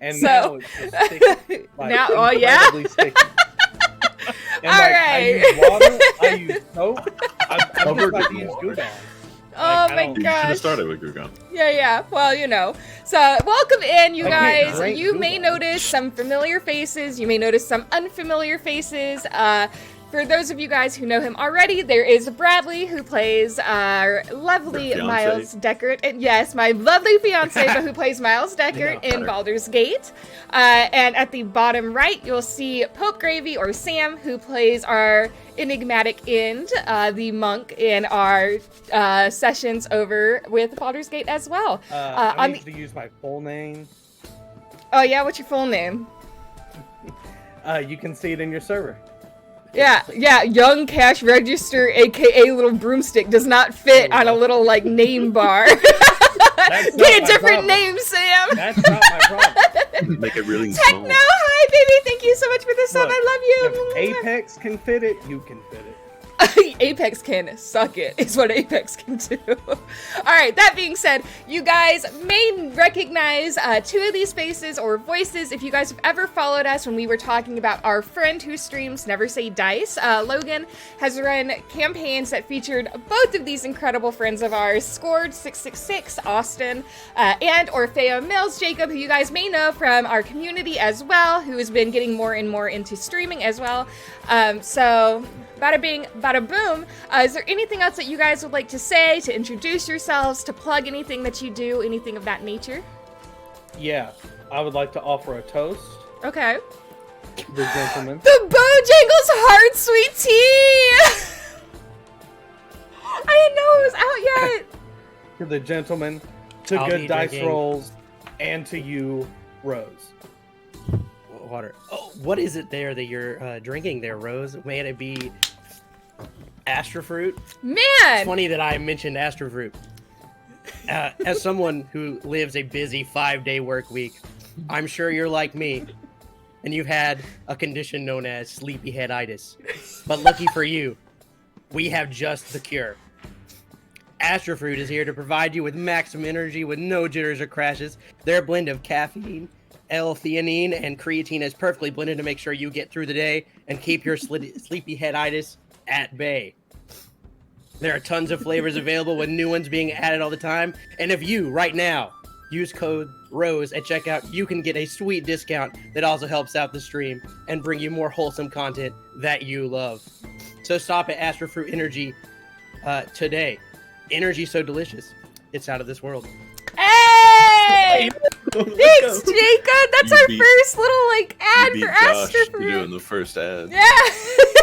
And So now it's just sticky. Like, now, oh yeah. incredibly sticky. And All like, right. I use water. I use soap. I'm just about to use Goo Gone. Oh my You should gosh. have started with Goo Gone. Yeah. Well, you know. So, welcome in, you I can't guys. drink You Goo may Gone. notice some familiar faces. You may notice some unfamiliar faces. For those of you guys who know him already, there is Bradley, who plays our lovely Your fiancé. Miles Deckard. And yes, my lovely fiance, but who plays Miles Deckard in Baldur's Gate. And at the bottom right, you'll see Pope Gravy, or Sam, who plays our enigmatic end, the monk in our sessions over with Baldur's Gate as well. I need to use my full name. Oh yeah, what's your full name? You can see it in your server. Yeah, young cash register, aka little broomstick, does not fit on a little like name bar. That's Get a not my different problem. name, Sam. That's not my problem. Make it really Techno, small. hi baby, thank you so much for the sub. Look, I love If you. Apex can fit it, you can fit it. Apex can suck it, is what Apex can do. Alright, that being said, you guys may recognize two of these faces or voices if you guys have ever followed us when we were talking about our friend who streams Never Say Dice. Logan has run campaigns that featured both of these incredible friends of ours, Scored 666, Austin, and Orfeo Mills, Jacob, who you guys may know from our community as well, who has been getting more and more into streaming as well. So, bada bing, bada boom. Is there anything else that you guys would like to say, to introduce yourselves, to plug anything that you do, anything of that nature? Yeah, I would like to offer a toast. Okay. The gentleman. The Bojangles Hard Sweet Tea! I didn't know it was out yet. To the gentleman, to I'll good be dice drinking. rolls, and to you, Rose. Water. Oh, what is it there that you're drinking there, Rose? May it be Astrofruit? It's Man! funny that I mentioned Astrofruit. As someone who lives a busy 5-day work week, I'm sure you're like me, and you've had a condition known as sleepyheaditis. But lucky for you, we have just the cure. Astrofruit is here to provide you with maximum energy with no jitters or crashes. Their blend of caffeine, L-theanine, and creatine is perfectly blended to make sure you get through the day and keep your sleepyheaditis at bay. There are tons of flavors available with new ones being added all the time. And if you, right now, use code ROSE at checkout, you can get a sweet discount that also helps out the stream and bring you more wholesome content that you love. So stop at Astrofruit Energy today. Energy so delicious, it's out of this world. Hey! Thanks, Jacob! That's You our beat- first little, like, ad You for beat Josh to Astrofruit. doing the first ad. Yeah.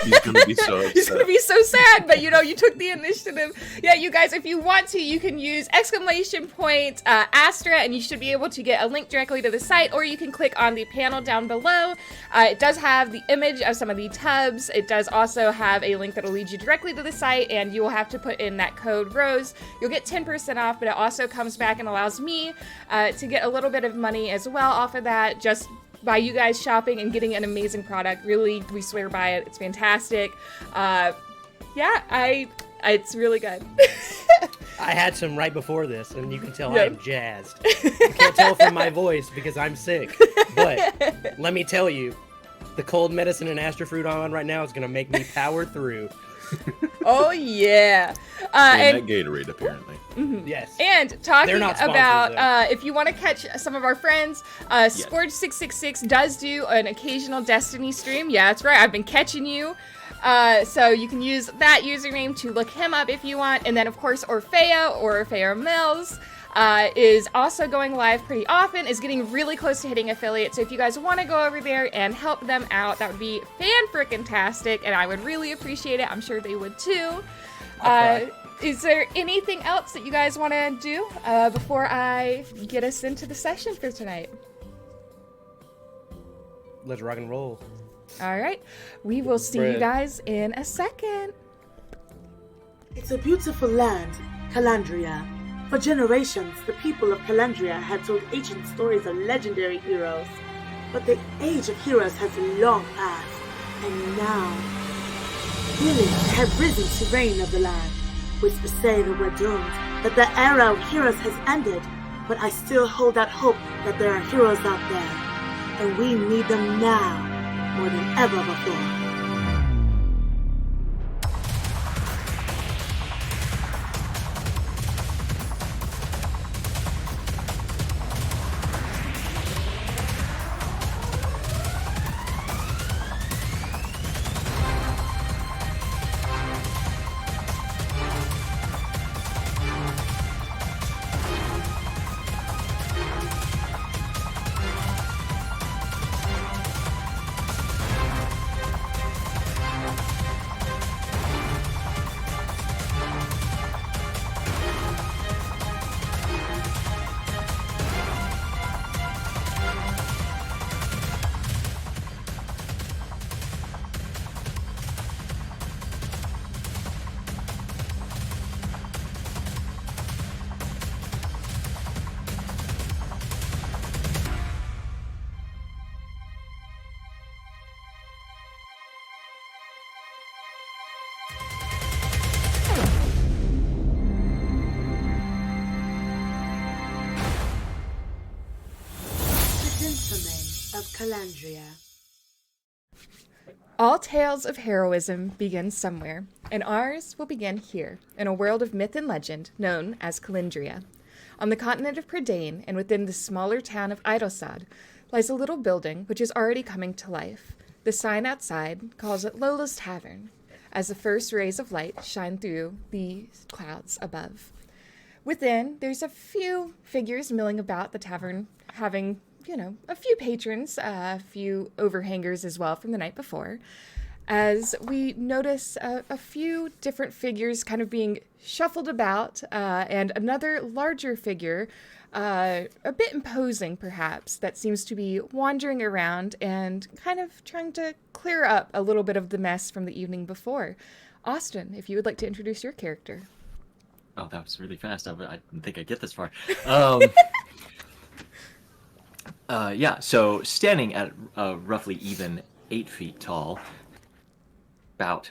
He's gonna be so upset. He's gonna be so sad, but you know, you took the initiative. Yeah, you guys, if you want to, you can use !Astra, and you should be able to get a link directly to the site, or you can click on the panel down below. It does have the image of some of the tubs. It does also have a link that'll lead you directly to the site, and you will have to put in that code ROSE. You'll get 10% off, but it also comes back and allows me to get a little bit of money as well off of that, just by you guys shopping and getting an amazing product. Really, we swear by it. It's fantastic. It's really good. I had some right before this, and you can tell Yeah. I am jazzed. You can't tell from my voice because I'm sick. But let me tell you, the cold medicine and Astrofruit I'm on right now is going to make me power through. Oh yeah. And And that Gatorade, apparently. Yes. And talking They're not sponsors, about, if you want to catch some of our friends, Scourge 666 does do an occasional Destiny stream. Yeah, that's right. I've been catching you. So you can use that username to look him up if you want. And then, of course, Orfeo Mills, is also going live pretty often, is getting really close to hitting affiliate. So if you guys want to go over there and help them out, that would be fan-frickin-tastic, and I would really appreciate it. I'm sure they would too. Is there anything else that you guys want to do before I get us into the session for tonight? Let's rock and roll. All right. We will see you guys in a second. It's a beautiful land, Kalendrya. For generations, the people of Kalendrya have told ancient stories of legendary heroes. But the age of heroes has long passed, and now villains have risen to reign of the land. Whispers say that we're doomed, that the era of heroes has ended, but I still hold out hope that there are heroes out there. and we need them now more than ever before. Of Kalendrya. All tales of heroism begin somewhere, and ours will begin here, in a world of myth and legend known as Kalendrya. On the continent of Prydain, and within the smaller town of Eidolsäd, lies a little building which is already coming to life. The sign outside calls it Lola's Tavern, as the first rays of light shine through the clouds above. Within, there's a few figures milling about the tavern, having a few patrons, a few overhangers as well from the night before, as we notice a few different figures kind of being shuffled about, and another larger figure, a bit imposing perhaps, that seems to be wandering around and kind of trying to clear up a little bit of the mess from the evening before. Austin, if you would like to introduce your character. Oh, that was really fast. I didn't think I'd get this far. So standing at roughly even 8 feet tall, about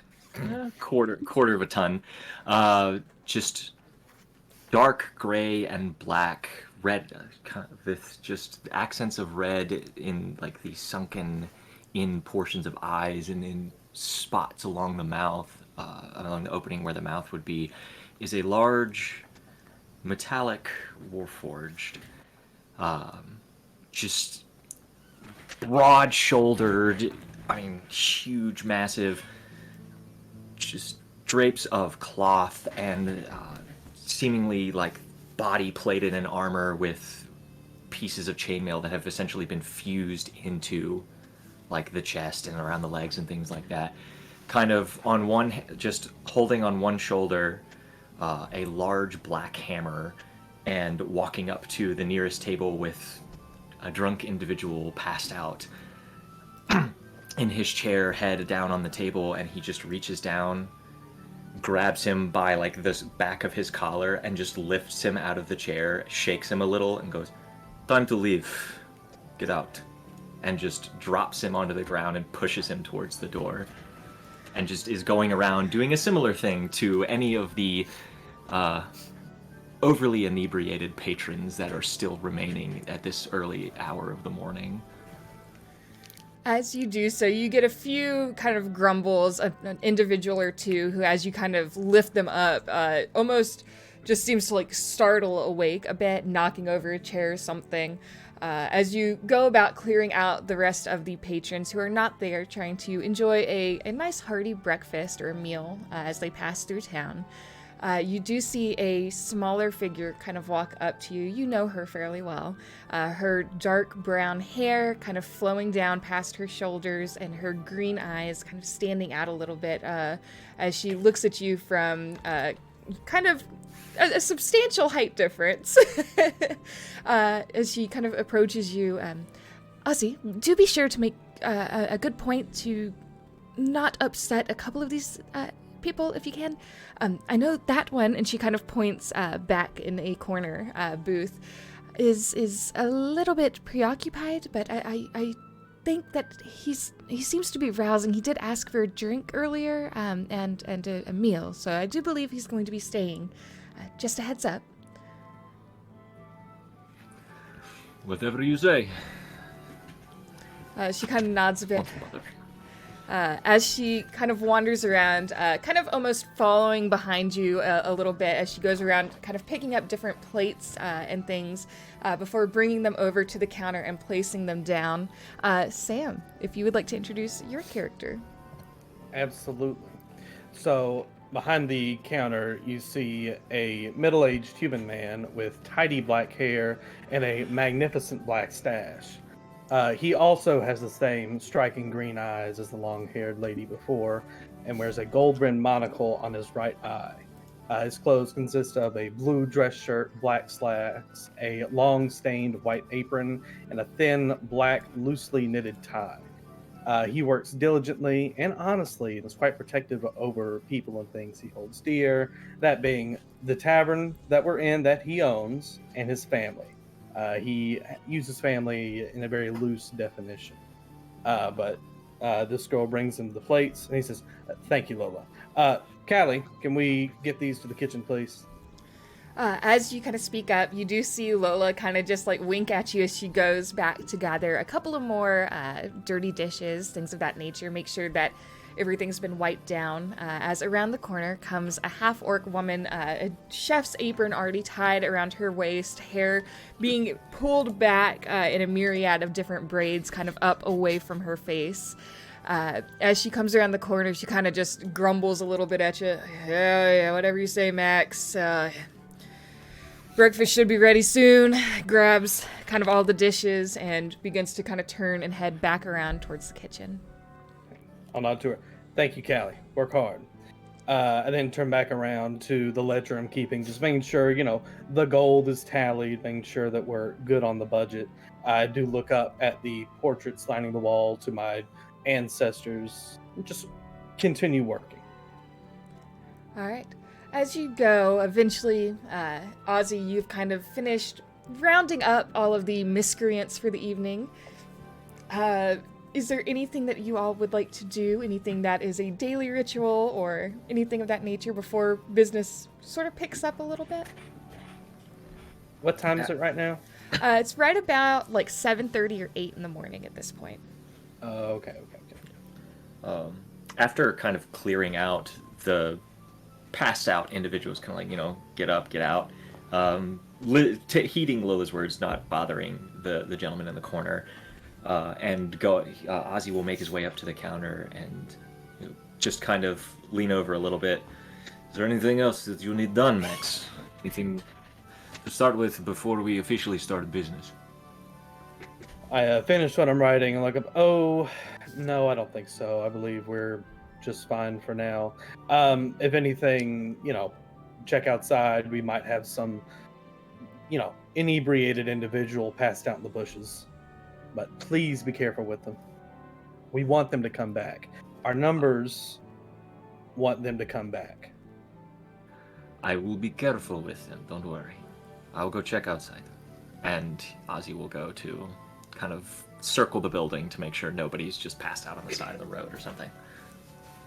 quarter of a ton, just dark gray and black, red, with just accents of red in like the sunken in portions of eyes and in spots along the mouth, along the opening where the mouth would be, is a large metallic warforged, just broad-shouldered, huge, massive, just drapes of cloth and seemingly like body plated in armor with pieces of chainmail that have essentially been fused into like the chest and around the legs and things like that. Kind of on one, just holding on one shoulder a large black hammer and walking up to the nearest table with a drunk individual passed out in his chair, head down on the table, and he just reaches down, grabs him by like the back of his collar and just lifts him out of the chair, shakes him a little and goes, "Time to leave. Get out." And just drops him onto the ground and pushes him towards the door. And just is going around doing a similar thing to any of the overly inebriated patrons that are still remaining at this early hour of the morning. As you do so, you get a few kind of grumbles, an individual or two who, as you kind of lift them up, almost just seems to like startle awake a bit, knocking over a chair or something. As you go about clearing out the rest of the patrons who are not there, trying to enjoy a nice hearty breakfast or a meal as they pass through town. You do see a smaller figure kind of walk up to you. You know her fairly well. Her dark brown hair kind of flowing down past her shoulders and her green eyes kind of standing out a little bit as she looks at you from kind of a substantial height difference. As she kind of approaches you, Ozzy, do be sure to make a good point to not upset a couple of these people if you can. I know that one, and she kind of points back in a corner booth, is a little bit preoccupied, but I think that he seems to be rousing. He did ask for a drink earlier, and a meal, so I do believe he's going to be staying. Just a heads up. Whatever you say. She kind of nods a bit. Welcome, mother. As she kind of wanders around, kind of almost following behind you a little bit as she goes around, kind of picking up different plates and things before bringing them over to the counter and placing them down. Sam, if you would like to introduce your character. Absolutely. So behind the counter, you see a middle-aged human man with tidy black hair and a magnificent black stash. He also has the same striking green eyes as the long-haired lady before, and wears a gold-rimmed monocle on his right eye. His clothes consist of a blue dress shirt, black slacks, a long-stained white apron, and a thin, black, loosely knitted tie. He works diligently and honestly and is quite protective over people and things he holds dear, that being the tavern that we're in that he owns and his family. He uses family in a very loose definition. But this girl brings him the plates and he says, "Thank you, Lola. Callie, can we get these to the kitchen, please?" As you kind of speak up, you do see Lola kind of just like wink at you as she goes back to gather a couple of more dirty dishes, things of that nature, make sure that everything's been wiped down. As around the corner comes a half-orc woman, a chef's apron already tied around her waist, hair being pulled back in a myriad of different braids kind of up away from her face. As she comes around the corner, she kind of just grumbles a little bit at you. Yeah, whatever you say, Max. Breakfast should be ready soon. Grabs kind of all the dishes and begins to kind of turn and head back around towards the kitchen. I'll nod to her. "Thank you, Callie. Work hard." And then turn back around to the ledger I'm keeping, just making sure, the gold is tallied, making sure that we're good on the budget. I do look up at the portraits lining the wall to my ancestors. Just continue working. All right. As you go, eventually, Ozzy, you've kind of finished rounding up all of the miscreants for the evening. Is there anything that you all would like to do? Anything that is a daily ritual or anything of that nature before business sort of picks up a little bit? What time is it right now? It's right about like 7:30 or 8 in the morning at this point. Okay. After kind of clearing out the passed out individuals, kind of like, get up, get out, heeding Lola's words, not bothering the gentleman in the corner, and go. Ozzy will make his way up to the counter and just kind of lean over a little bit. "Is there anything else that you need done, Max? Anything to start with before we officially start business?" I finished what I'm writing and look up. Oh, no, I don't think so. I believe we're just fine for now. If anything, check outside. We might have some, inebriated individual passed out in the bushes. But please be careful with them. We want them to come back. Our numbers want them to come back. "I will be careful with them, don't worry. I'll go check outside." And Ozzy will go to kind of circle the building to make sure nobody's just passed out on the side of the road or something.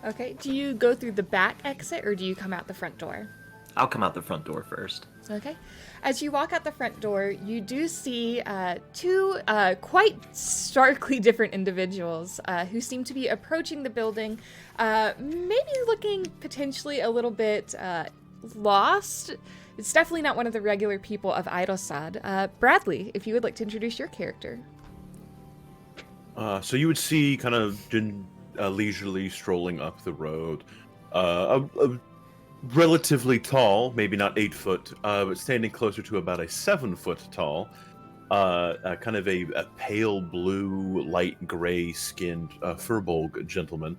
Okay. Do you go through the back exit or do you come out the front door? I'll come out the front door first. Okay. As you walk out the front door, you do see two quite starkly different individuals who seem to be approaching the building, maybe looking potentially a little bit lost. It's definitely not one of the regular people of Eidolsäd. Bradley, if you would like to introduce your character. So you would see kind of leisurely strolling up the road, a relatively tall, maybe not 8 foot, but standing closer to about a 7 foot tall, kind of a pale blue, light gray skinned furbolg gentleman,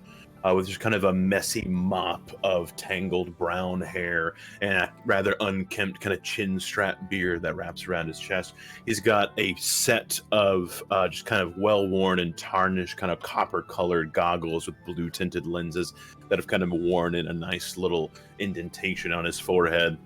with just kind of a messy mop of tangled brown hair and a rather unkempt kind of chin strap beard that wraps around his chest. He's got a set of just kind of well-worn and tarnished kind of copper-colored goggles with blue-tinted lenses that have kind of worn in a nice little indentation on his forehead.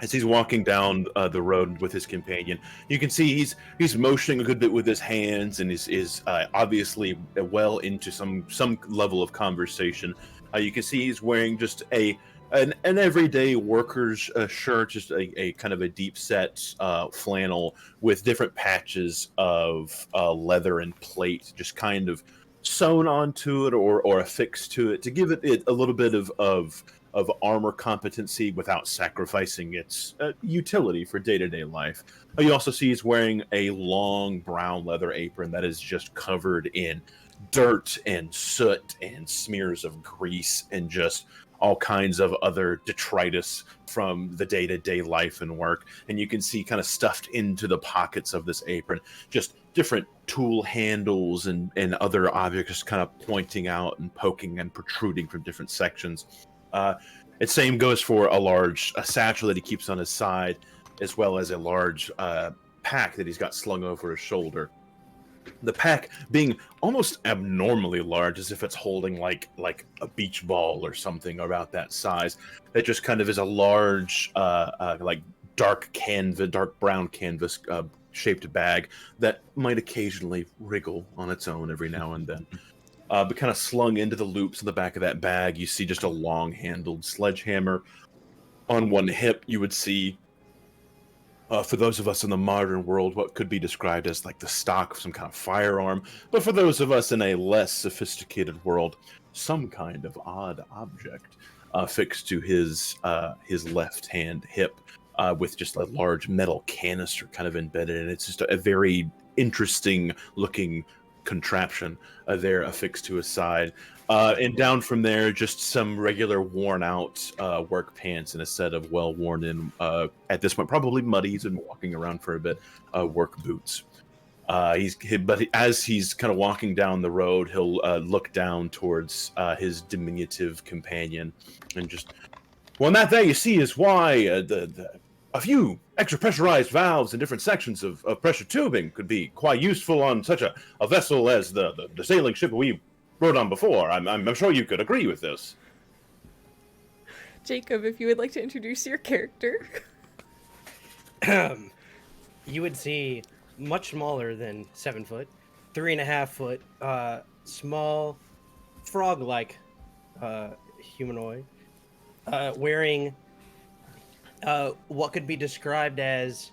As he's walking down the road with his companion, you can see he's motioning a good bit with his hands and is obviously well into some level of conversation. You can see he's wearing just a an everyday worker's shirt, just a kind of a deep set flannel with different patches of leather and plate, just kind of sewn onto it or affixed to it to give it a little bit of armor competency without sacrificing its utility for day-to-day life. You also see he's wearing a long brown leather apron that is just covered in dirt and soot and smears of grease and just all kinds of other detritus from the day-to-day life and work. And you can see kind of stuffed into the pockets of this apron just different tool handles and other objects kind of pointing out and poking and protruding from different sections. The same goes for a satchel that he keeps on his side, as well as a large pack that he's got slung over his shoulder. The pack being almost abnormally large, as if it's holding like a beach ball or something about that size. It just kind of is a large, like dark brown canvas shaped bag that might occasionally wriggle on its own every now and then. But kind of slung into the loops in the back of that bag, you see just a long-handled sledgehammer. On one hip, you would see, for those of us in the modern world, what could be described as like the stock of some kind of firearm. But for those of us in a less sophisticated world, some kind of odd object fixed to his left-hand hip with just a large metal canister kind of embedded in it. It's just a very interesting-looking contraption there affixed to his side, and down from there just some regular worn out work pants and a set of well worn in at this point probably muddy, he's been walking around for a bit, work boots. But as he's kind of walking down the road, he'll look down towards his diminutive companion and just, well, and that there you see is why a few extra pressurized valves in different sections of pressure tubing could be quite useful on such a vessel as the sailing ship we rode on before. I'm sure you could agree with this. Jacob, if you would like to introduce your character. You would see much smaller than 7 foot, 3.5 foot, small frog-like humanoid, wearing what could be described as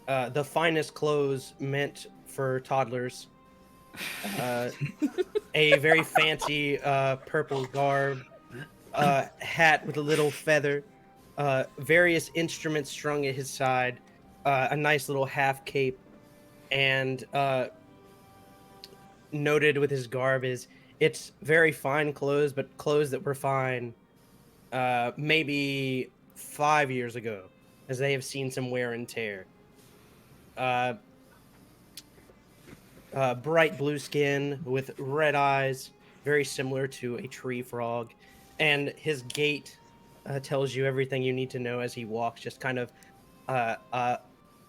the finest clothes meant for toddlers. A very fancy purple garb, hat with a little feather, various instruments strung at his side, a nice little half cape, and noted with his garb is it's very fine clothes, but clothes that were fine maybe 5 years ago, as they have seen some wear and tear. Bright blue skin with red eyes, very similar to a tree frog, and his gait tells you everything you need to know as he walks, just kind of a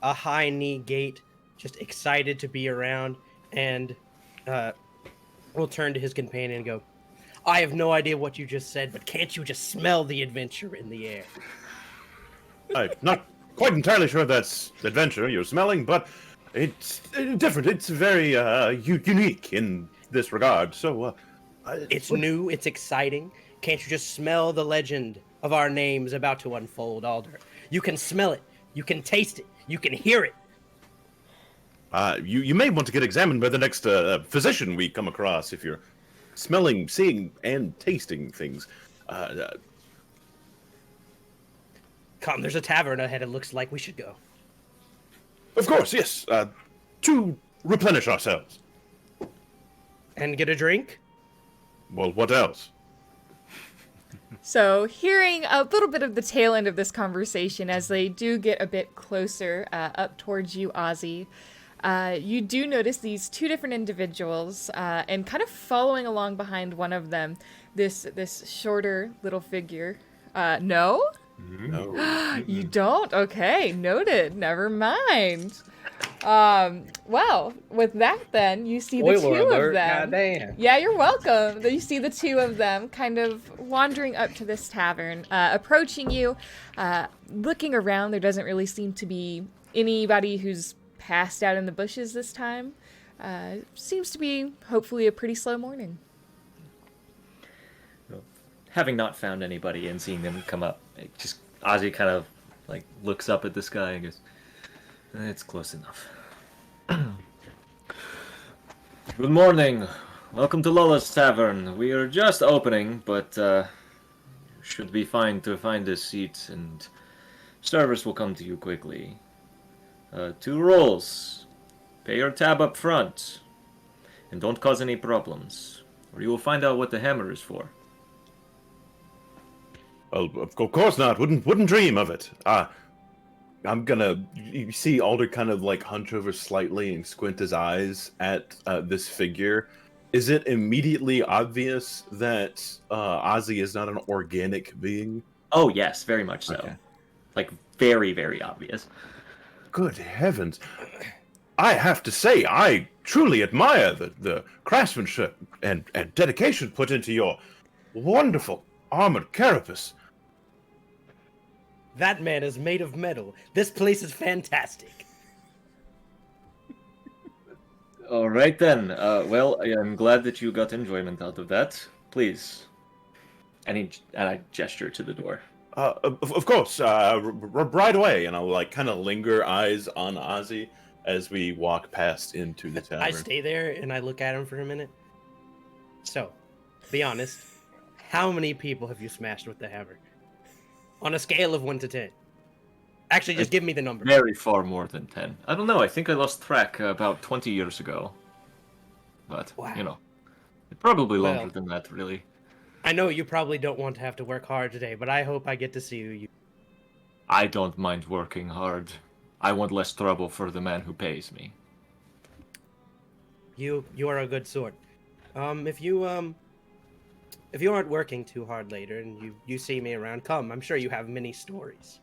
high knee gait, just excited to be around, and will turn to his companion and go, I have no idea what you just said, but can't you just smell the adventure in the air? I'm not quite entirely sure that's adventure you're smelling, but it's different. It's very unique in this regard. So, it's new. It's exciting. Can't you just smell the legend of our names about to unfold, Alder? You can smell it. You can taste it. You can hear it. You may want to get examined by the next physician we come across if you're smelling, seeing, and tasting things. Come, there's a tavern ahead. It looks like we should go. Of course, yes. To replenish ourselves. And get a drink? Well, what else? So, hearing a little bit of the tail end of this conversation as they do get a bit closer up towards you, Ozzy, you do notice these two different individuals, and kind of following along behind one of them, this shorter little figure. No? No. You don't? Okay, noted. Never mind. Well, with that then, you see the Spoiler two alert, of them. goddamn. Yeah, you're welcome. You see the two of them kind of wandering up to this tavern, approaching you, looking around. There doesn't really seem to be anybody who's passed out in the bushes this time. Seems to be, hopefully, a pretty slow morning. having not found anybody and seeing them come up, Ozzy kind of like looks up at the sky and goes, "It's close enough." Good morning. Welcome to Lola's Tavern. We are just opening, but should be fine to find a seat, and service will come to you quickly. 2 rolls. Pay your tab up front, and don't cause any problems, or you will find out what the hammer is for. Well, of course not. Wouldn't dream of it. I'm gonna. You see Alder kind of like hunch over slightly and squint his eyes at this figure. Is it immediately obvious that Ozzy is not an organic being? Oh yes, very much so. Okay. Like very, very obvious. Good heavens! I have to say, I truly admire the craftsmanship and dedication put into your wonderful armored carapace. That man is made of metal. This place is fantastic. All right then. Well, I'm glad that you got enjoyment out of that. Please. And I gesture to the door. Of course, right away, and I'll like kind of linger eyes on Ozzy as we walk past into the tavern. I stay there and I look at him for a minute. So, be honest, how many people have you smashed with the hammer? On a scale of 1 to 10. Actually, just give me the number. Very far more than 10. I don't know. I think I lost track about 20 years ago. But, Wow. you know, probably longer Well, than that, really. I know you probably don't want to have to work hard today, but I hope I get to see you. I don't mind working hard. I want less trouble for the man who pays me. You are a good sort. If you aren't working too hard later and you see me around, come. I'm sure you have many stories.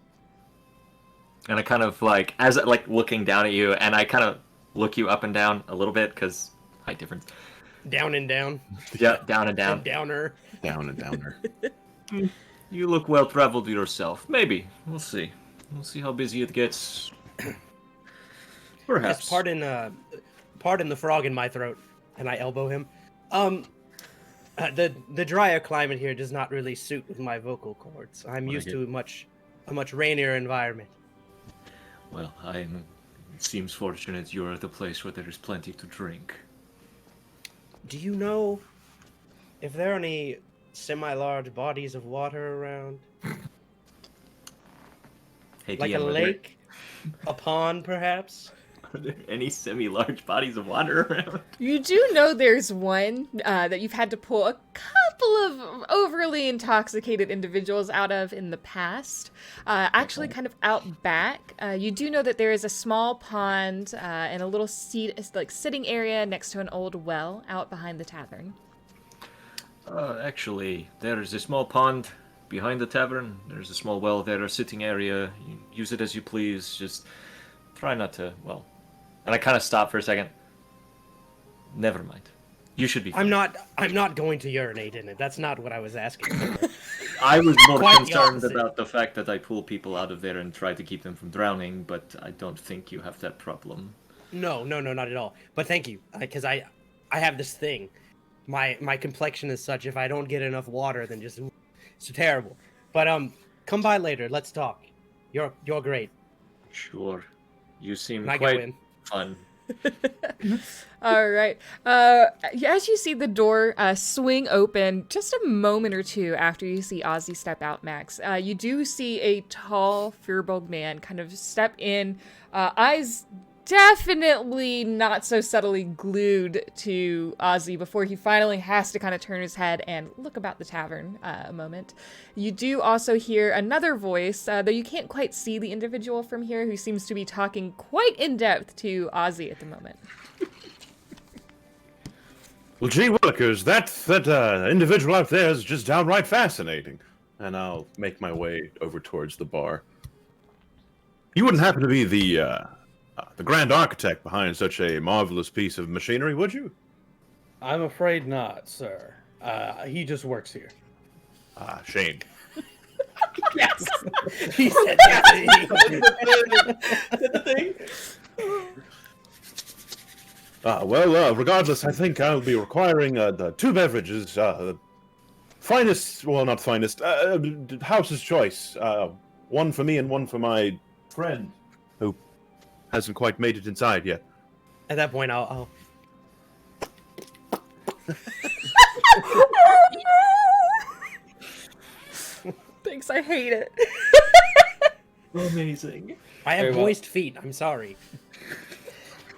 And I kind of like, as like looking down at you, and I kind of look you up and down a little bit, because height difference. Down and down. Yeah, down and down. And downer. Down and downer. You look well traveled yourself. Maybe. We'll see. We'll see how busy it gets. Perhaps. Yes, pardon the frog in my throat, and I elbow him. The drier climate here does not really suit with my vocal cords. I'm used to a much rainier environment. Well, it seems fortunate you're at a place where there is plenty to drink. Do you know if there are any semi-large bodies of water around? Hey, Like DM, a lake? A pond, perhaps? Are there any semi-large bodies of water around? You do know there's one that you've had to pull a couple of overly intoxicated individuals out of in the past. Actually, kind of out back. You do know that there is a small pond and a little sitting area next to an old well out behind the tavern. Actually, there is a small pond behind the tavern. There's a small well there, a sitting area. You use it as you please. Just try not to, well... And I kind of stop for a second. Never mind. You should be fine. I'm not going to urinate in it. That's not what I was asking for. I was more Quite the concerned opposite. about the fact that I pull people out of there and try to keep them from drowning, but I don't think you have that problem. No, not at all. But thank you, because I have this thing. My complexion is such, if I don't get enough water, then just it's terrible. But come by later. Let's talk. You're great. Sure. You seem And I go quite in. fun. All right. As you see the door swing open just a moment or two after you see Ozzy step out, Max, you do see a tall, furbolg man kind of step in, eyes definitely not so subtly glued to Ozzy before he finally has to kind of turn his head and look about the tavern a moment. You do also hear another voice, though you can't quite see the individual from here, who seems to be talking quite in depth to Ozzy at the moment. Well, gee willikers, that individual out there is just downright fascinating. And I'll make my way over towards the bar. You wouldn't happen to be the grand architect behind such a marvelous piece of machinery, would you? I'm afraid not, sir. He just works here. Ah, shame. Yes. He said yes. Well, regardless, I think I'll be requiring the 2 beverages. Finest, well, not finest, house's choice. One for me and one for my friend, who hasn't quite made it inside yet. At that point, I'll Thanks, I hate it. Amazing. I have Very well. moist feet. I'm sorry.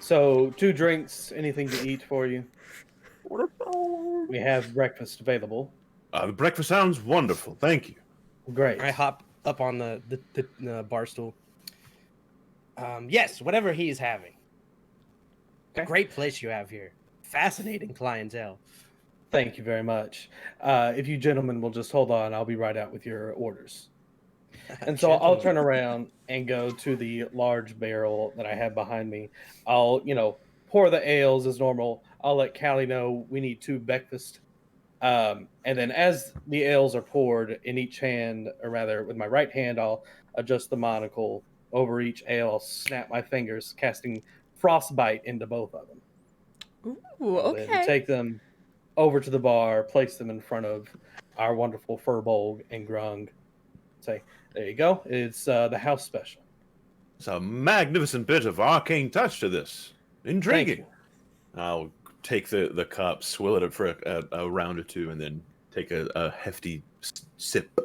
So 2 drinks, anything to eat for you. We have breakfast available. The breakfast sounds wonderful. Thank you. Great. I hop up on the bar stool. Yes, whatever he's having. Okay. Great place you have here. Fascinating clientele. Thank you very much. If you gentlemen will just hold on, I'll be right out with your orders. And so I'll turn around and go to the large barrel that I have behind me. I'll, pour the ales as normal. I'll let Callie know we need 2 breakfast. And then as the ales are poured in each hand, or rather with my right hand, I'll adjust the monocle over each ale. I'll snap my fingers, casting frostbite into both of them. Ooh, And then okay. take them over to the bar, place them in front of our wonderful Furbolg and Grung. Say, there you go. It's the house special. It's a magnificent bit of arcane touch to this. Intriguing. you. I'll take the cup, swill it up for a round or 2, and then take a hefty sip.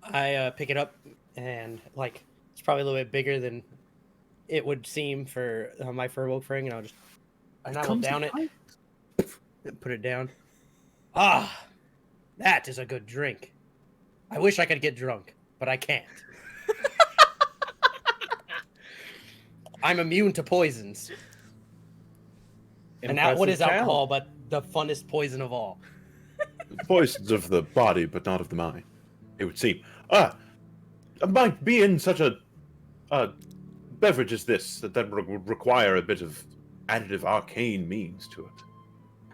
I pick it up and it's probably a little bit bigger than it would seem for my Furbolg friend, and I will down it and put it down. Ah, that is a good drink. I wish I could get drunk, but I can't. I'm immune to poisons. And now, what is Impressive alcohol talent. but the funnest poison of all? Poisons of the body, but not of the mind, it would seem. Might be in such a beverage as this that would require a bit of additive arcane means to it.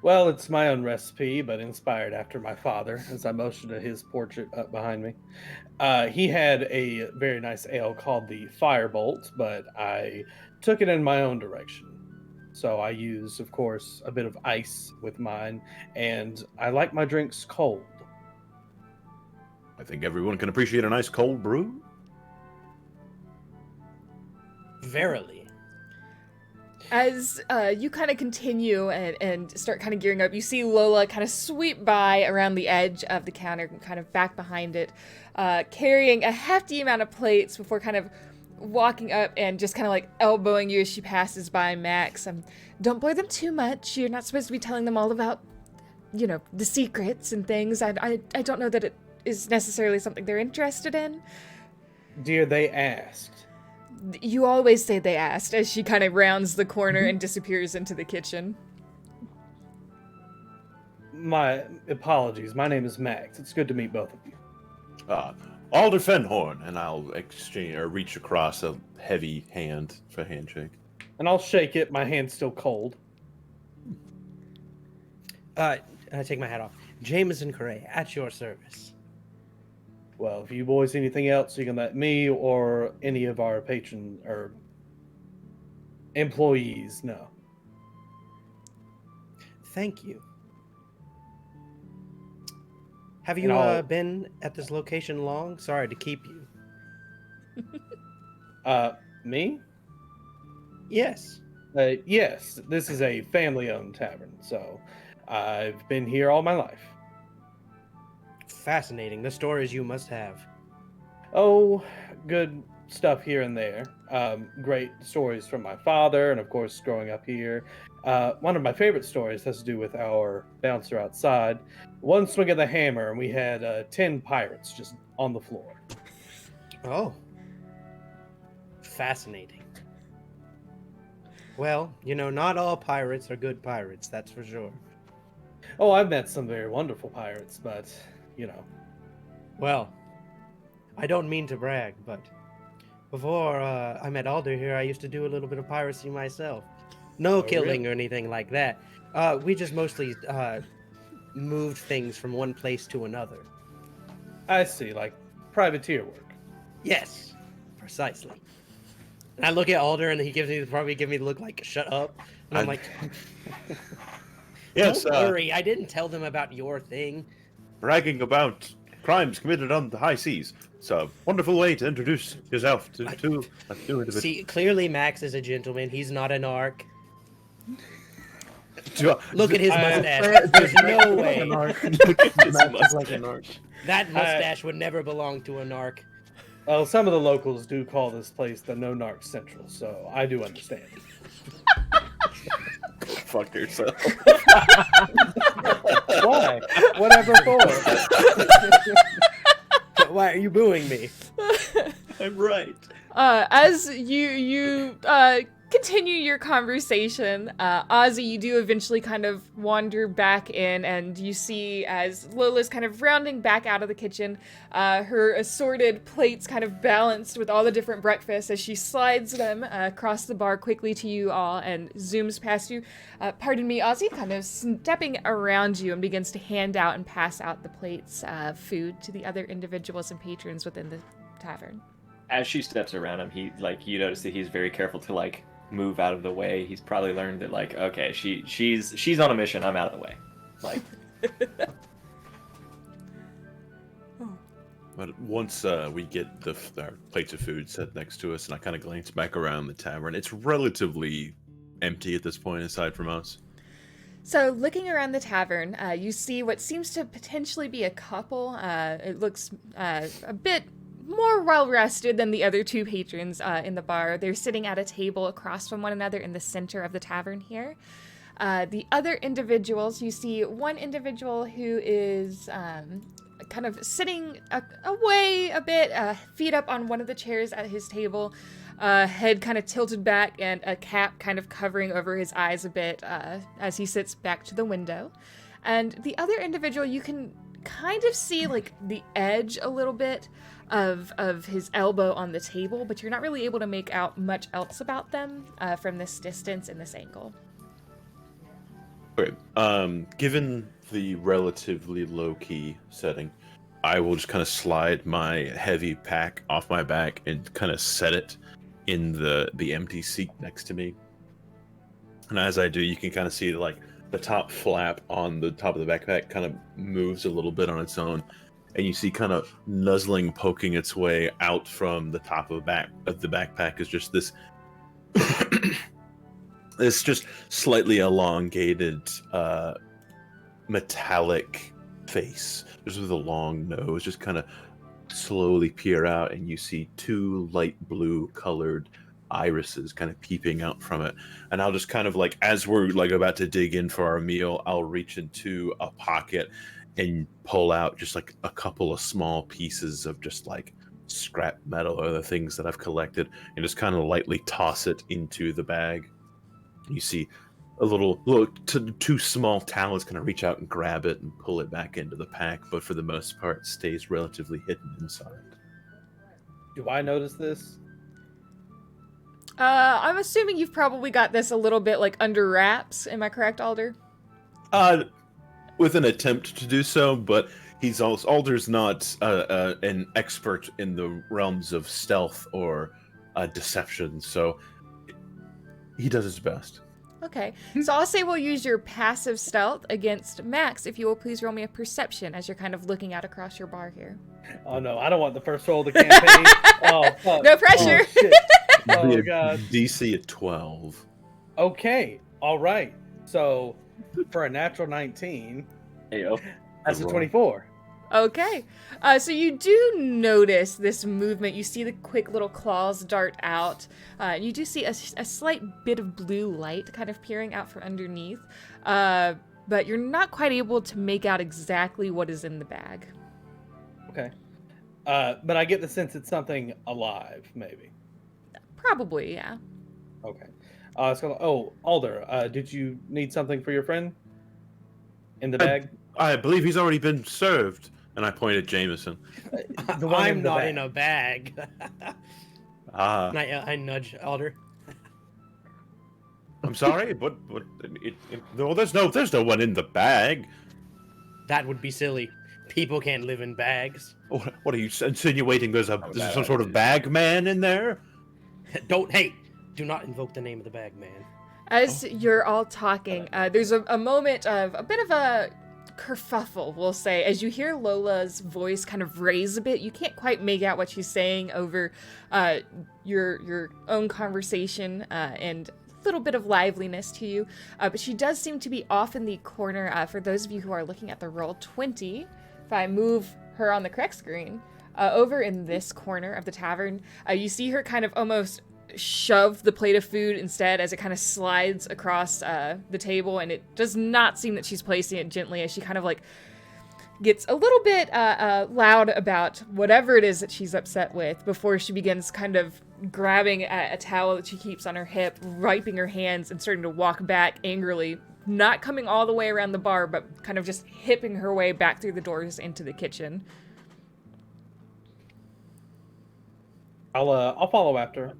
Well, it's my own recipe, but inspired after my father, as I motion to his portrait up behind me. He had a very nice ale called the Firebolt, but I took it in my own direction. So I use, of course, a bit of ice with mine, and I like my drinks cold. I think everyone can appreciate a nice cold brew. Verily. As you kind of continue and start kind of gearing up, you see Lola kind of sweep by around the edge of the counter, kind of back behind it, carrying a hefty amount of plates before kind of walking up and just kind of like elbowing you as she passes by Max. Don't blur them too much. You're not supposed to be telling them all about, the secrets and things. I don't know that it is necessarily something they're interested in. Dear, they asked. You always say they asked as she kind of rounds the corner and disappears into the kitchen. My apologies. My name is Max. It's good to meet both of you. Alder Fenhorn, and I'll exchange or reach across a heavy hand for a handshake. And I'll shake it. My hand's still cold. I take my hat off. Jameson Correa, at your service. Well, if you boys need anything else, you can let me or any of our patron or employees know. Thank you. Have you And I'll- been at this location long? Sorry to keep you. Me? Yes. Yes, this is a family-owned tavern, so I've been here all my life. Fascinating. The stories you must have. Oh, good stuff here and there. Great stories from my father, and of course, growing up here. One of my favorite stories has to do with our bouncer outside. One swing of the hammer, and we had 10 pirates just on the floor. Oh. Fascinating. Well, not all pirates are good pirates, that's for sure. Oh, I've met some very wonderful pirates, but, Well, I don't mean to brag, but before I met Alder here, I used to do a little bit of piracy myself. No Oh, killing really? or anything like that. We just mostly moved things from one place to another. I see, like privateer work. Yes, precisely. And I look at Alder, and he probably give me the look like, shut up. And I'm like, Yes, don't worry, I didn't tell them about your thing. bragging about crimes committed on the high seas. It's a wonderful way to introduce yourself to new individuals. See, clearly Max is a gentleman. He's not an narc. Do I- Look at his I- mustache. There's no way. Look at his Max is like a mustache. narc. That mustache would never belong to a narc. Well, some of the locals do call this place the No Narc Central, so I do understand. Fuck yourself. Why? Whatever for. Why are you booing me? I'm right. As you continue your conversation, Ozzy, you do eventually kind of wander back in, and you see as Lola's kind of rounding back out of the kitchen, her assorted plates kind of balanced with all the different breakfasts as she slides them across the bar quickly to you all and zooms past you. Pardon me, Ozzy, kind of stepping around you and begins to hand out and pass out the plates of food to the other individuals and patrons within the tavern. As she steps around him, you notice that he's very careful to move out of the way. He's probably learned that okay, she's on a mission. I'm out of the way. But once we get our plates of food set next to us, and I kind of glance back around the tavern, it's relatively empty at this point, aside from us. So, looking around the tavern, you see what seems to potentially be a couple. It looks a bit more well-rested than the other two patrons in the bar. They're sitting at a table across from one another in the center of the tavern here. The other individuals, you see one individual who is kind of sitting away a bit, feet up on one of the chairs at his table, head kind of tilted back and a cap kind of covering over his eyes a bit as he sits back to the window. And the other individual, you can kind of see the edge a little bit of his elbow on the table, but you're not really able to make out much else about them from this distance and this angle. Okay. Given the relatively low-key setting, I will just kind of slide my heavy pack off my back and kind of set it in the empty seat next to me. And as I do, you can kind of see the top flap on the top of the backpack kind of moves a little bit on its own, and you see kind of nuzzling, poking its way out from the top of the backpack is just this this just slightly elongated metallic face, just with a long nose, just kind of slowly peer out, and you see two light blue colored irises kind of peeping out from it. And I'll just kind of as we're about to dig in for our meal, I'll reach into a pocket and pull out just a couple of small pieces of just scrap metal or the things that I've collected, and just kind of lightly toss it into the bag. You see a little two small talons kind of reach out and grab it and pull it back into the pack, but for the most part it stays relatively hidden inside. Do I notice this? I'm assuming you've probably got this a little bit under wraps. Am I correct, Alder? With an attempt to do so, but Alder's not an expert in the realms of stealth or deception, so he does his best. Okay, so I'll say we'll use your passive stealth against Max. If you will please roll me a perception as you're kind of looking out across your bar here. Oh no, I don't want the first roll of the campaign. Oh, fuck. No pressure. Oh, shit. Oh god. DC at 12. Okay, all right. So for a natural 19, Heyo. that's a 24. Okay, so you do notice this movement. You see the quick little claws dart out. You do see a slight bit of blue light kind of peering out from underneath, but you're not quite able to make out exactly what is in the bag. Okay. But I get the sense it's something alive, maybe. Probably, yeah. Okay. Alder, did you need something for your friend in the bag? I believe he's already been served. And I point at Jameson. The one I'm in the not bag. in a bag. Ah, I nudge Alder. I'm sorry, but no, there's no one in the bag. That would be silly. People can't live in bags. What are you insinuating? There's some sort of bag man in there? Do not invoke the name of the bag man. As you're all talking, there's a moment of a bit of a kerfuffle, we'll say, as you hear Lola's voice kind of raise a bit. You can't quite make out what she's saying over your own conversation and a little bit of liveliness to you, but she does seem to be off in the corner. For those of you who are looking at the Roll20, if I move her on the correct screen, over in this corner of the tavern, you see her kind of almost shove the plate of food instead as it kind of slides across the table, and it does not seem that she's placing it gently, as she kind of like gets a little bit loud about whatever it is that she's upset with before she begins kind of grabbing a towel that she keeps on her hip, wiping her hands, and starting to walk back angrily, not coming all the way around the bar, but kind of just hipping her way back through the doors into the kitchen. I'll follow after.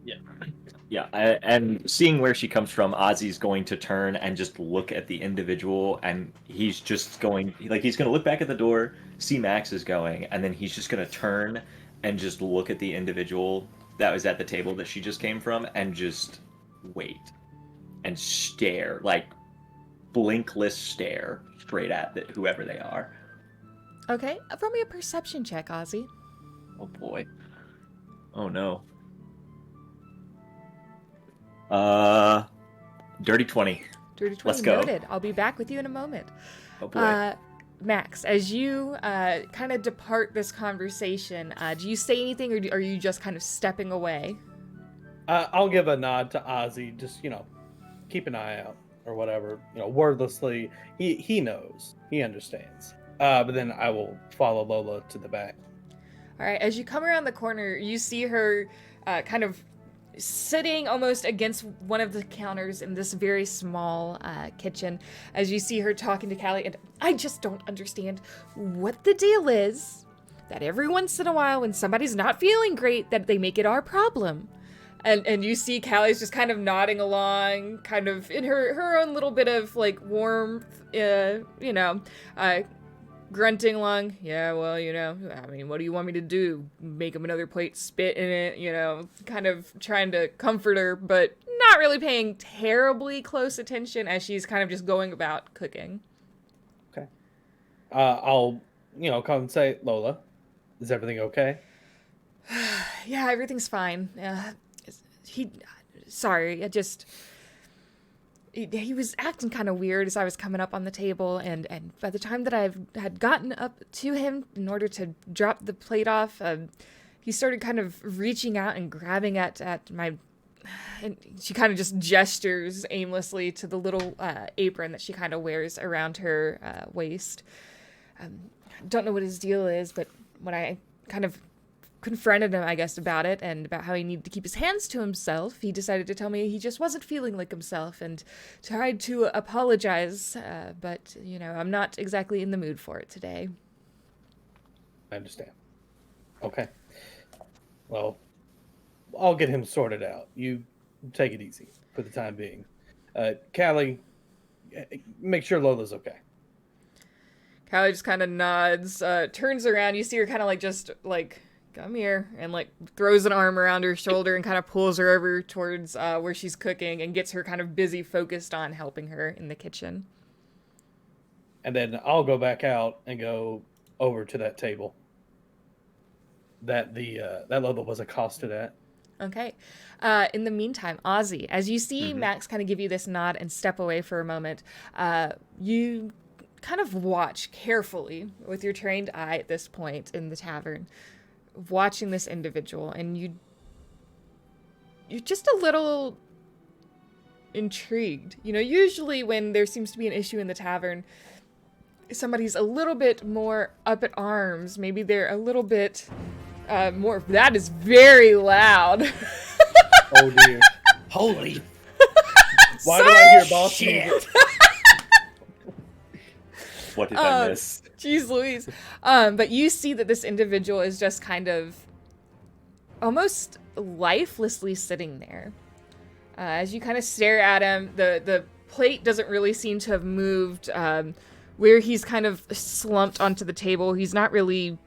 Yeah, and seeing where she comes from, Ozzy's going to turn and just look at the individual, and he's just going, like, he's going to look back at the door, see Max is going, and then he's just going to turn and just look at the individual that was at the table that she just came from, and just wait and stare, like, blinkless stare straight at whoever they are. Okay, roll me a perception check, Ozzy. Oh boy. Oh no. Dirty 20. Dirty 20, Let's go. noted. I'll be back with you in a moment. Oh boy. Max, as you kind of depart this conversation, do you say anything, or are you just kind of stepping away? I'll give a nod to Ozzy, just, keep an eye out or whatever, wordlessly. He knows, he understands. But then I will follow Lola to the back. All right, as you come around the corner, you see her kind of sitting almost against one of the counters in this very small kitchen, as you see her talking to Callie, and I just don't understand what the deal is that every once in a while when somebody's not feeling great that they make it our problem. And you see Callie's just kind of nodding along, kind of in her own little bit of like warmth, grunting along. Yeah, well, I mean, what do you want me to do? Make him another plate, spit in it, kind of trying to comfort her, but not really paying terribly close attention as she's kind of just going about cooking. Okay. I'll, come and say, Lola, is everything okay? Yeah, everything's fine. Sorry, he was acting kind of weird as I was coming up on the table, and by the time that I had gotten up to him in order to drop the plate off, he started kind of reaching out and grabbing at my, and she kind of just gestures aimlessly to the little apron that she kind of wears around her waist. Don't know what his deal is, but when I kind of confronted him, I guess, about it and about how he needed to keep his hands to himself, he decided to tell me he just wasn't feeling like himself and tried to apologize, but, I'm not exactly in the mood for it today. I understand. Okay. Well, I'll get him sorted out. You take it easy for the time being. Callie, make sure Lola's okay. Callie just kind of nods, turns around. You see her kind of come here, and throws an arm around her shoulder and kind of pulls her over towards where she's cooking and gets her kind of busy, focused on helping her in the kitchen. And then I'll go back out and go over to that table that that Lola was accosted at. Okay. In the meantime, Ozzy, as you see Max kind of give you this nod and step away for a moment, you kind of watch carefully with your trained eye at this point in the tavern, watching this individual, and you're just a little intrigued. Usually when there seems to be an issue in the tavern, somebody's a little bit more up at arms. Maybe they're a little bit more. That is very loud. Oh dear. Holy Why do I hear boss shit. music? What did I miss? Jeez Louise. But you see that this individual is just kind of almost lifelessly sitting there. As you kind of stare at him, the plate doesn't really seem to have moved. Where he's kind of slumped onto the table, he's not really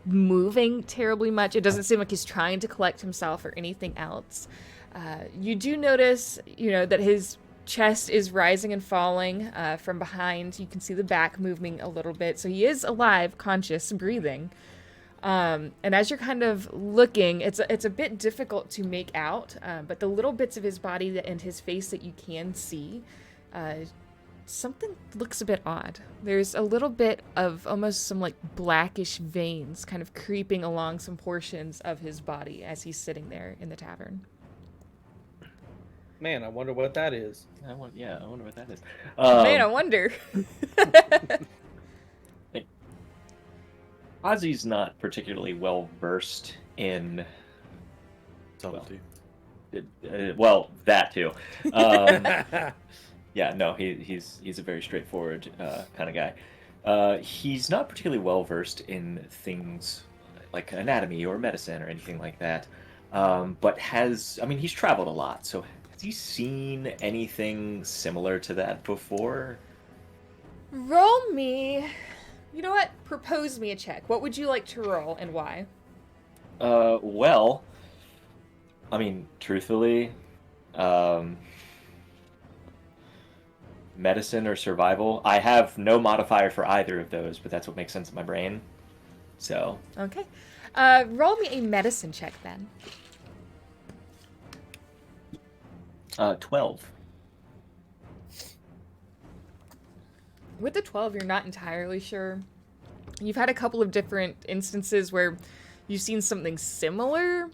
moving terribly much. It doesn't seem like he's trying to collect himself or anything else. You do notice, that his chest is rising and falling from behind. You can see the back moving a little bit. So he is alive, conscious, breathing. And as you're kind of looking, it's a bit difficult to make out, but the little bits of his body and his face that you can see, something looks a bit odd. There's a little bit of almost some like blackish veins kind of creeping along some portions of his body as he's sitting there in the tavern. Man, I wonder what that is. I wonder what that is. Man, I wonder. Ozzy's not particularly well versed in Subtlety. well, that too. Yeah, no, he's a very straightforward kind of guy. He's not particularly well versed in things like anatomy or medicine or anything like that. But he's traveled a lot, so has he seen anything similar to that before? Roll me. You know what? Propose me a check. What would you like to roll and why? Well, I mean, truthfully, medicine or survival. I have no modifier for either of those, but that's what makes sense in my brain. So. Okay. Roll me a medicine check then. 12. With the 12, you're not entirely sure. You've had a couple of different instances where you've seen something similar,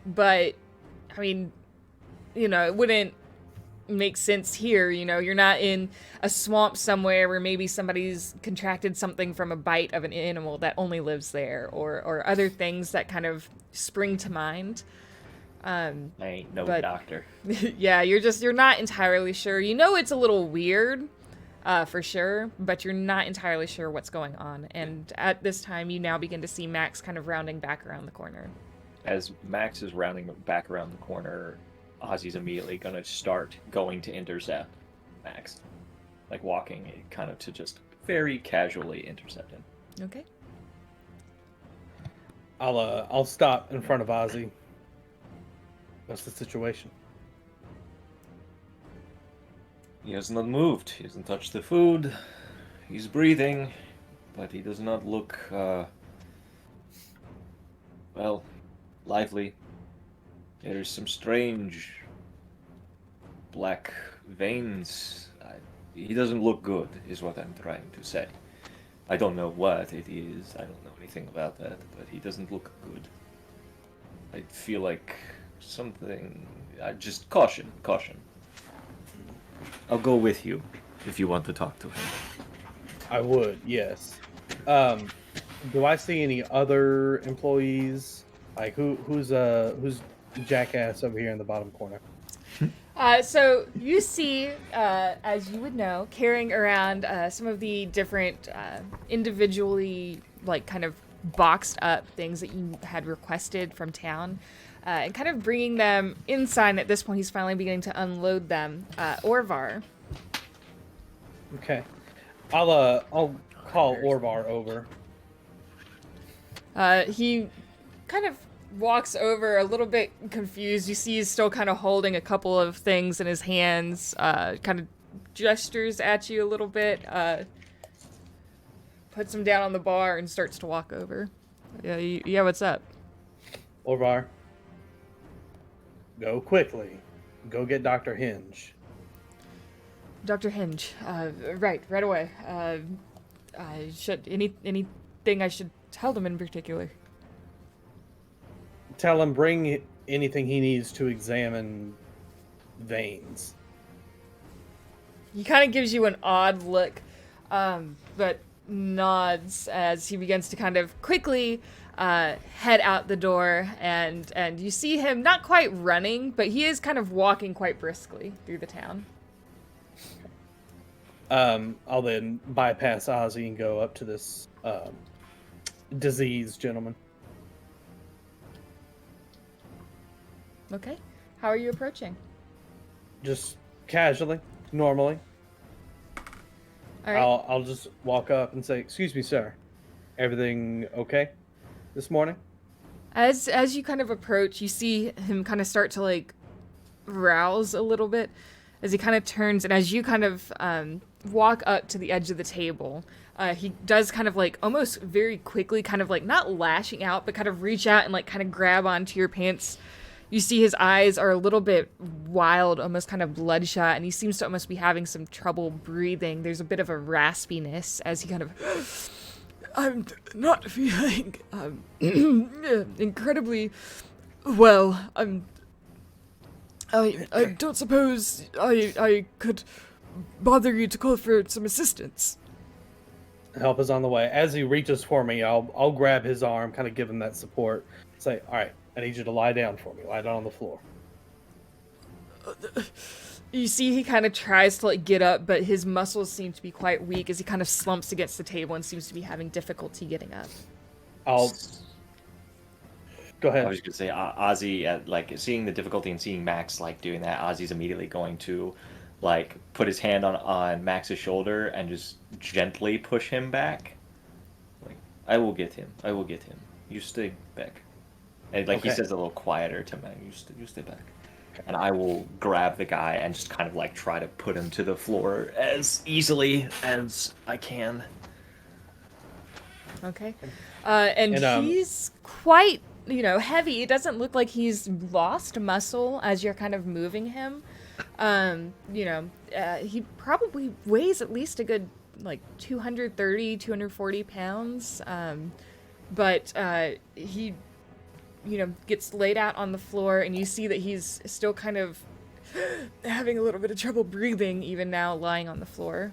but, I mean, it wouldn't make sense here. You're not in a swamp somewhere where maybe somebody's contracted something from a bite of an animal that only lives there, or other things that kind of spring to mind. I ain't no doctor. Yeah, you're not entirely sure. It's a little weird, for sure, but you're not entirely sure what's going on. And at this time, you now begin to see Max kind of rounding back around the corner. As Max is rounding back around the corner, Ozzy's immediately going to start going to intercept Max. Like walking kind of to just very casually intercept him. Okay. I'll stop in front of Ozzy. What's the situation? He has not moved. He hasn't touched the food. He's breathing, but he does not look, lively. There's some strange black veins. He doesn't look good, is what I'm trying to say. I don't know what it is. I don't know anything about that, but he doesn't look good. I feel like something... just caution. I'll go with you if you want to talk to him. I would, yes. Do I see any other employees? Like who's jackass over here in the bottom corner? So you see, as you would know, carrying around some of the different individually, like, kind of boxed up things that you had requested from town, and kind of bringing them inside. At this point, he's finally beginning to unload them. Orvar. Okay, I'll call Orvar over. He kind of walks over a little bit confused. You see he's still kind of holding a couple of things in his hands, kind of gestures at you a little bit, puts them down on the bar and starts to walk over. Yeah, what's up? Orvar, go quickly. Go get Dr. Hinge. Dr. Hinge, right away. Anything I should tell them in particular? Tell him bring anything he needs to examine veins. He kind of gives you an odd look, but nods as he begins to kind of quickly head out the door, and you see him not quite running, but he is kind of walking quite briskly through the town. I'll then bypass Ozzy and go up to this diseased gentleman. Okay. How are you approaching? Just casually, normally. All right. I'll just walk up and say, "Excuse me, sir. Everything okay this morning?" As you kind of approach, you see him kind of start to like rouse a little bit, as he kind of turns, and as you kind of walk up to the edge of the table, he does kind of like almost very quickly, kind of like not lashing out, but kind of reach out and like kind of grab onto your pants. You see his eyes are a little bit wild, almost kind of bloodshot, and he seems to almost be having some trouble breathing. There's a bit of a raspiness as he kind of... I'm not feeling incredibly well. I don't suppose I could bother you to call for some assistance. Help is on the way. As he reaches for me, I'll grab his arm, kind of give him that support. Say, all right, I need you to lie down for me. Lie down on the floor. You see he kind of tries to like get up, but his muscles seem to be quite weak as he kind of slumps against the table and seems to be having difficulty getting up. Go ahead. I was just gonna say, Ozzy, like seeing the difficulty and seeing Max like doing that, Ozzy's immediately going to like put his hand on Max's shoulder and just gently push him back. Like, I will get him. I will get him. You stay back. And like he says a little quieter to Max. You stay back. And I will grab the guy and just kind of like try to put him to the floor as easily as I can. Okay. And he's quite, heavy. It doesn't look like he's lost muscle as you're kind of moving him. He probably weighs at least a good, like, 230, 240 pounds. But he, gets laid out on the floor, and you see that he's still kind of having a little bit of trouble breathing, even now lying on the floor.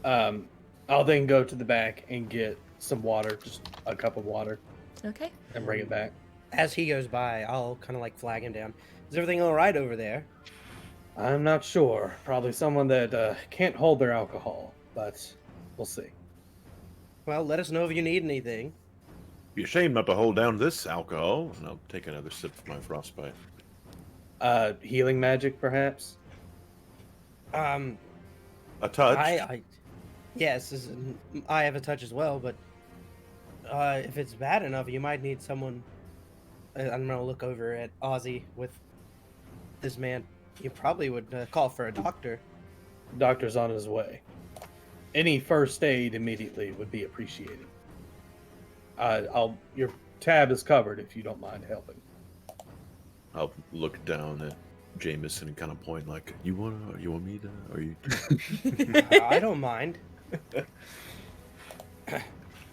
I'll then go to the back and get some water, just a cup of water. Okay. And bring it back. As he goes by, I'll kind of like flag him down. Is everything all right over there? I'm not sure. Probably someone that can't hold their alcohol, but we'll see. Well, let us know if you need anything. Be a shame not to hold down this alcohol, and I'll take another sip of my frostbite. Healing magic, perhaps? A touch? Yes, I have a touch as well, but if it's bad enough, you might need someone. I'm gonna look over at Ozzy with this man. You probably would call for a doctor. Doctor's on his way. Any first aid immediately would be appreciated. Your tab is covered if you don't mind helping. I'll look down at Jameson and kind of point like, you want me to, or you? I don't mind.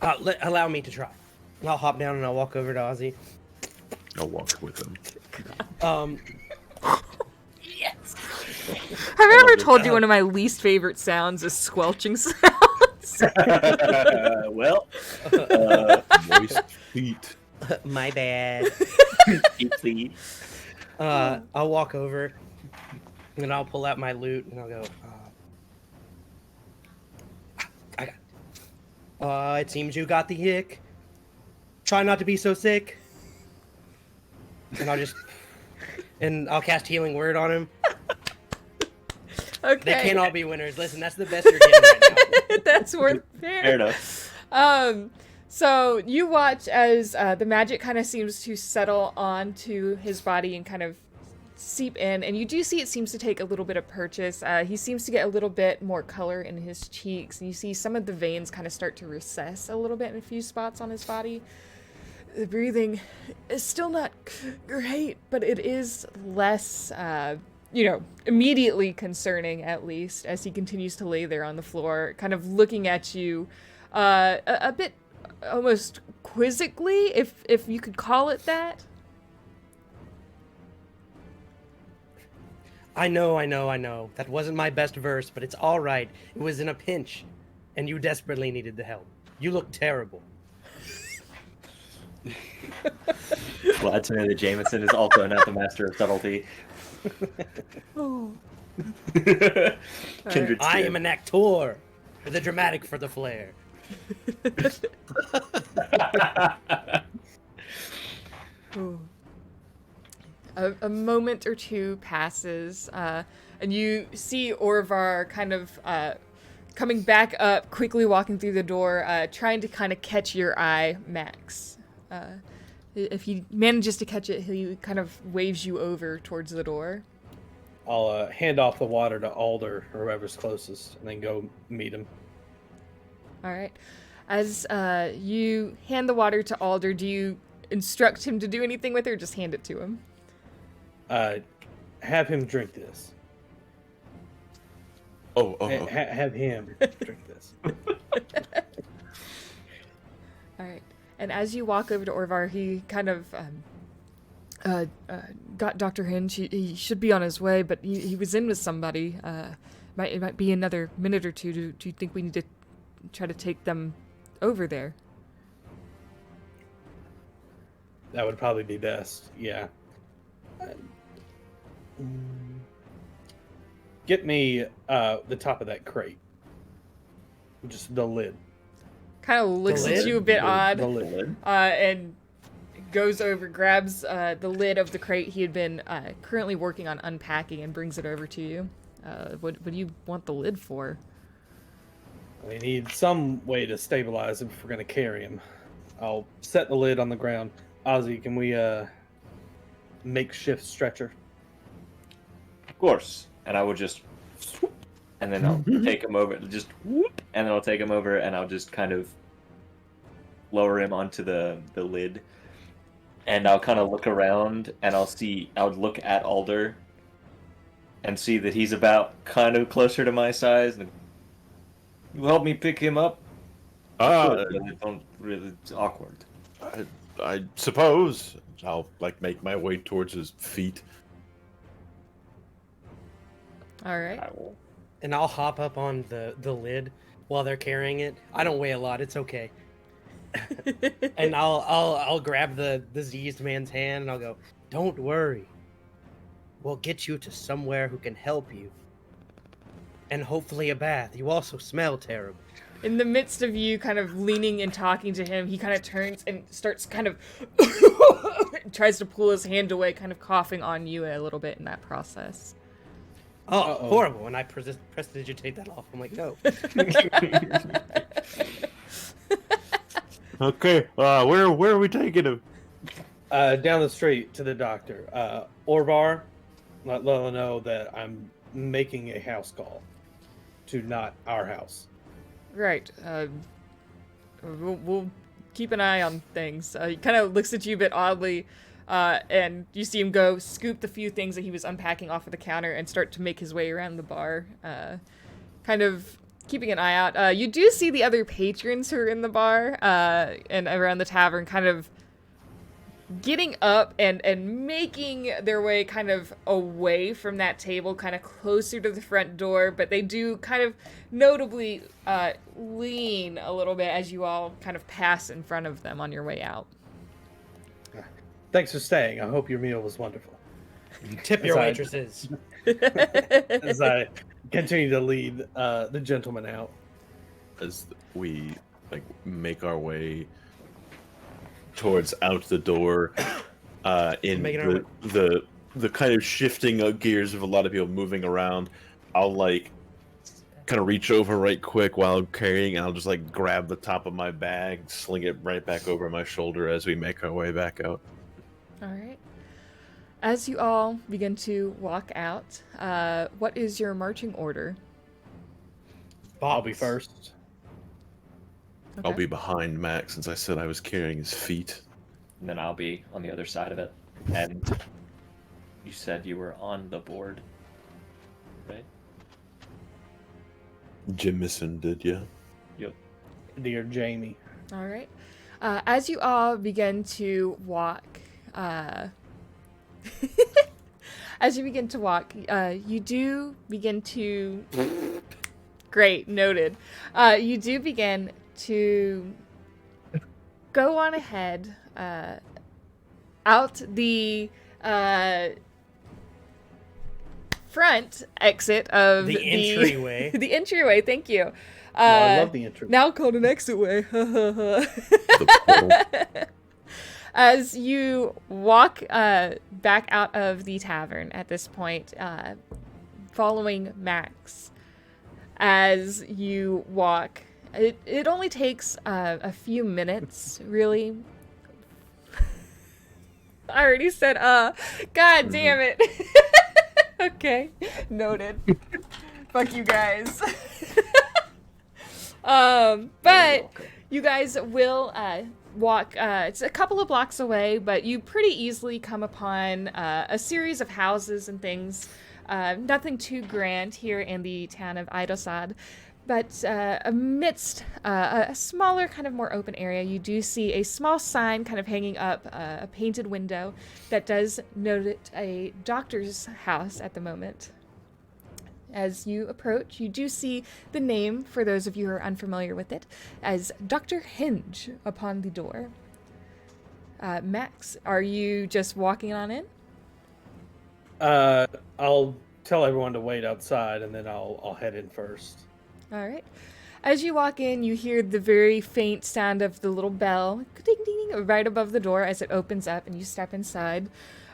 Allow me to try. I'll hop down and I'll walk over to Ozzy. I'll walk with him. Yes. Have I ever told you one of my least favorite sounds is squelching sounds? Well, Moist feet. My bad. feet. I'll walk over and I'll pull out my loot and I'll go, I got it seems you got the hick. Try not to be so sick. And I'll cast Healing Word on him. Okay. They can't all be winners. Listen, that's the best you're getting right now. That's worth Fair enough. So you watch as the magic kind of seems to settle onto his body and kind of seep in, and you do see it seems to take a little bit of purchase. He seems to get a little bit more color in his cheeks, and you see some of the veins kind of start to recess a little bit in a few spots on his body. The breathing is still not great, but it is less, immediately concerning, at least, as he continues to lay there on the floor, kind of looking at you a bit almost quizzically, if you could call it that. I know. That wasn't my best verse, but it's all right. It was in a pinch, and you desperately needed the help. You look terrible. Glad to know that Jameson is also not the master of subtlety. Oh. Kindred I spirit. am an actor, the dramatic for the flair. A moment or two passes, and you see Orvar kind of coming back up, quickly walking through the door, trying to kind of catch your eye, Max. If he manages to catch it, he kind of waves you over towards the door. I'll hand off the water to Alder or whoever's closest, and then go meet him. All right. As you hand the water to Alder, do you instruct him to do anything with it, or just hand it to him? Have him drink this. Have him drink this. All right. And as you walk over to Orvar, he kind of got Dr. Hinge. He should be on his way, but he was in with somebody. It might be another minute or two. Do you think we need to try to take them over there? That would probably be best, yeah. Get me the top of that crate. Just the lid. Kind of looks at you a bit odd. The lid. And goes over, grabs the lid of the crate he had been currently working on unpacking, and brings it over to you. What do you want the lid for? We need some way to stabilize him if we're going to carry him. I'll set the lid on the ground. Ozzy, can we makeshift stretcher? Of course. And I will just, and then I'll take him over, just whoop, and then I'll take him over, and I'll just kind of lower him onto the lid, and I'll kind of look around, and I'll look at Alder, and see that he's about kind of closer to my size. And you help me pick him up? Don't really. It's awkward. I suppose I'll make my way towards his feet. All right. I will. And I'll hop up on the lid while they're carrying it. I don't weigh a lot. It's okay. And I'll grab the diseased man's hand and I'll go, "Don't worry. We'll get you to somewhere who can help you. And hopefully a bath. You also smell terrible." In the midst of you kind of leaning and talking to him, he kind of turns and starts kind of tries to pull his hand away, kind of coughing on you a little bit in that process. Oh, Uh-oh. horrible. And I prestidigitate that off. I'm like, no. Okay, where are we taking him? Down the street to the doctor. Orvar, let Lela know that I'm making a house call to not our house. Right. We'll keep an eye on things. He kind of looks at you a bit oddly, and you see him go scoop the few things that he was unpacking off of the counter and start to make his way around the bar, kind of keeping an eye out. You do see the other patrons who are in the bar and around the tavern kind of getting up and making their way kind of away from that table, kind of closer to the front door, but they do kind of notably lean a little bit as you all kind of pass in front of them on your way out. Thanks for staying. I hope your meal was wonderful. Tip your As I- waitresses. As I continue to lead the gentleman out. As we make our way towards out the door, in Making our the kind of shifting of gears of a lot of people moving around, I'll kind of reach over right quick while carrying, and I'll just grab the top of my bag, sling it right back over my shoulder as we make our way back out. All right. As you all begin to walk out, what is your marching order? I'll be first. Okay. I'll be behind Max since I said I was carrying his feet. And then I'll be on the other side of it. And you said you were on the board, right? Jimison did, yeah. Yep. Dear Jamie. All right. As you all begin to walk, as you begin to walk, you do begin to. Great, noted. You do begin to go on ahead, out the front exit of The entryway. the entryway. Thank you. I love the intro. Now called an exitway. The portal. As you walk back out of the tavern at this point, following Max, as you walk, it only takes a few minutes, really. I already said, God damn it. Okay, noted. Fuck you guys. But you guys will walk. It's a couple of blocks away, but you pretty easily come upon a series of houses and things. Nothing too grand here in the town of Eidolsäd. But amidst a smaller, kind of more open area, you do see a small sign kind of hanging up a painted window that does note a doctor's house at the moment. As you approach, you do see the name, for those of you who are unfamiliar with it, as Dr. Hinge upon the door. Max, are you just walking on in? I'll tell everyone to wait outside, and then I'll head in first. All right. As you walk in, you hear the very faint sound of the little bell, ding, ding, ding, right above the door as it opens up, and you step inside.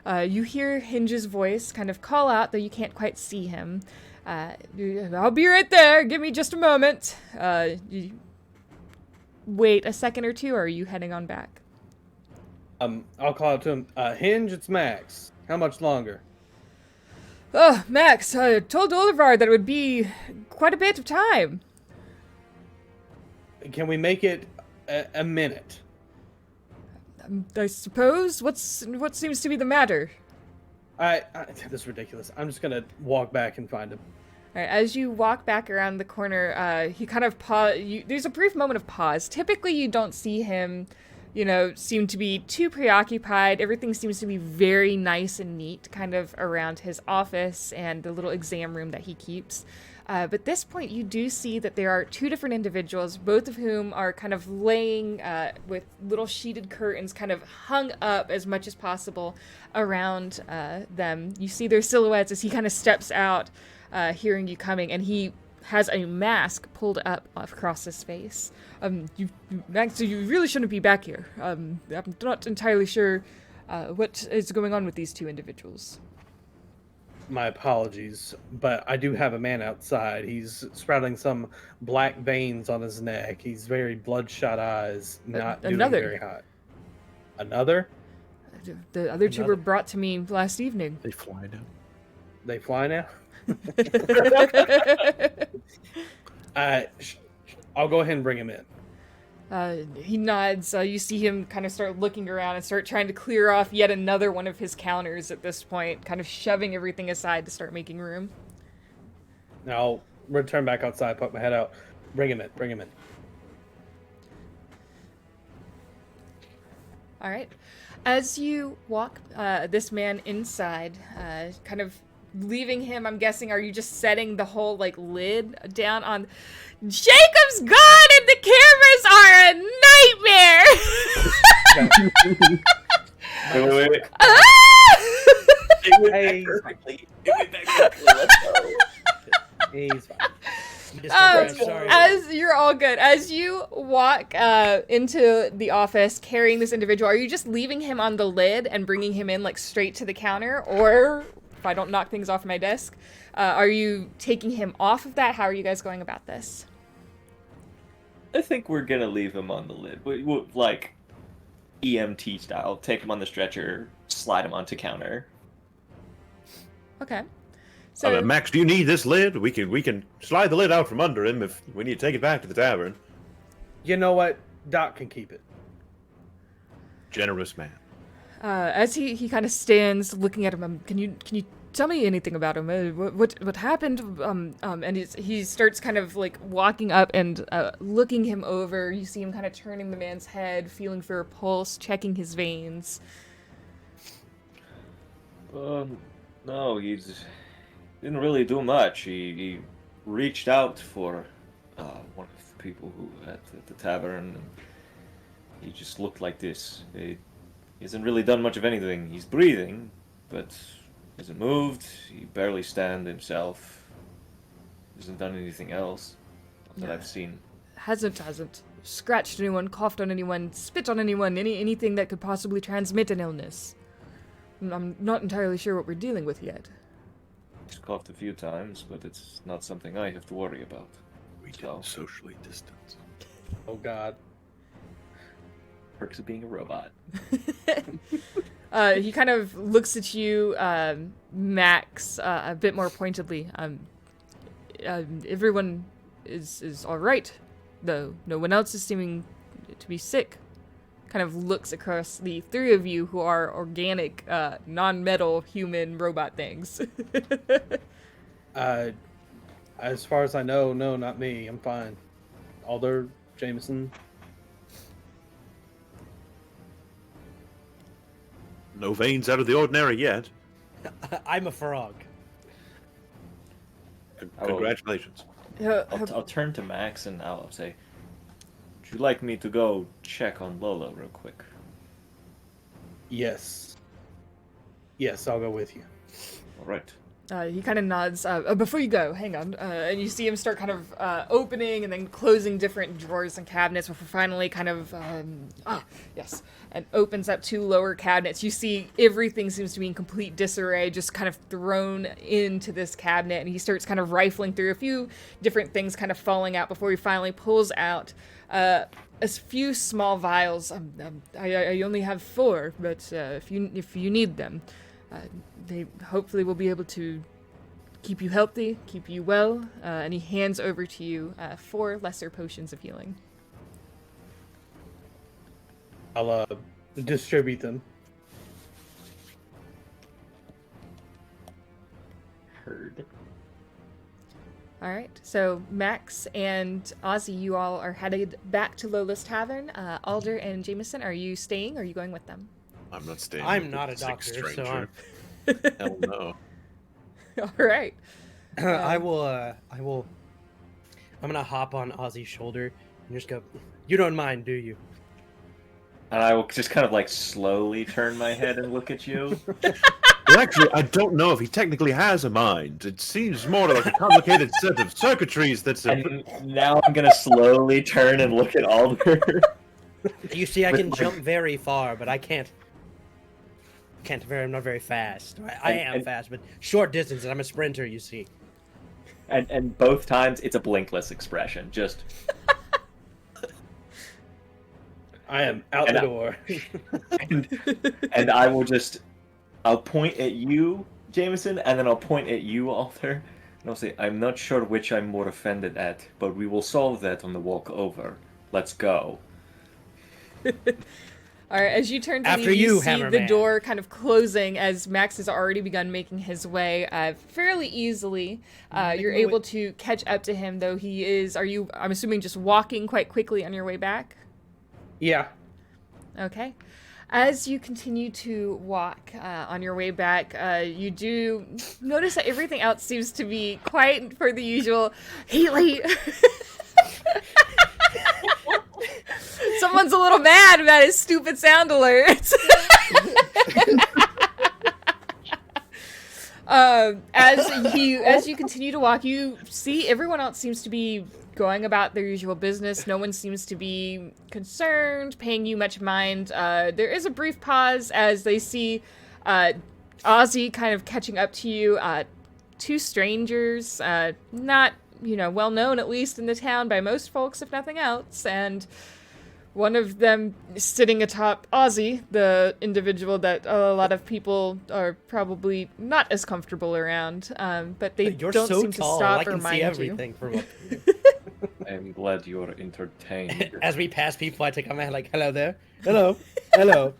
You hear Hinge's voice kind of call out, though you can't quite see him. I'll be right there. Give me just a moment. You wait a second or two, or are you heading on back? I'll call out to him. Hinge, it's Max. How much longer? Oh, Max, I told Olivar that it would be quite a bit of time. Can we make it a minute? I suppose. What seems to be the matter? This is ridiculous. I'm just gonna walk back and find him. All right, as you walk back around the corner, he kind of there's a brief moment of pause. Typically, you don't see him, seem to be too preoccupied. Everything seems to be very nice and neat, kind of around his office and the little exam room that he keeps. But at this point, you do see that there are two different individuals, both of whom are kind of laying with little sheeted curtains kind of hung up as much as possible around them. You see their silhouettes as he kind of steps out, hearing you coming, and he has a mask pulled up across his face. Max, you really shouldn't be back here. I'm not entirely sure what is going on with these two individuals. My apologies, but I do have a man outside. He's sprouting some black veins on his neck. He's very bloodshot eyes, not doing very hot. Another? The other two were brought to me last evening. They fly now. They fly now? I'll go ahead and bring him in. He nods. You see him kind of start looking around and start trying to clear off yet another one of his counters at this point, kind of shoving everything aside to start making room. Now I'll return back outside, poke my head out. Bring him in. All right. As you walk this man inside, kind of leaving him, I'm guessing, are you just setting the whole lid down on Jacob's gone and the cameras are a nightmare? Wait. Hey. He's fine. Sorry. As you're all good, as you walk into the office carrying this individual, are you just leaving him on the lid and bringing him in straight to the counter, or if I don't knock things off my desk, are you taking him off of that? How are you guys going about this? I think we're gonna leave him on the lid. Like EMT style. Take him on the stretcher, slide him onto counter. Okay. So Max, do you need this lid? We can slide the lid out from under him if we need to take it back to the tavern. You know what? Doc can keep it. Generous man. as he kind of stands looking at him, can you tell me anything about him? What happened? And he starts kind of walking up and looking him over. You see him kind of turning the man's head, feeling for a pulse, checking his veins. No, he didn't really do much. He reached out for one of the people who at the tavern. And he just looked like this. He hasn't really done much of anything. He's breathing, but hasn't moved. He barely stands himself. Hasn't done anything else that I've seen. Hasn't scratched anyone, coughed on anyone, spit on anyone, anything that could possibly transmit an illness. I'm not entirely sure what we're dealing with yet. He's coughed a few times, but it's not something I have to worry about. We didn't socially distance. Oh God. Perks of being a robot. He kind of looks at you, Max, a bit more pointedly. Everyone is all right, though. No one else is seeming to be sick. Kind of looks across the three of you who are organic, non-metal human robot things. As far as I know, no, not me. I'm fine. Alder, Jameson. No veins out of the ordinary yet. I'm a frog. Congratulations. I'll turn to Max and I'll say, would you like me to go check on Lola real quick? Yes. Yes, I'll go with you. All right. He kind of nods. Before you go, hang on. And you see him start kind of opening and then closing different drawers and cabinets before finally kind of, yes, and opens up 2 lower cabinets. You see everything seems to be in complete disarray, just kind of thrown into this cabinet. And he starts kind of rifling through a few different things kind of falling out before he finally pulls out a few small vials. I only have 4, but if you need them. They hopefully will be able to keep you healthy, keep you well, and he hands over to you 4 lesser potions of healing. I'll distribute them. Heard. All right, so Max and Ozzy, you all are headed back to Lola's Tavern. Alder and Jameson, are you staying or are you going with them? I'm not staying. I'm with not a sick doctor, so stranger. Hell no. All right. I will. I'm gonna hop on Ozzy's shoulder and just go. You don't mind, do you? And I will just kind of like slowly turn my head and look at you. Well, actually, I don't know if he technically has a mind. It seems more like a complicated set of circuitries that's a... And now I'm gonna slowly turn and look at Alder. You see, I can jump very far, but I can't. I'm not very fast. I am fast, but short distance, and I'm a sprinter. You see. And both times it's a blinkless expression. Just. I am out the door. and I will just. I'll point at you, Jameson, and then I'll point at you, Alder. And I'll say, I'm not sure which I'm more offended at, but we will solve that on the walk over. Let's go. All right, as you turn to After leave, you see Hammerman. the door kind of closing as Max has already begun making his way fairly easily. You're able to catch up to him, though he is, I'm assuming, just walking quite quickly on your way back? Yeah. Okay. As you continue to walk on your way back, you do notice that everything else seems to be quite for the usual. Haley! Someone's a little mad about his stupid sound alerts. As you continue to walk, you see everyone else seems to be going about their usual business. No one seems to be concerned, paying you much mind. There is a brief pause as they see Ozzy kind of catching up to you. 2 strangers, not well known at least in the town by most folks, if nothing else, and one of them sitting atop Ozzy, the individual that a lot of people are probably not as comfortable around, but they You're don't so seem tall, to stop I or can see mind everything from up here. I'm glad you are entertained. As we pass people, I take on my head like, hello there. Hello. Hello.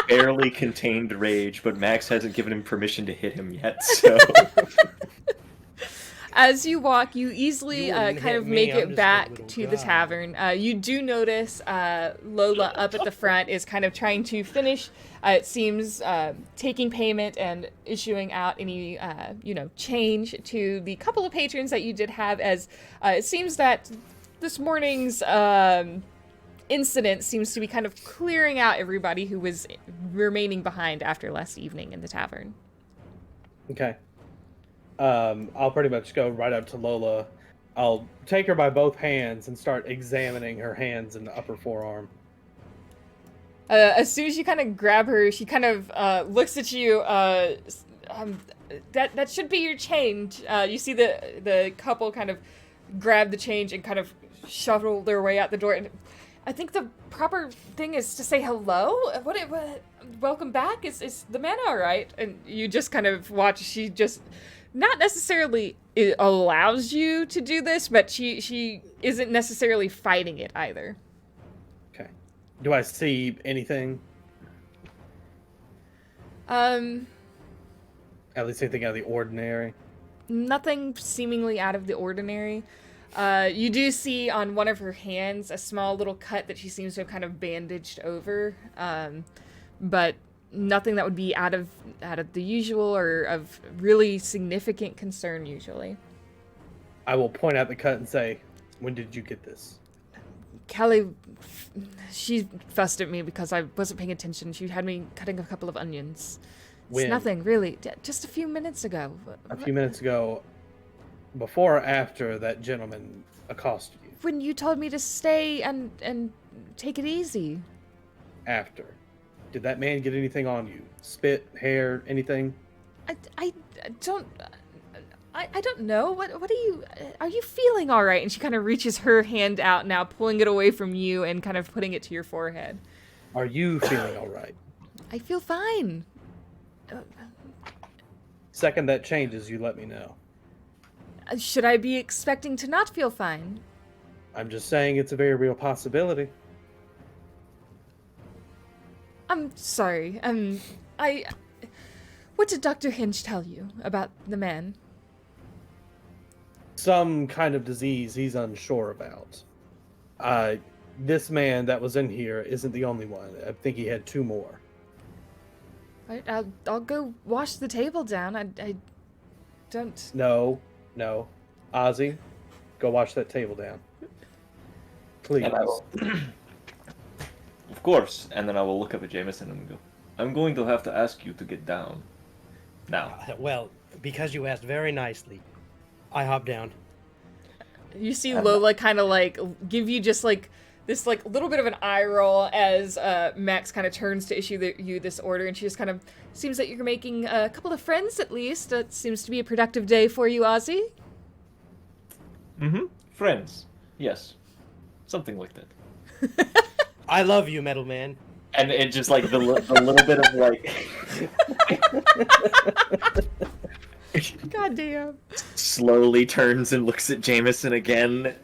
Barely contained rage, but Max hasn't given him permission to hit him yet, so... As you walk, you easily You wouldn't kind hit of me, make I'm it just a back little to the guy. tavern. You do notice Lola up at the front is kind of trying to finish, it seems, taking payment and issuing out any, change to the couple of patrons that you did have, as it seems that this morning's incident seems to be kind of clearing out everybody who was remaining behind after last evening in the tavern. Okay. I'll pretty much go right up to Lola. I'll take her by both hands and start examining her hands and the upper forearm. As soon as you kind of grab her, she kind of looks at you. That should be your change. You see the couple kind of grab the change and kind of shuffle their way out the door. And I think the proper thing is to say hello. What welcome back? Is the man all right? And you just kind of watch. She just not necessarily allows you to do this, but she isn't necessarily fighting it either. Okay. Do I see anything? At least anything out of the ordinary? Nothing seemingly out of the ordinary. You do see on one of her hands a small little cut that she seems to have kind of bandaged over, but nothing that would be out of the usual or of really significant concern usually. I will point out the cut and say, when did you get this? Kelly, she fussed at me because I wasn't paying attention. She had me cutting a couple of onions. When? It's nothing, really. Just a few minutes ago. A few minutes ago, before or after that gentleman accosted you? When you told me to stay and take it easy. After. Did that man get anything on you? Spit, hair, anything? I don't know. What are you feeling all right? And she kind of reaches her hand out now, pulling it away from you and kind of putting it to your forehead. Are you feeling all right? I feel fine. Second that changes, you let me know. Should I be expecting to not feel fine? I'm just saying it's a very real possibility. I'm sorry. What did Dr. Hinge tell you about the man? Some kind of disease he's unsure about. This man that was in here isn't the only one. I think he had 2 more. I'll go wash the table down. I don't... No. Ozzy, go wash that table down. Please. And I will... Of course. And then I will look up at Jameson and go, I'm going to have to ask you to get down. Now. Well, because you asked very nicely, I hop down. You see Lola kind of like give you just like this like little bit of an eye roll as Max kind of turns to issue you this order, and she just kind of seems that you're making a couple of friends at least. It seems to be a productive day for you, Ozzy. Mm-hmm. Friends. Yes. Something like that. I love you, Metal Man. And it just like the little bit of like... God damn. Slowly turns and looks at Jameson again,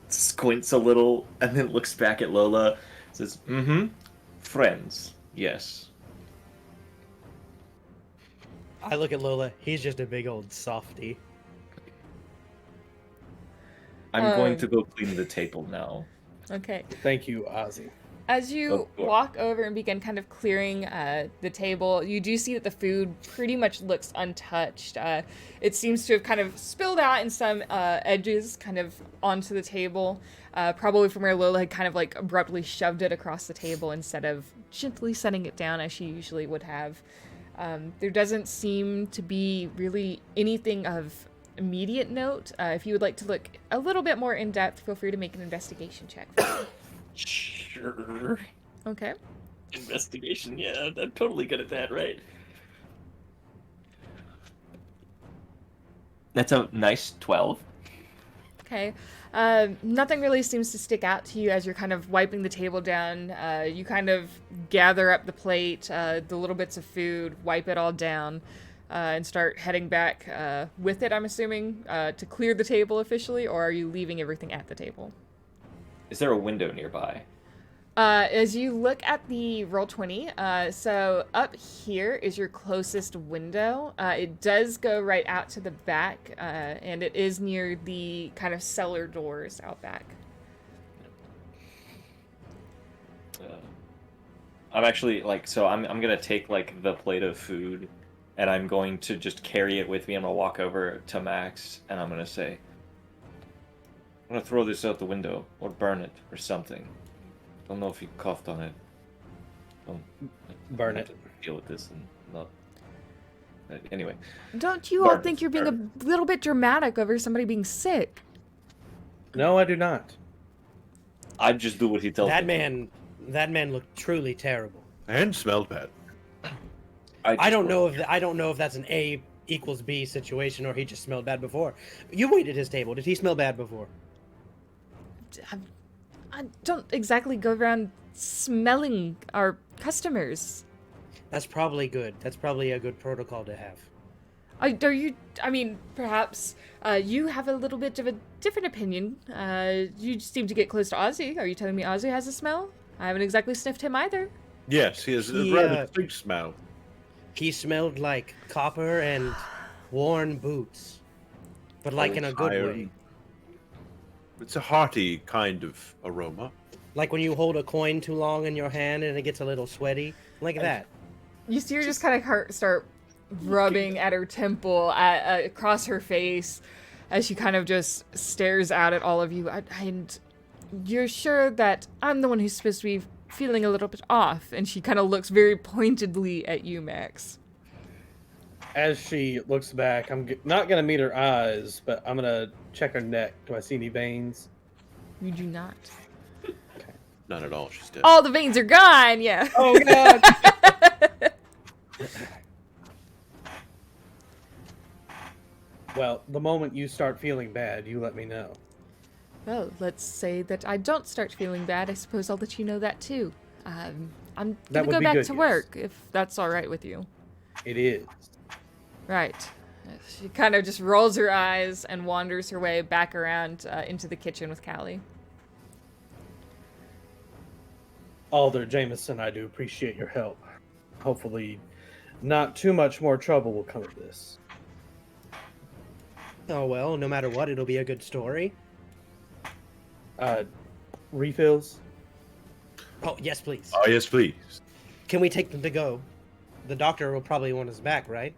squints a little, and then looks back at Lola, says, mm-hmm, friends, yes. I look at Lola, he's just a big old softy. I'm going to go clean the table now. Okay. Thank you, Ozzy. As you walk over and begin kind of clearing the table, you do see that the food pretty much looks untouched. It seems to have kind of spilled out in some edges kind of onto the table, probably from where Lola had kind of like abruptly shoved it across the table instead of gently setting it down as she usually would have. There doesn't seem to be really anything of immediate note. If you would like to look a little bit more in depth, feel free to make an investigation check. Sure. Okay. Investigation, yeah, I'm totally good at that, right? That's a nice 12. Okay. Nothing really seems to stick out to you as you're kind of wiping the table down. You kind of gather up the plate, the little bits of food, wipe it all down, and start heading back with it, I'm assuming, to clear the table officially, or are you leaving everything at the table? Is there a window nearby? As you look at the Roll20, so up here is your closest window. It does go right out to the back, and it is near the kind of cellar doors out back. I'm actually, like, so I'm gonna take, like, the plate of food, and I'm going to just carry it with me. I'm gonna walk over to Max, and I'm gonna say, I'm gonna throw this out the window, or burn it, or something. Don't know if you coughed on it. Don't Burn it. Deal with this and not. Anyway. Don't you all think you're being a little bit dramatic over somebody being sick? No, I do not. I just do what he tells me. That man looked truly terrible. And smelled bad. I don't know if that's an A equals B situation or he just smelled bad before. You waited his table. Did he smell bad before? I don't exactly go around smelling our customers. That's probably good. That's probably a good protocol to have. Perhaps you have a little bit of a different opinion. You seem to get close to Ozzy. Are you telling me Ozzy has a smell? I haven't exactly sniffed him either. Yes, he has a He, rather distinct smell. He smelled like copper and worn boots, but like in a good Iron. way. It's a hearty kind of aroma. Like when you hold a coin too long in your hand and it gets a little sweaty, like that. You see her just kind of start rubbing at her temple, across her face, as she kind of just stares out at all of you. And you're sure that I'm the one who's supposed to be feeling a little bit off? And she kind of looks very pointedly at you, Max. As she looks back, I'm not going to meet her eyes, but I'm going to check her neck. Do I see any veins? You do not. None at all, she's dead. All the veins are gone, yeah. Oh, God. Well, the moment you start feeling bad, you let me know. Well, let's say that I don't start feeling bad. I suppose I'll let you know that too. I'm That gonna would go be back good, to yes. work, if that's all right with you. It is. Right. She kind of just rolls her eyes and wanders her way back around into the kitchen with Callie. Alder, Jameson, I do appreciate your help. Hopefully, not too much more trouble will come of this. Oh well, no matter what, it'll be a good story. Refills? Oh, yes, please. Oh, yes, please. Can we take them to go? The doctor will probably want us back, right?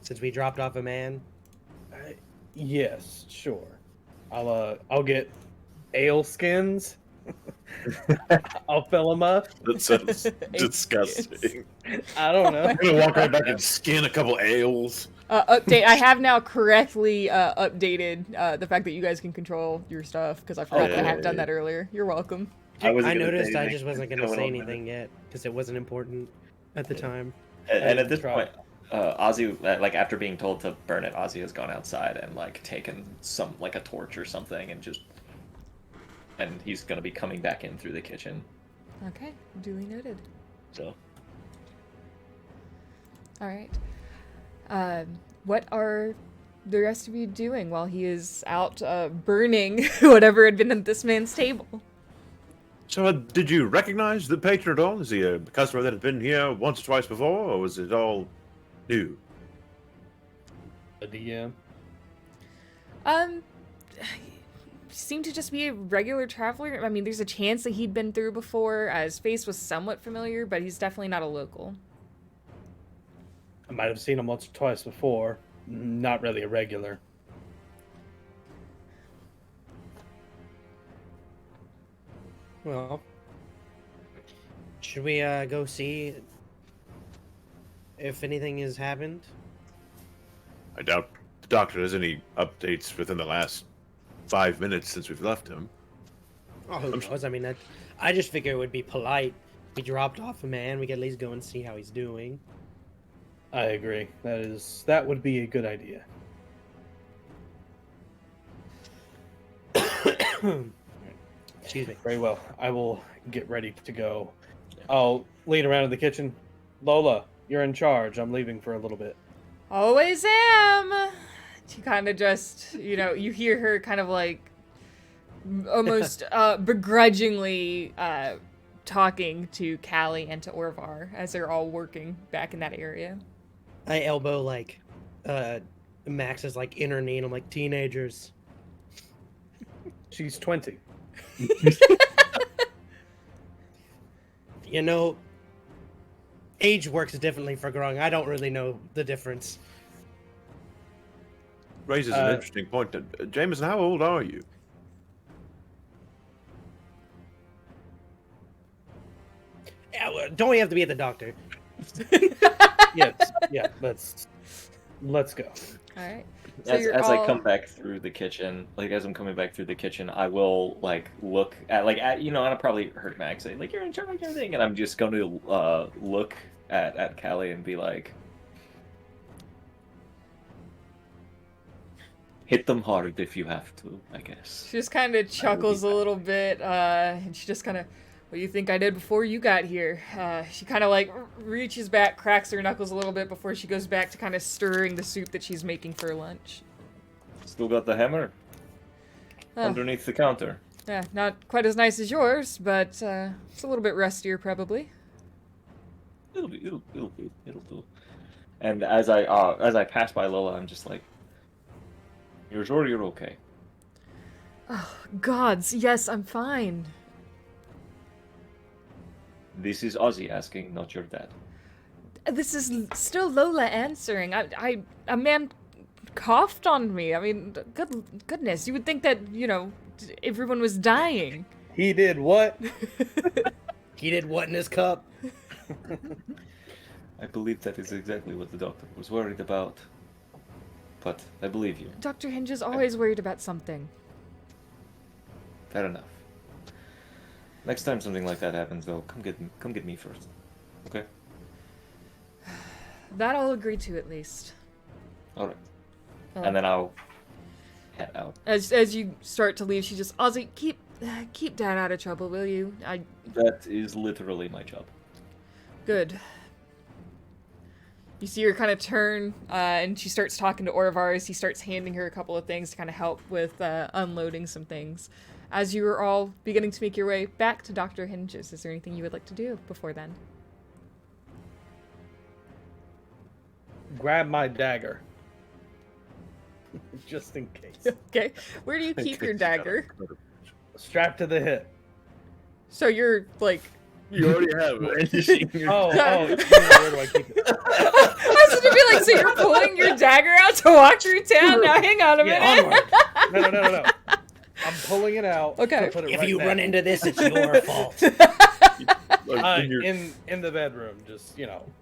Since we dropped off a man. Yes, sure. I'll get ale skins. I'll fill them up. That sounds disgusting. I don't know. I'm gonna walk right back and skin a couple ales. Update. I have now correctly updated the fact that you guys can control your stuff, because I forgot that I have done that earlier. You're welcome. I wasn't gonna noticed say I anything. just wasn't going to Going say on with anything yet, because it wasn't important at the time. And at this Try. point, Ozzy, like after being told to burn it, Ozzy has gone outside and like taken some like a torch or something and he's gonna be coming back in through the kitchen. Okay, duly noted. So All right. What are the rest of you doing while he is out burning whatever had been at this man's table? So, did you recognize the patron at all? Is he a customer that had been here once or twice before, or was it all new? The DM. Seemed to just be a regular traveler. I mean, there's a chance that he'd been through before. His face was somewhat familiar, but he's definitely not a local. I might have seen him once or twice before. Not really a regular. Well, should we go see if anything has happened? I doubt the doctor has any updates within the last 5 minutes since we've left him. Oh, who knows? I mean, I just figure it would be polite. We dropped off a man. We could at least go and see how he's doing. I agree. That would be a good idea. Excuse me. Very well. I will get ready to go. I'll lead around in the kitchen. Lola, you're in charge. I'm leaving for a little bit. Always am. She kind of just, you hear her kind of like almost begrudgingly talking to Callie and to Orvar as they're all working back in that area. I elbow like Max's like inner knee, and I'm like, teenagers. She's 20. You know, age works differently for growing. I don't really know the difference. Raises an interesting point. Jameson, how old are you? Yeah, well, don't we have to be at the doctor? Yes. Yeah. Let's go. All right. So as you're I all- come back through the kitchen, like as I'm coming back through the kitchen, I will like look at and I'll probably hurt Max, say like you're in charge of everything, and I'm just going to look at Callie and be like, hit them hard if you have to, I guess. She just kind of chuckles a little bit, and she just kind of, what do you think I did before you got here? She kind of like reaches back, cracks her knuckles a little bit before she goes back to kind of stirring the soup that she's making for lunch. Still got the hammer underneath the counter. Yeah, not quite as nice as yours, but it's a little bit rustier probably. It'll do. And as I pass by Lola, I'm just like, "You're sure you're okay?" Oh, gods, yes, I'm fine. This is Ozzy asking, not your dad. This is still Lola answering. A man coughed on me. I mean, goodness, you would think that, everyone was dying. He did what? He did what in his cup? I believe that is exactly what the doctor was worried about. But I believe you. Dr. Hinge is always worried about something. Fair enough. Next time something like that happens, though, come get me first. Okay? That I'll agree to at least. All right. And then I'll head out. As you start to leave, she just, Ozzy, keep Dad out of trouble, will you? That is literally my job. Good. You see her kind of turn, and she starts talking to Orvar. He starts handing her a couple of things to kind of help with unloading some things. As you are all beginning to make your way back to Dr. Hinge's, is there anything you would like to do before then? Grab my dagger. Just in case. Okay. Where do you keep your dagger? Strapped to the hip. So you're like... You already have it. Oh, where do I keep it? I was gonna be like, so you're pulling your dagger out to walk through town? Now hang on a minute. No. I'm pulling it out. Okay. To put it If right you back. run into this, it's your fault. In the bedroom, just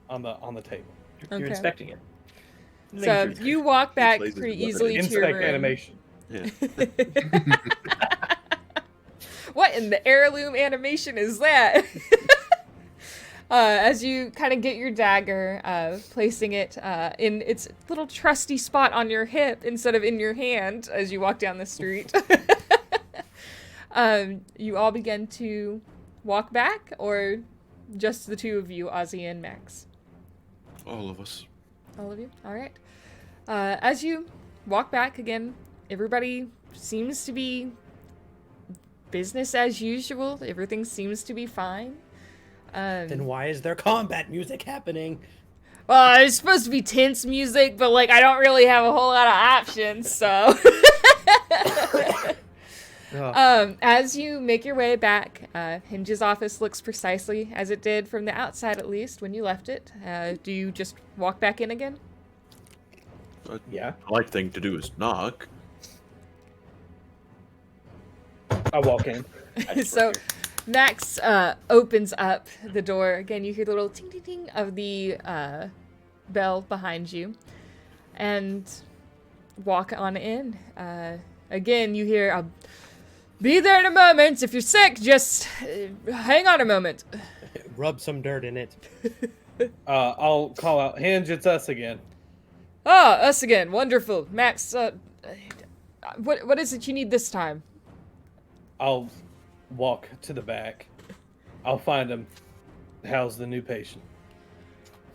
on the table. You're Okay. inspecting it. So you walk back Plays pretty with easily to your Inspect room. animation. Yeah. What in the heirloom animation is that? As you kind of get your dagger, placing it in its little trusty spot on your hip instead of in your hand as you walk down the street. You all begin to walk back, or just the two of you, Ozzy and Max? All of us. All of you? All right. As you walk back again, everybody seems to be business as usual. Everything seems to be fine. Then why is there combat music happening? Well, it's supposed to be tense music, but I don't really have a whole lot of options, so. As you make your way back, Hinge's office looks precisely as it did from the outside, at least, when you left it. Do you just walk back in again? Yeah. The right thing to do is knock. I walk in. So Max opens up the door. Again, you hear the little ting ting ting of the bell behind you, and walk on in. Again, you hear, "I'll be there in a moment. If you're sick, just hang on a moment." Rub some dirt in it. I'll call out, Hinge, it's us again. Ah, us again. Wonderful. Max, what is it you need this time? I'll walk to the back. I'll find him. How's the new patient?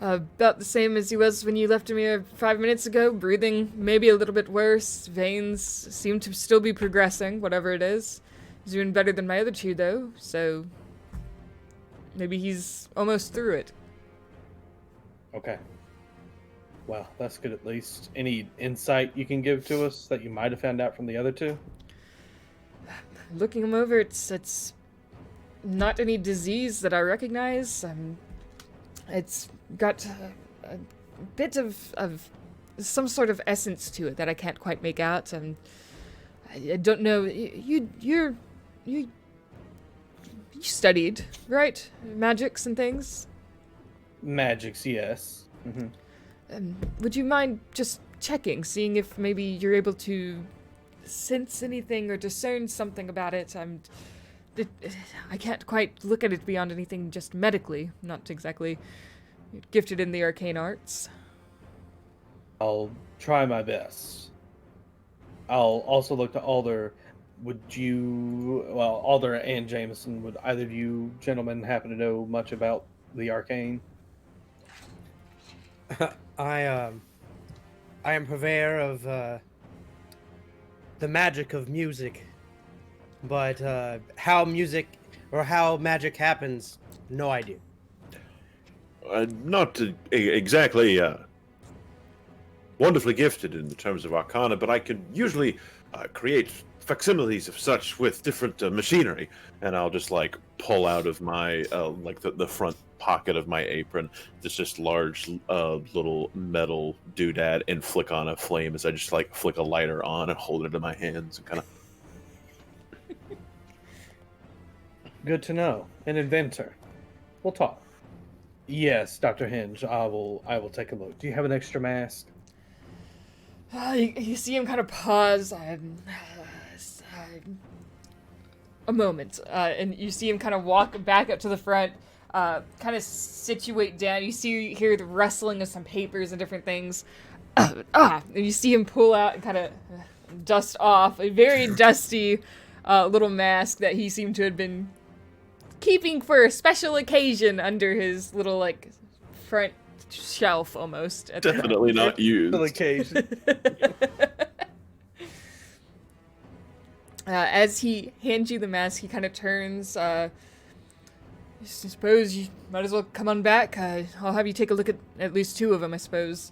About the same as he was when you left him here 5 minutes ago. Breathing maybe a little bit worse. Veins seem to still be progressing, whatever it is. He's doing better than my other two, though, so maybe he's almost through it. Okay. Well, that's good at least. Any insight you can give to us that you might have found out from the other two? Looking him over, it's not any disease that I recognize. It's got a bit of some sort of essence to it that I can't quite make out. I don't know. You studied, right? Magics and things. Magics, yes. Mm-hmm. Would you mind just checking, seeing if maybe you're able to sense anything or discern something about it? I can't quite look at it beyond anything just medically. Not exactly gifted in the arcane arts. I'll try my best. I'll also look to Alder. Alder and Jameson, would either of you gentlemen happen to know much about the arcane? I am purveyor of the magic of music, but how magic happens, no idea. Not exactly wonderfully gifted in the terms of arcana, but I can usually create facsimiles of such with different machinery, and I'll just like pull out of my like the front pocket of my apron this large little metal doodad and flick on a flame as I just like flick a lighter on and hold it in my hands and kind of. Good to know. An inventor. We'll talk. Yes, Dr. Hinge, I will take a look. Do you have an extra mask? You see him kind of pause. A moment, and you see him kind of walk back up to the front, kind of situate down. You hear the rustling of some papers and different things. And you see him pull out and kind of dust off a very dusty little mask that he seemed to have been keeping for a special occasion under his little like front shelf almost. Definitely not used. Occasion. As he hands you the mask, he kind of turns. I suppose you might as well come on back. I'll have you take a look at least two of them, I suppose.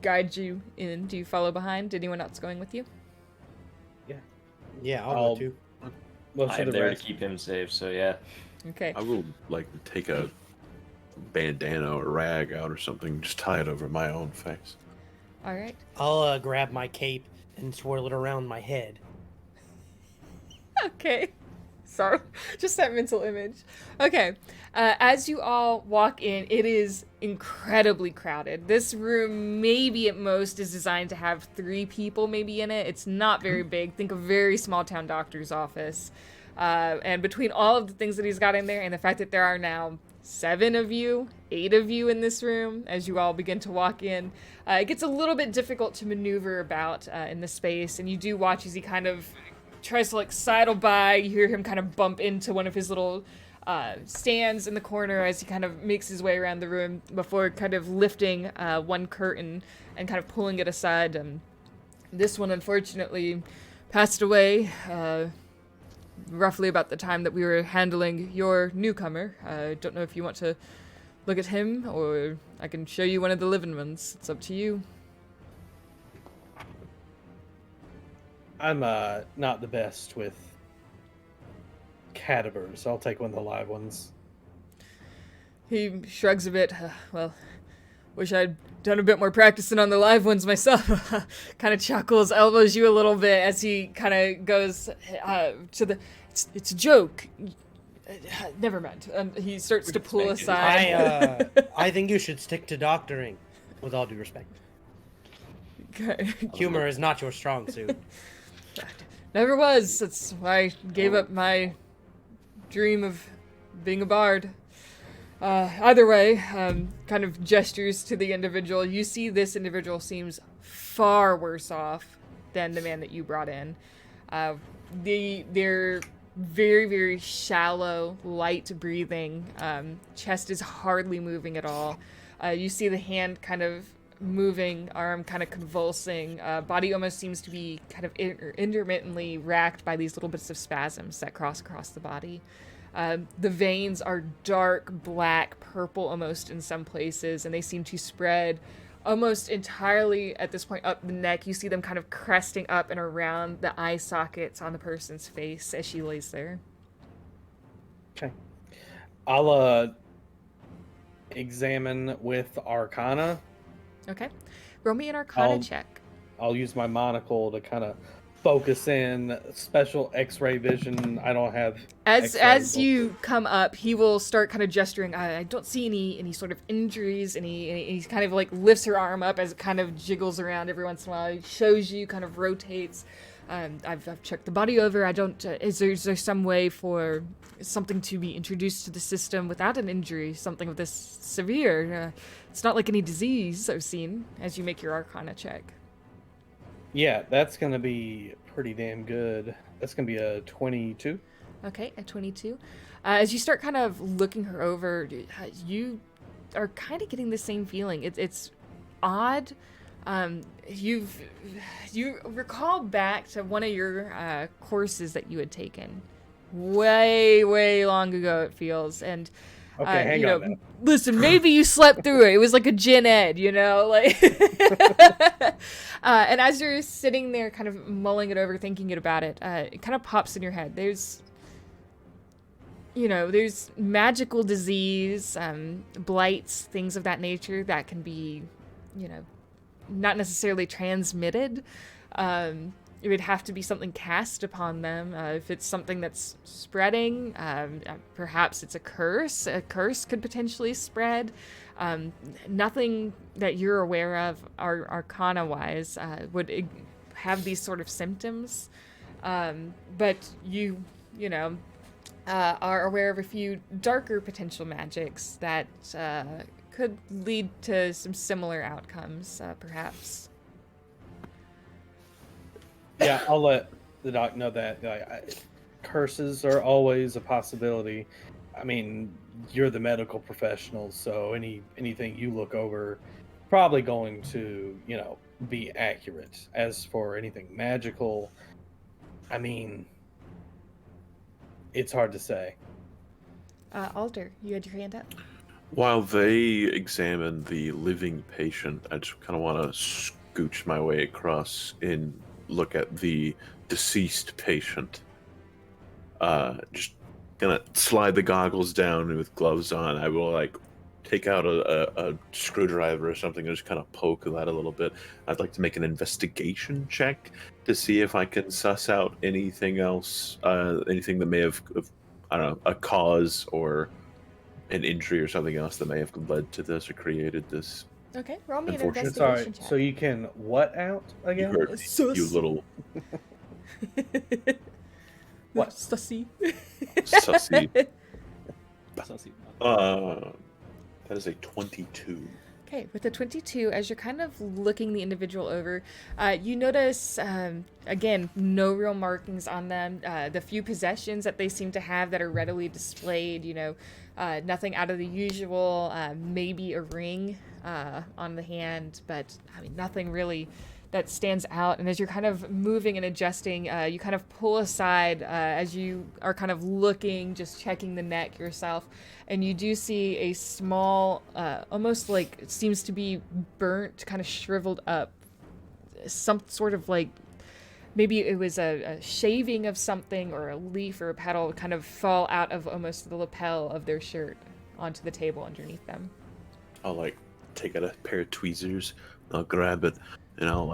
Guide you in. Do you follow behind? Anyone else going with you? Yeah, I'll go too. I'm there to keep him safe, so yeah. Okay. I will like take a bandana or rag out or something, just tie it over my own face. All right. I'll grab my cape and swirl it around my head. Okay. Sorry. Just that mental image. Okay. As you all walk in, it is incredibly crowded. This room, maybe at most, is designed to have 3 people maybe in it. It's not very big. Think a very small town doctor's office. And between all of the things that he's got in there and the fact that there are now 7 of you, 8 of you in this room, as you all begin to walk in, it gets a little bit difficult to maneuver about in the space. And you do watch as he kind of tries to like sidle by. You hear him kind of bump into one of his little stands in the corner as he kind of makes his way around the room before kind of lifting one curtain and kind of pulling it aside. This one, unfortunately, passed away roughly about the time that we were handling your newcomer. I don't know if you want to look at him, or I can show you one of the living ones. It's up to you. I'm not the best with cadavers. I'll take one of the live ones. He shrugs a bit. Well, wish I'd done a bit more practicing on the live ones myself. Kind of chuckles, elbows you a little bit as he kind of goes to the... It's a joke. Never mind. He starts to pull aside. I think you should stick to doctoring, with all due respect. Okay. Humor is not your strong suit. Never was. That's why I gave up my dream of being a bard. Either way, kind of gestures to the individual. You see this individual seems far worse off than the man that you brought in. They're very, very shallow, light breathing. Chest is hardly moving at all. You see the hand kind of moving, arm kind of convulsing. Body almost seems to be kind of intermittently racked by these little bits of spasms that cross across the body. The veins are dark, black, purple almost in some places, and they seem to spread almost entirely at this point up the neck. You see them kind of cresting up and around the eye sockets on the person's face as she lays there. Okay. I'll examine with Arcana. Okay. Roll me an Arcana check. I'll use my monocle to kind of focus in, special X-ray vision. I don't have. As you come up, he will start kind of gesturing. I don't see any sort of injuries, and he kind of like lifts her arm up as it kind of jiggles around every once in a while. He shows you, kind of rotates. I've checked the body over. I don't. Is there some way for something to be introduced to the system without an injury? Something of this severe? It's not like any disease I've seen. As you make your Arcana check. Yeah, that's going to be pretty damn good. That's going to be a 22. Okay, at 22. As you start kind of looking her over, you are kind of getting the same feeling. It's odd. You recall back to one of your courses that you had taken way long ago. It feels, and Okay, hang on now. listen, maybe you slept through it. It was like a gen ed, like. And as you're sitting there, kind of mulling it over, thinking about it, it kind of pops in your head. There's magical disease, blights, things of that nature that can be, not necessarily transmitted. It would have to be something cast upon them. If it's something that's spreading, perhaps it's a curse. A curse could potentially spread. Nothing that you're aware of, arcana-wise, would have these sort of symptoms. But you are aware of a few darker potential magics that could lead to some similar outcomes, perhaps. Yeah, I'll let the doc know that curses are always a possibility. I mean, you're the medical professional, so anything you look over probably going to, be accurate. As for anything magical, I mean, it's hard to say. Alder, you had your hand up. While they examine the living patient, I just kind of want to scooch my way across and look at the deceased patient. Just gonna slide the goggles down with gloves on. I will take out a screwdriver or something and just kind of poke that a little bit. I'd like to make an investigation check to see if I can suss out anything else, anything that may have, I don't know, a cause or an injury or something else that may have led to this or created this. Okay, roll me an Unfortunate. investigation check. So you can what out You again? heard me, you little What? Sussy. sussy. Sussy. That is a 22. Okay, with the 22, as you're kind of looking the individual over, you notice, again, no real markings on them. The few possessions that they seem to have that are readily displayed, nothing out of the usual, maybe a ring on the hand, but I mean, nothing really that stands out. And as you're kind of moving and adjusting, you kind of pull aside as you are kind of looking, just checking the neck yourself, and you do see a small, almost like it seems to be burnt, kind of shriveled up, some sort of maybe it was a shaving of something or a leaf or a petal kind of fall out of almost the lapel of their shirt onto the table underneath them. I'll take out a pair of tweezers, I'll grab it, and I'll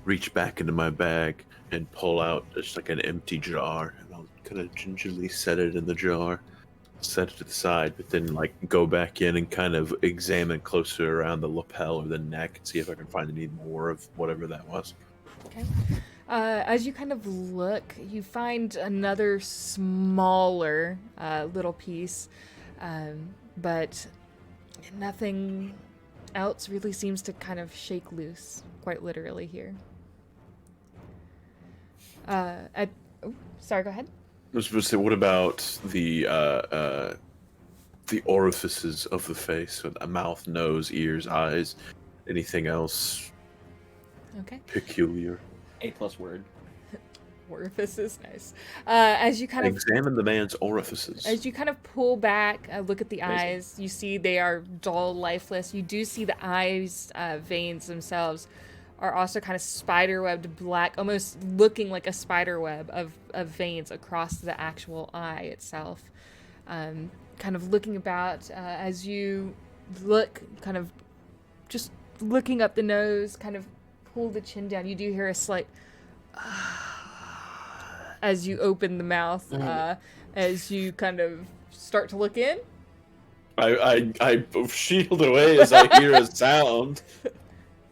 reach back into my bag and pull out just an empty jar, and I'll kind of gingerly set it in the jar, set it to the side, but then go back in and kind of examine closer around the lapel or the neck and see if I can find any more of whatever that was. Okay. As you kind of look, you find another smaller little piece, but nothing else really seems to kind of shake loose, quite literally here. Sorry, go ahead. I was supposed to say, what about the orifices of the face? So a mouth, nose, ears, eyes, anything else Okay. peculiar? A+ word. Orifices, nice. As you kind of Examine the man's orifices. As you kind of pull back, look at the Amazing. eyes, you see they are dull, lifeless. You do see the eyes, veins themselves are also kind of spider-webbed black, almost looking like a spider web of veins across the actual eye itself. Kind of looking about as you look, kind of just looking up the nose, kind of pull the chin down. You do hear a slight as you open the mouth, as you kind of start to look in. I shield away as I hear a sound.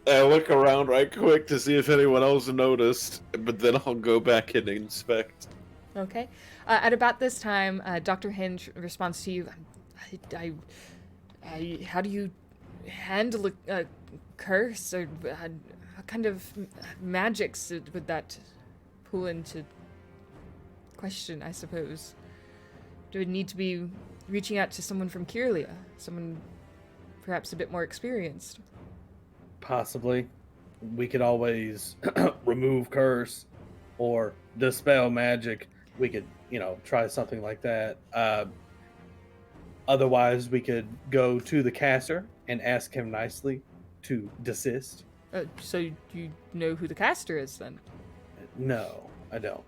I look around right quick to see if anyone else noticed, but then I'll go back and inspect. Okay. At about this time, Dr. Hinge responds to you. How do you handle a curse? Or what kind of magics would that pull into question, I suppose? Do we need to be reaching out to someone from Kirlia? Someone perhaps a bit more experienced? Possibly. We could always remove curse or dispel magic. We could, try something like that. Otherwise, we could go to the caster and ask him nicely to desist. So you know who the caster is, then? No, I don't.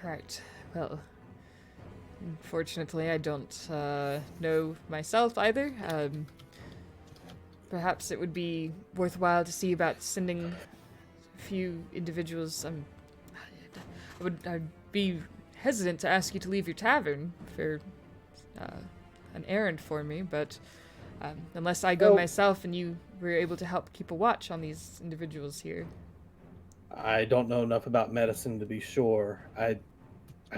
Right. Well, unfortunately, I don't know myself either. Perhaps it would be worthwhile to see about sending a few individuals. I'd be hesitant to ask you to leave your tavern for an errand for me, but unless I go myself and you were able to help keep a watch on these individuals here. I don't know enough about medicine to be sure. I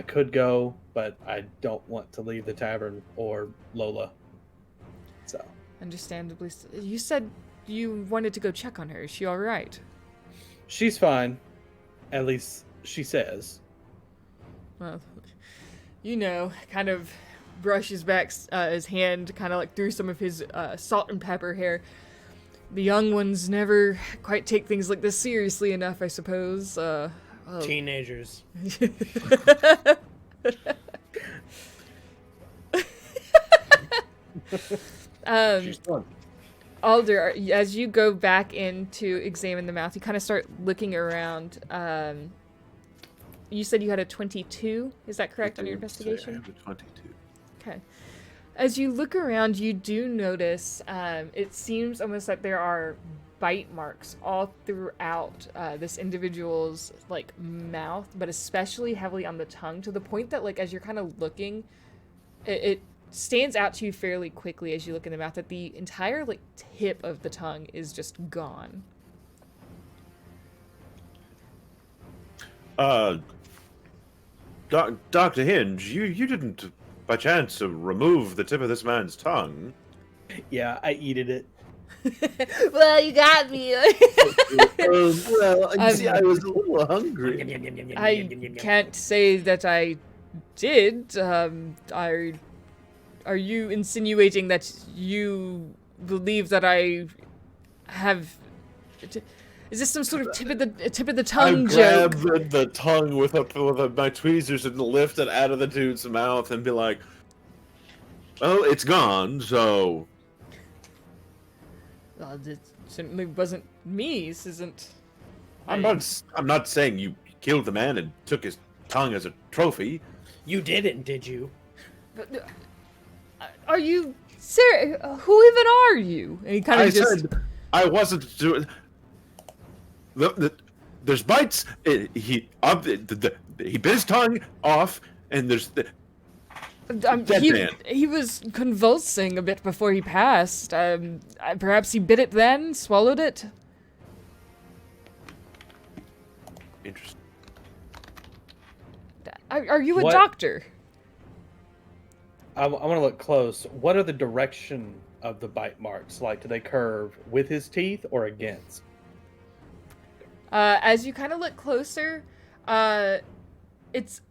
could go, but I don't want to leave the tavern or Lola. So. Understandably. You said you wanted to go check on her. Is she all right? She's fine. At least she says. Well, kind of brushes back his hand, kind of like through some of his salt and pepper hair. The young ones never quite take things like this seriously enough, I suppose. Teenagers. She's done. Alder, as you go back in to examine the mouth, you kind of start looking around. You said you had a 22, is that correct, on your investigation? I have a 22. Okay. As you look around, you do notice it seems almost like there are bite marks all throughout this individual's mouth, but especially heavily on the tongue, to the point that as you're kind of looking, it stands out to you fairly quickly as you look in the mouth that the entire tip of the tongue is just gone. Dr. Hinge, you didn't by chance remove the tip of this man's tongue? Yeah, I eated it. Well, you got me. See, I was a little hungry. I can't say that I did. Are you insinuating that you believe that I have? Is this some sort of tip of the tongue joke? I grabbed the tongue with my tweezers and lift it out of the dude's mouth and be like, "Oh, it's gone." So. Well, it certainly wasn't me. This isn't. I'm not saying you killed the man and took his tongue as a trophy. You didn't, did you? But, are you serious? Who even are you? And he kind of said I wasn't doing. There's bites. He bit his tongue off, and there's he was convulsing a bit before he passed. Perhaps he bit it then, swallowed it. Interesting. Are you a What? doctor? I want to look close. What are the direction of the bite marks? Do they curve with his teeth or against? As you kind of look closer, it's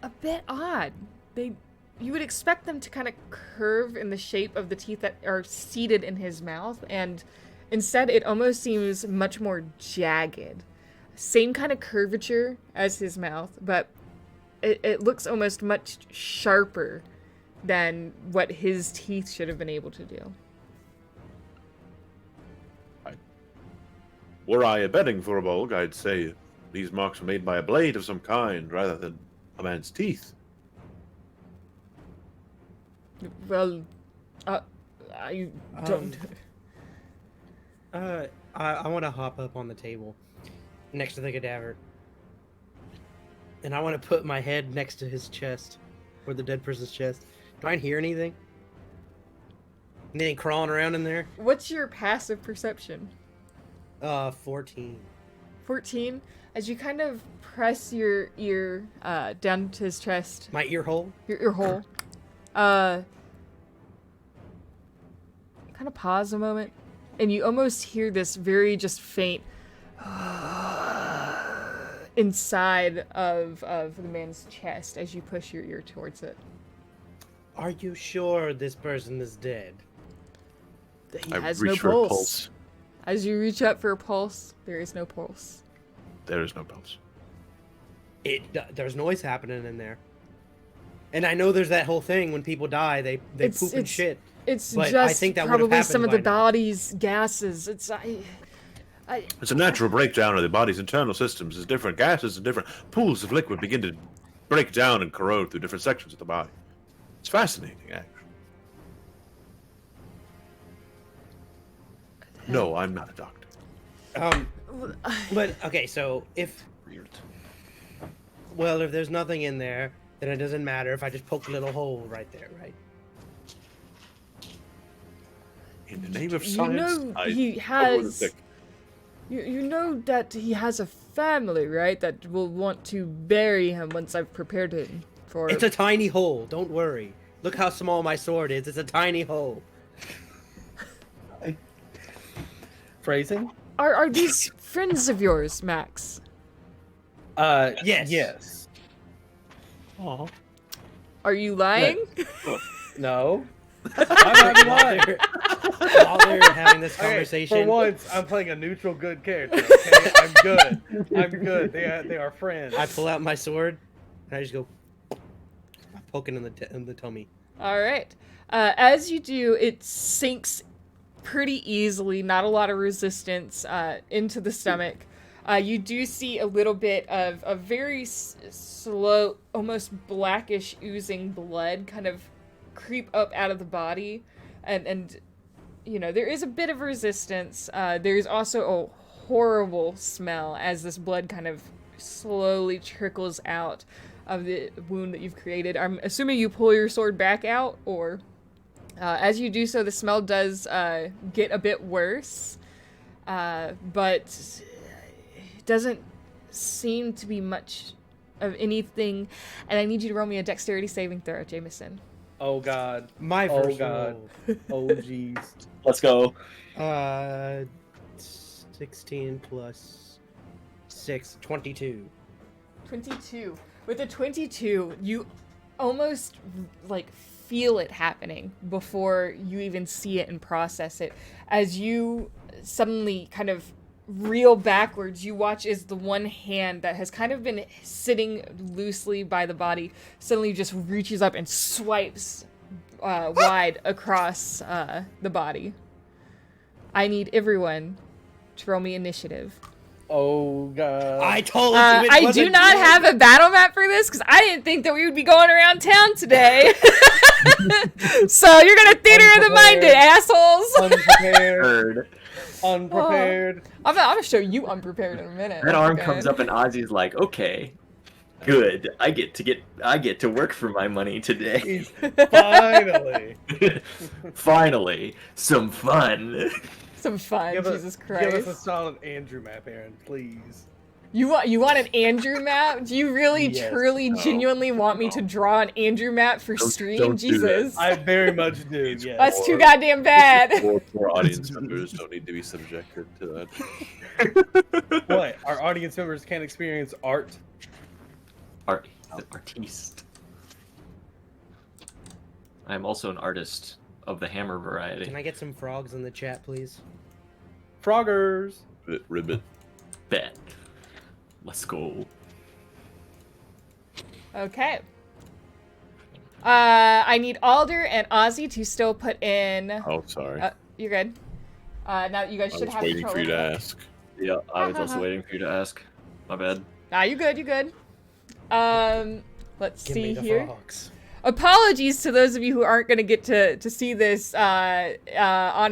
a bit odd. You would expect them to kind of curve in the shape of the teeth that are seated in his mouth, and instead it almost seems much more jagged. Same kind of curvature as his mouth, but it looks almost much sharper than what his teeth should have been able to do. Were I a betting for a bulk, I'd say these marks were made by a blade of some kind rather than a man's teeth. Well, I don't. I want to hop up on the table next to the cadaver, and I want to put my head next to his chest, or the dead person's chest. Do I hear anything? Anything crawling around in there? What's your passive perception? 14. 14. As you kind of press your ear down to his chest. My ear hole? Your ear hole. Kind of pause a moment. and you almost hear this very just faint inside of the man's chest as you push your ear towards it. Are you sure this person is dead? He I has reach no for a pulse. pulse. As you reach up for a pulse, there is no pulse. There is no pulse. There's noise happening in there. And I know there's that whole thing when people die, they poop and shit. It's But I just think that would've probably happened some of the by now. body's gases. It's It's a natural breakdown of the body's internal systems as different gases and different pools of liquid begin to break down and corrode through different sections of the body. It's fascinating, actually. No, I'm not a doctor. But okay, so if there's nothing in there, then it doesn't matter if I just poke a little hole right there, right? In the name of you science, know I he would has. think. You know that he has a family, right? That will want to bury him once I've prepared him for. It's a tiny hole. Don't worry. Look how small my sword is. It's a tiny hole. Phrasing? Are these friends of yours, Max? Yes. Yes. Aw. Are you lying? No. I'm not lying. While they're having this Okay, conversation, for once, I'm playing a neutral, good character. Okay? I'm good. I'm good. They are friends. I pull out my sword and I just go poking in the tummy. All right. As you do, it sinks pretty easily, not a lot of resistance into the stomach. You do see a little bit of a very slow, almost blackish oozing blood kind of creep up out of the body. And you know, there is a bit of resistance. There's also a horrible smell as this blood kind of slowly trickles out of the wound that you've created. I'm assuming you pull your sword back out, or as you do so, the smell does get a bit worse, but it doesn't seem to be much of anything. And I need you to roll me a dexterity saving throw, Jameson. Oh God. My Oh first God. roll. Oh jeez. Let's go. 16 plus 6, 22. 22. With a 22, you almost like feel it happening before you even see it and process it. As you suddenly kind of reel backwards, you watch as the one hand that has kind of been sitting loosely by the body suddenly just reaches up and swipes wide across the body. I need everyone to roll me initiative. Oh God. I told you it I do wasn't not good. have a battle map for this because I didn't think that we would be going around town today. So you're gonna theater of the minded, assholes. Unprepared. Third. Unprepared. I'm gonna show you unprepared in a minute. That arm Okay. comes up and Ozzy's like, okay, good. I get to work for my money today. Finally. Finally, some fun. Some fun, Give Jesus us a Christ. solid Andrew map, Aaron, please. You want an Andrew map? Do you really, Yes. truly, No. genuinely want me to draw an Andrew map for stream? don't do that. Jesus. I very much do. Yes. That's too goddamn bad. Poor audience members don't need to be subjected to that. What? Our audience members can't experience art. Artiste. I'm also an artist of the hammer variety. Can I get some frogs in the chat, please? Froggers. Ribbit. Bet. Let's go. Okay. I need Alder and Ozzy to still put in. Oh, sorry. You're good. Now you guys I should was have waiting control for you to of it. ask. Yeah, I was also waiting for you to ask. My bad. Nah, you good. You good. Let's Give see me the here. frogs. Apologies to those of you who aren't going to get to see this on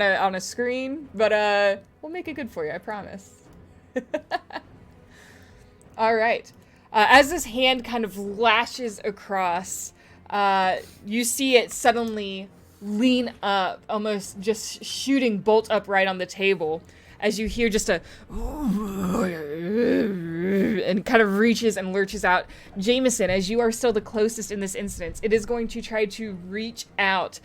a screen, but we'll make it good for you, I promise. All right. As this hand kind of lashes across, you see it suddenly lean up, almost just shooting bolt upright on the table, as you hear just a and kind of reaches and lurches out. Jameson, as you are still the closest in this instance, it is going to try to reach out,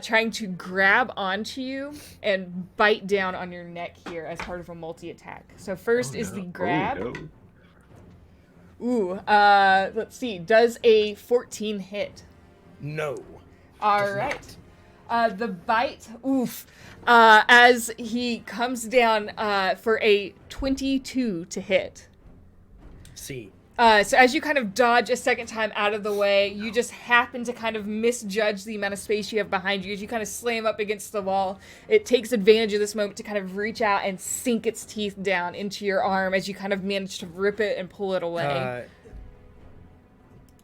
trying to grab onto you and bite down on your neck here as part of a multi-attack. So first is the grab. Oh, no. Ooh, let's see. Does a 14 hit? No. All right. The bite, oof, as he comes down for a 22 to hit. See. So as you kind of dodge a second time out of the way, you just happen to kind of misjudge the amount of space you have behind you. As you kind of slam up against the wall, it takes advantage of this moment to kind of reach out and sink its teeth down into your arm as you kind of manage to rip it and pull it away.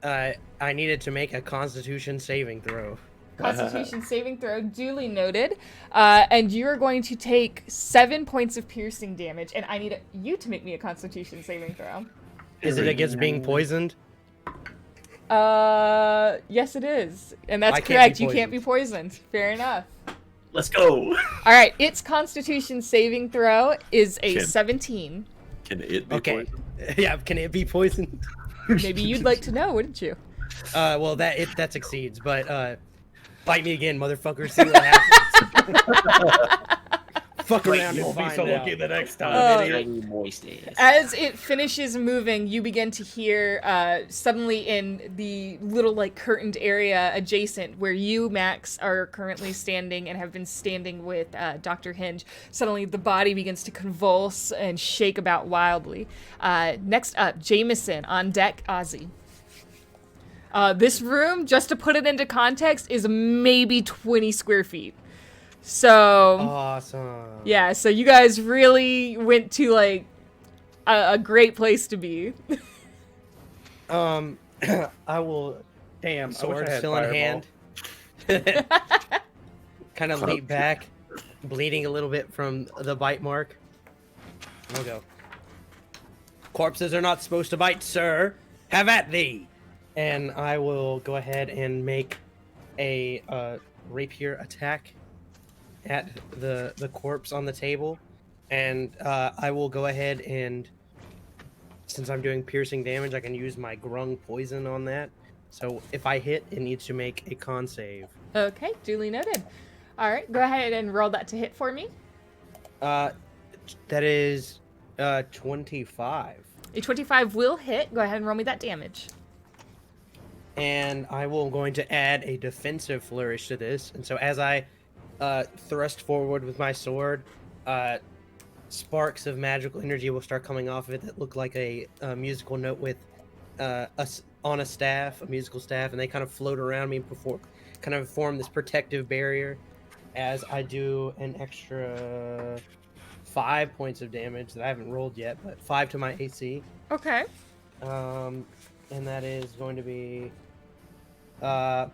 I needed to make a Constitution saving throw. Constitution saving throw, duly noted. And you're going to take 7 points of piercing damage, and I need you to make me a Constitution saving throw. Is it against being poisoned? Yes it is. And that's correct, you can't be poisoned. Fair enough. Let's go. Alright, its Constitution saving throw is a Can- 17. Can it be Okay. poisoned? Yeah, can it be poisoned? Maybe you'd like to know, wouldn't you? Well, that succeeds, but bite me again, motherfucker. See what happens. Fuck around You'll and be find so out. lucky the next time, idiot. Tiny moist ass. As it finishes moving, you begin to hear suddenly in the little like curtained area adjacent where you, Max, are currently standing and have been standing with Dr. Hinge. Suddenly the body begins to convulse and shake about wildly. Next up, Jameson. On deck, Ozzy. This room, just to put it into context, is maybe 20 square feet. So, Awesome. yeah, so you guys really went to, like, a great place to be. I will, Damn, I wish sword I had still in Fireball. hand, kind of leap back, bleeding a little bit from the bite mark. We'll go. Corpses are not supposed to bite, sir. Have at thee. And I will go ahead and make a rapier attack at the corpse on the table, and I will go ahead and, since I'm doing piercing damage, I can use my grung poison on that. So if I hit, it needs to make a con save. Okay, duly noted. All right, go ahead and roll that to hit for me. That is 25. A 25 will hit. Go ahead and roll me that damage. And I will going to add a defensive flourish to this. And so as I thrust forward with my sword, sparks of magical energy will start coming off of it that look like a musical note with on a staff, a musical staff, and they kind of float around me before, kind of form this protective barrier as I do an extra 5 points of damage that I haven't rolled yet, but 5 to my AC. Okay. And that is going to be that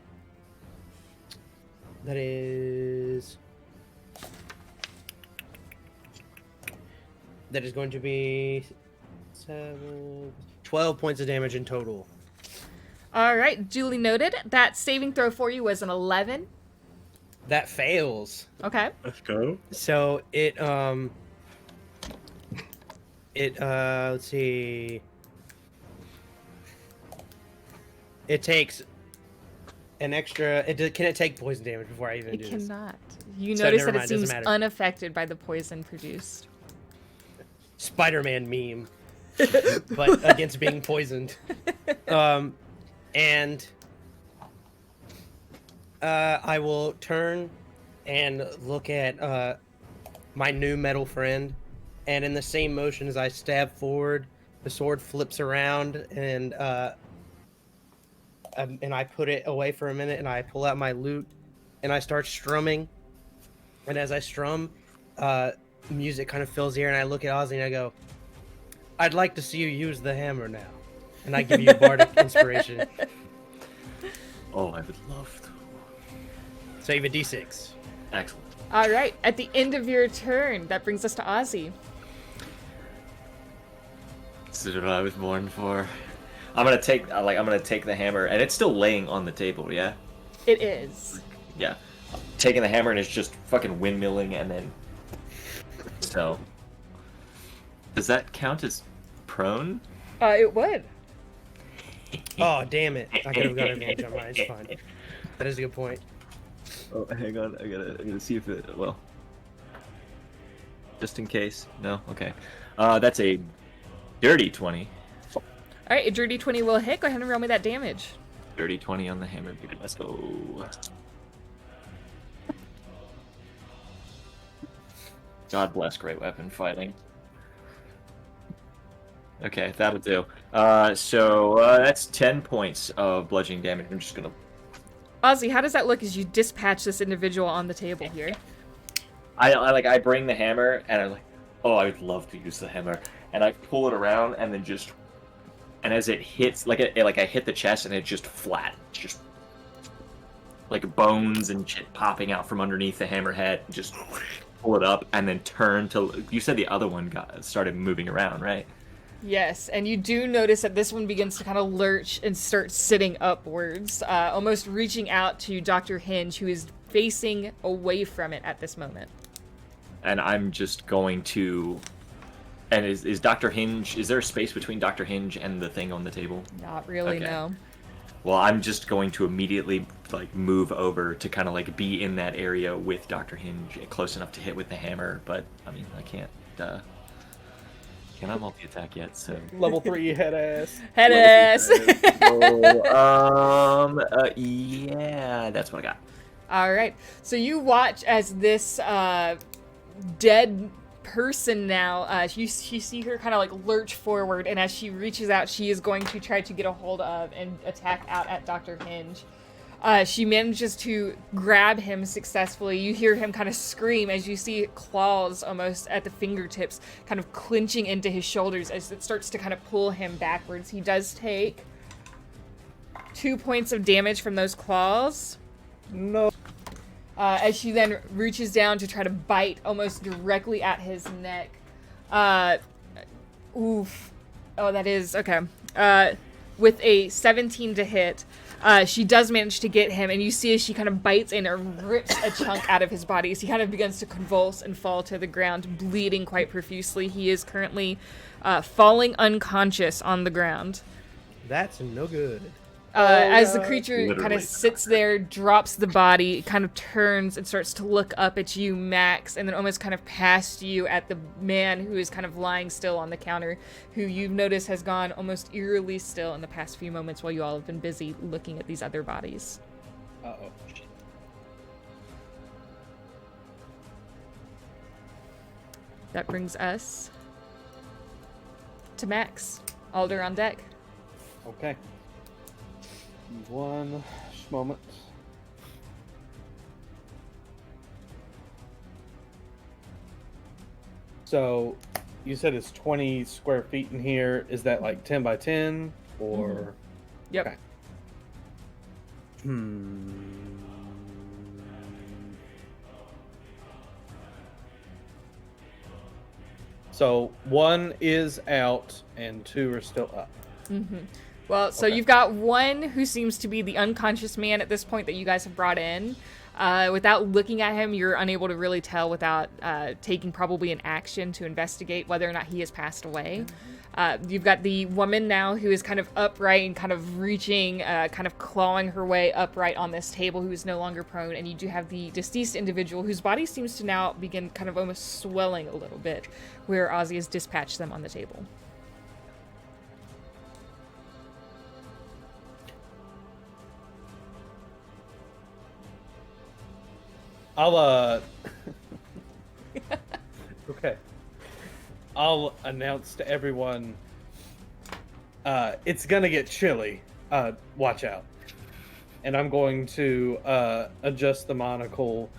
is going to be 12 points of damage in total. All right, duly noted. That saving throw for you was an 11. That fails. Okay. Let's go. So let's see. It takes an extra. Can it take poison damage before I even It do this? cannot. You So notice never that it mind, doesn't seems matter. unaffected by the poison produced. Spider-Man meme, but against being poisoned. And I will turn and look at my new metal friend, and in the same motion as I stab forward, the sword flips around, and I put it away for a minute, and I pull out my lute, and I start strumming. And as I strum, music kind of fills the air, and I look at Ozzy and I go, "I'd like to see you use the hammer now." And I give you bardic inspiration. Oh, I would love to. Save a d6. Excellent. All right, at the end of your turn, that brings us to Ozzy. This is what I was born for. I'm gonna take the hammer, and it's still laying on the table. Yeah. It is. Yeah. Taking the hammer and it's just fucking windmilling, and then so Does that count as prone? It would. Oh, damn it. I could have got advantage on mine. It's fine. That is a good point. Oh, hang on. I gotta see if it. Well, just in case. No. Okay. That's a dirty 20. All right, a dirty 20 will hit. Go ahead and roll me that damage. Dirty 20 on the hammer. Let's go. God bless great weapon fighting. Okay, that'll do. So that's 10 points of bludgeoning damage. I'm just gonna. Ozzy, how does that look as you dispatch this individual on the table here? I bring the hammer and I'm like, oh, I would love to use the hammer, and I pull it around and then just, and as it hits, like I hit the chest and it's just flat, just like bones and shit popping out from underneath the hammerhead. Just pull it up and then turn to. You said the other one started moving around, right? Yes, and you do notice that this one begins to kind of lurch and start sitting upwards, almost reaching out to Dr. Hinge, who is facing away from it at this moment. And I'm just going to. And is Dr. Hinge? Is there a space between Dr. Hinge and the thing on the table? Not really, Okay. no. Well, I'm just going to immediately move over to kind of be in that area with Dr. Hinge, close enough to hit with the hammer. But I mean, I can't. Cannot multi-attack yet, so. Level 3 head ass. Head ass! Yeah, that's what I got. Alright, so you watch as this dead person now, you see her kind of lurch forward, and as she reaches out, she is going to try to get a hold of and attack out at Dr. Hinge. She manages to grab him successfully. You hear him kind of scream as you see claws almost at the fingertips kind of clenching into his shoulders as it starts to kind of pull him backwards. He does take 2 points of damage from those claws. No. As she then reaches down to try to bite almost directly at his neck. Oof. Oh, that is... Okay. With a 17 to hit, she does manage to get him, and you see as she kind of bites in and rips a chunk out of his body as he kind of begins to convulse and fall to the ground, bleeding quite profusely. He is currently falling unconscious on the ground. That's no good. As the creature kind Literally. of sits there, drops the body, kind of turns and starts to look up at you, Max, and then almost kind of past you at the man who is kind of lying still on the counter, who you've noticed has gone almost eerily still in the past few moments while you all have been busy looking at these other bodies. Uh-oh. That brings us to Max. Alder on deck. Okay. One moment. So, you said it's 20 square feet in here. Is that 10 by 10? Or. Yep. Okay. So, one is out and two are still up. Well, so Okay. you've got one who seems to be the unconscious man at this point that you guys have brought in. Without looking at him, you're unable to really tell without taking probably an action to investigate whether or not he has passed away. You've got the woman now who is kind of upright and kind of reaching, kind of clawing her way upright on this table, who is no longer prone. And you do have the deceased individual whose body seems to now begin kind of almost swelling a little bit, where Ozzy has dispatched them on the table. I'll okay. I'll announce to everyone it's gonna get chilly. Watch out. And I'm going to adjust the monocle.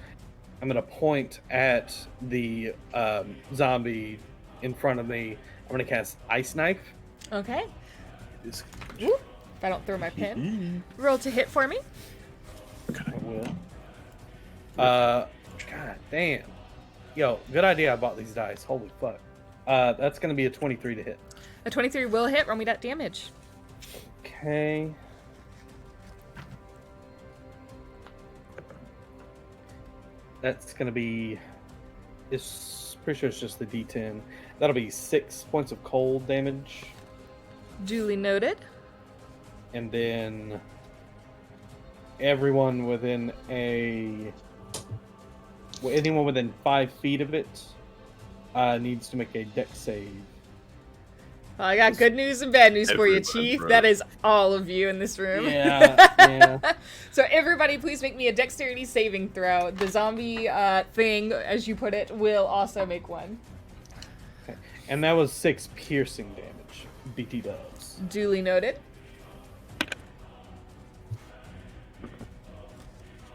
I'm gonna point at the zombie in front of me. I'm gonna cast Ice Knife. Okay. Whoop. If I don't throw my pin. Roll to hit for me. I will. God damn. Yo, good idea I bought these dice. Holy fuck. That's gonna be a 23 to hit. A 23 will hit. Roll me that damage. Okay. That's gonna be. It's pretty sure it's just the D10. That'll be 6 points of cold damage, Duly noted. and then anyone within 5 feet of it needs to make a dex save. Well, I got good news and bad news for you, Everyone, Chief. bro. That is all of you in this room. Yeah. So everybody, please make me a dexterity saving throw. The zombie thing, as you put it, will also make one. Okay. And that was 6 piercing damage. BT dubs. Duly noted.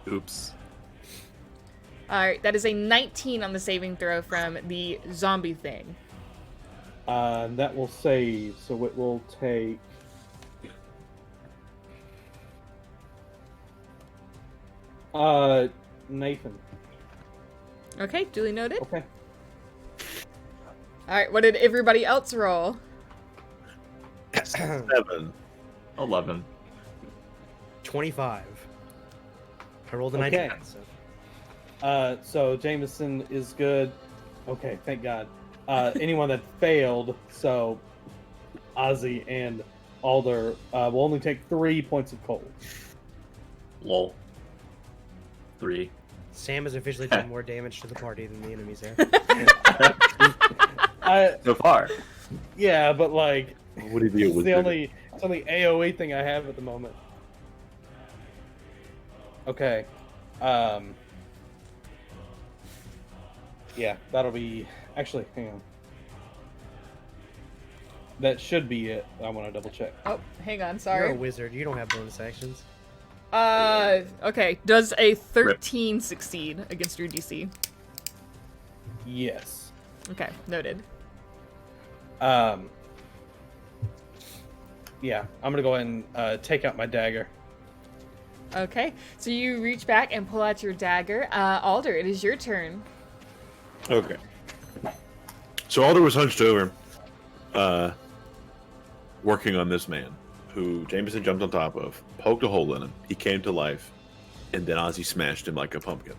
Oops. Alright, that is a 19 on the saving throw from the zombie thing. That will save, so it will take. Nathan. Okay, duly noted. Okay. Alright, what did everybody else roll? 7. 11. 25. I rolled a Okay. 19. So. So Jameson is good. Okay, thank God. Anyone that failed, so Ozzy and Alder will only take 3 points of cold. Lol. 3. Sam has officially done more damage to the party than the enemies there. So far. Yeah, but like, What do you do it's with the it? only AOE thing I have at the moment. Okay. Yeah, that'll be. Actually, hang on. That should be it. I want to double check. Oh, hang on, You're a sorry. wizard. You don't have bonus actions. Okay. Does a 13 succeed against your DC? Yes. Okay, noted. Yeah, I'm gonna go ahead and take out my dagger. Okay, so you reach back and pull out your dagger. Alder, it is your turn. Okay. So Alder was hunched over, working on this man, who Jameson jumped on top of, poked a hole in him. He came to life, and then Ozzy smashed him like a pumpkin.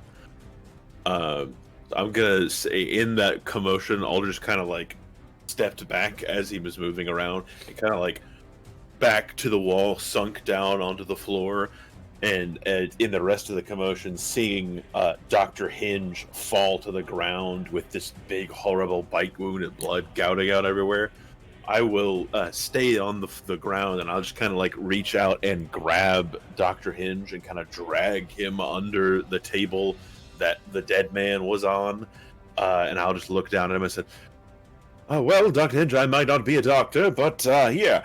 I'm gonna say in that commotion, Alder just kind of like stepped back as he was moving around, and kind of like back to the wall, sunk down onto the floor. And in the rest of the commotion, seeing Dr. Hinge fall to the ground with this big, horrible bite wound and blood gouting out everywhere, I will stay on the ground, and I'll just kind of like reach out and grab Dr. Hinge and kind of drag him under the table that the dead man was on. And I'll just look down at him and say, "Oh, well, Dr. Hinge, I might not be a doctor, but here.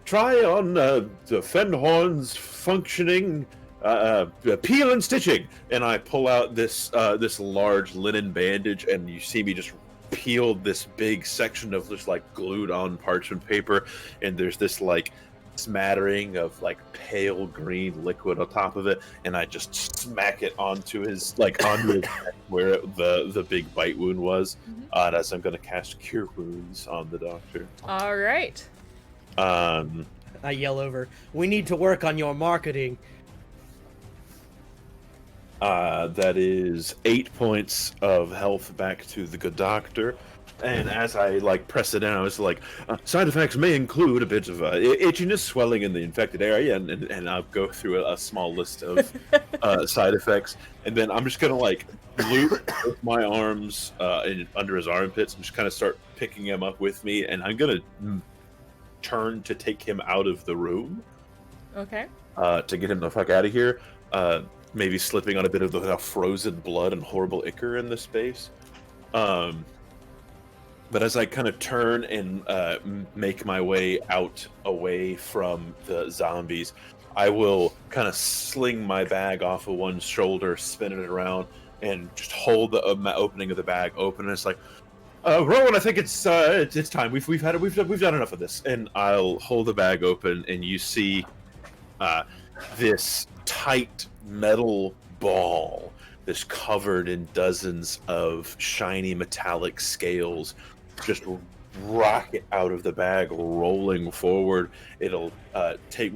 Try on the Fenhorn's functioning peel and stitching." And I pull out this large linen bandage, and you see me just peel this big section of just like glued on parchment paper, and there's this like smattering of like pale green liquid on top of it, and I just smack it onto his onto his neck where the big bite wound was. As I'm going to cast Cure Wounds on the doctor. All right. I yell over, "We need to work on your marketing." That is 8 points of health back to the good doctor. And as I press it in, I was like, side effects may include a bit of itchiness, swelling in the infected area, and I'll go through a small list of side effects. And then I'm just gonna loop with my arms under his armpits and just kind of start picking him up with me, and I'm gonna turn to take him out of the room. Okay. To get him the fuck out of here. Maybe slipping on a bit of the frozen blood and horrible ichor in this space. But as I kind of turn and make my way out away from the zombies, I will kind of sling my bag off of one shoulder, spin it around, and just hold the opening of the bag open. And it's like, Rowan, I think it's time. We've done enough of this. And I'll hold the bag open, and you see this tight metal ball that's covered in dozens of shiny metallic scales just rocket out of the bag, rolling forward. It'll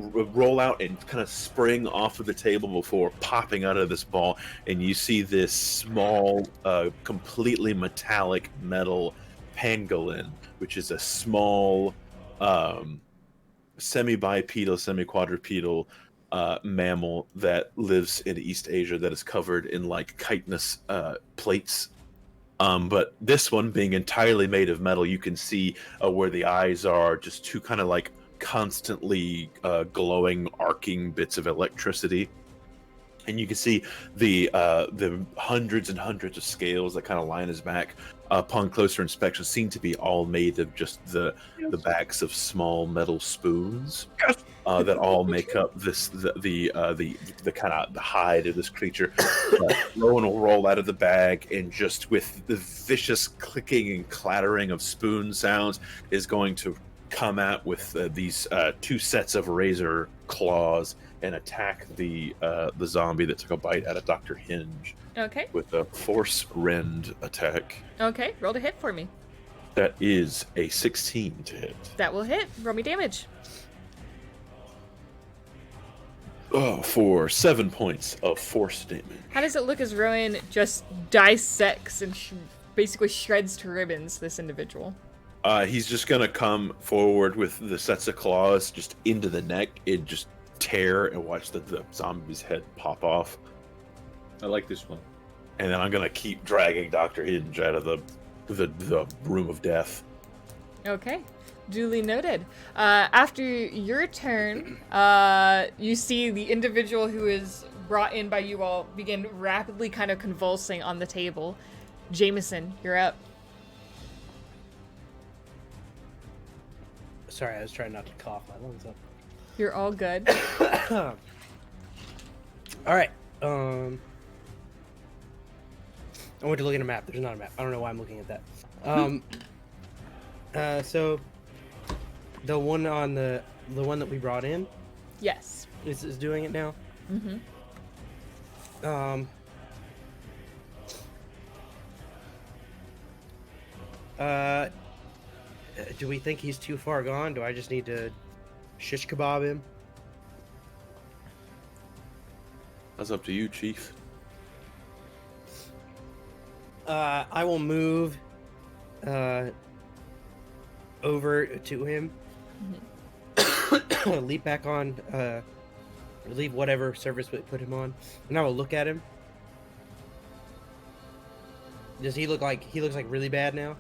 roll out and kind of spring off of the table before popping out of this ball, and you see this small completely metallic metal pangolin, which is a small, semi-bipedal, semi-quadrupedal mammal that lives in East Asia that is covered in like chitinous plates. But this one being entirely made of metal, you can see where the eyes are just two kind of like constantly glowing, arcing bits of electricity. And you can see the hundreds and hundreds of scales that kind of line his back. Upon closer inspection, seem to be all made of just the backs of small metal spoons that all make up the kind of the hide of this creature. Rowan will roll out of the bag, and just with the vicious clicking and clattering of spoon sounds, is going to come out with these two sets of razor claws and attack the zombie that took a bite out of Dr. Hinge. Okay. With a force rend attack. Okay, roll to hit for me. That is a 16 to hit. That will hit. Roll me damage. Oh, for 7 points of force damage. How does it look as Rowan just dissects and basically shreds to ribbons this individual? He's just gonna come forward with the sets of claws just into the neck and just tear and watch the zombie's head pop off. I like this one. And then I'm gonna keep dragging Dr. Hinge out of the room of death. Okay, duly noted. After your turn, you see the individual who is brought in by you all begin rapidly kind of convulsing on the table. Jameson, you're up. Sorry, I was trying not to cough my lungs up. You're all good. All right. I went to look at a map. There's not a map. I don't know why I'm looking at that. So the one that we brought in Yes. is doing it now. Mm-hmm. Do we think he's too far gone? Do I just need to shish kebab him? That's up to you, Chief. I will move over to him. Leap back on, leave whatever service we put him on, and I will look at him. Does he look like really bad now?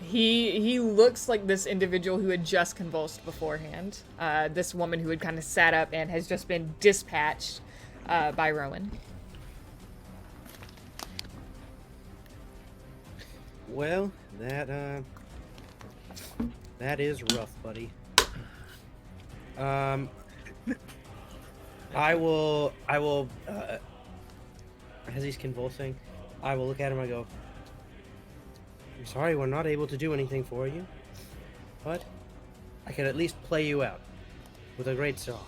He looks like this individual who had just convulsed beforehand. This woman who had kind of sat up and has just been dispatched by Rowan. Well, that is rough, buddy. I will as he's convulsing, I will look at him. I go, I'm sorry we're not able to do anything for you, but I can at least play you out with a great song.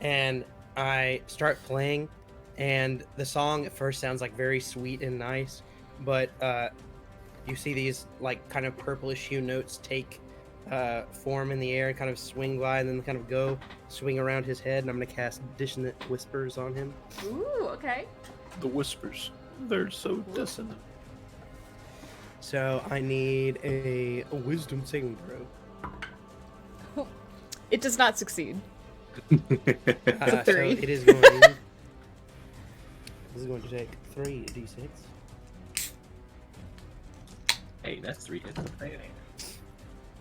And I start playing, and the song at first sounds like very sweet and nice, but you see these like kind of purplish hue notes take form in the air and kind of swing by and then kind of swing around his head, and I'm going to cast Dissonant Whispers on him. Ooh, okay. The whispers, they're so dissonant. So I need a wisdom saving throw. It does not succeed. It's a 3. So it is going. This is going to take 3d6. Hey, that's 3 hits.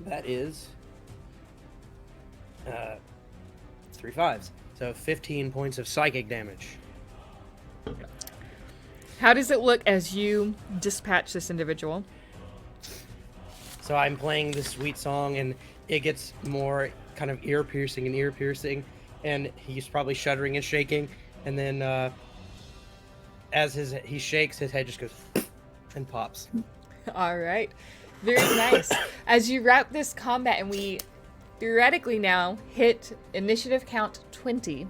That is 3 5s. So 15 points of psychic damage. How does it look as you dispatch this individual? So I'm playing this sweet song, and it gets more kind of ear piercing, and he's probably shuddering and shaking. And then as he shakes, his head just goes and pops. All right. Very nice. As you wrap this combat, and we theoretically now hit initiative count 20,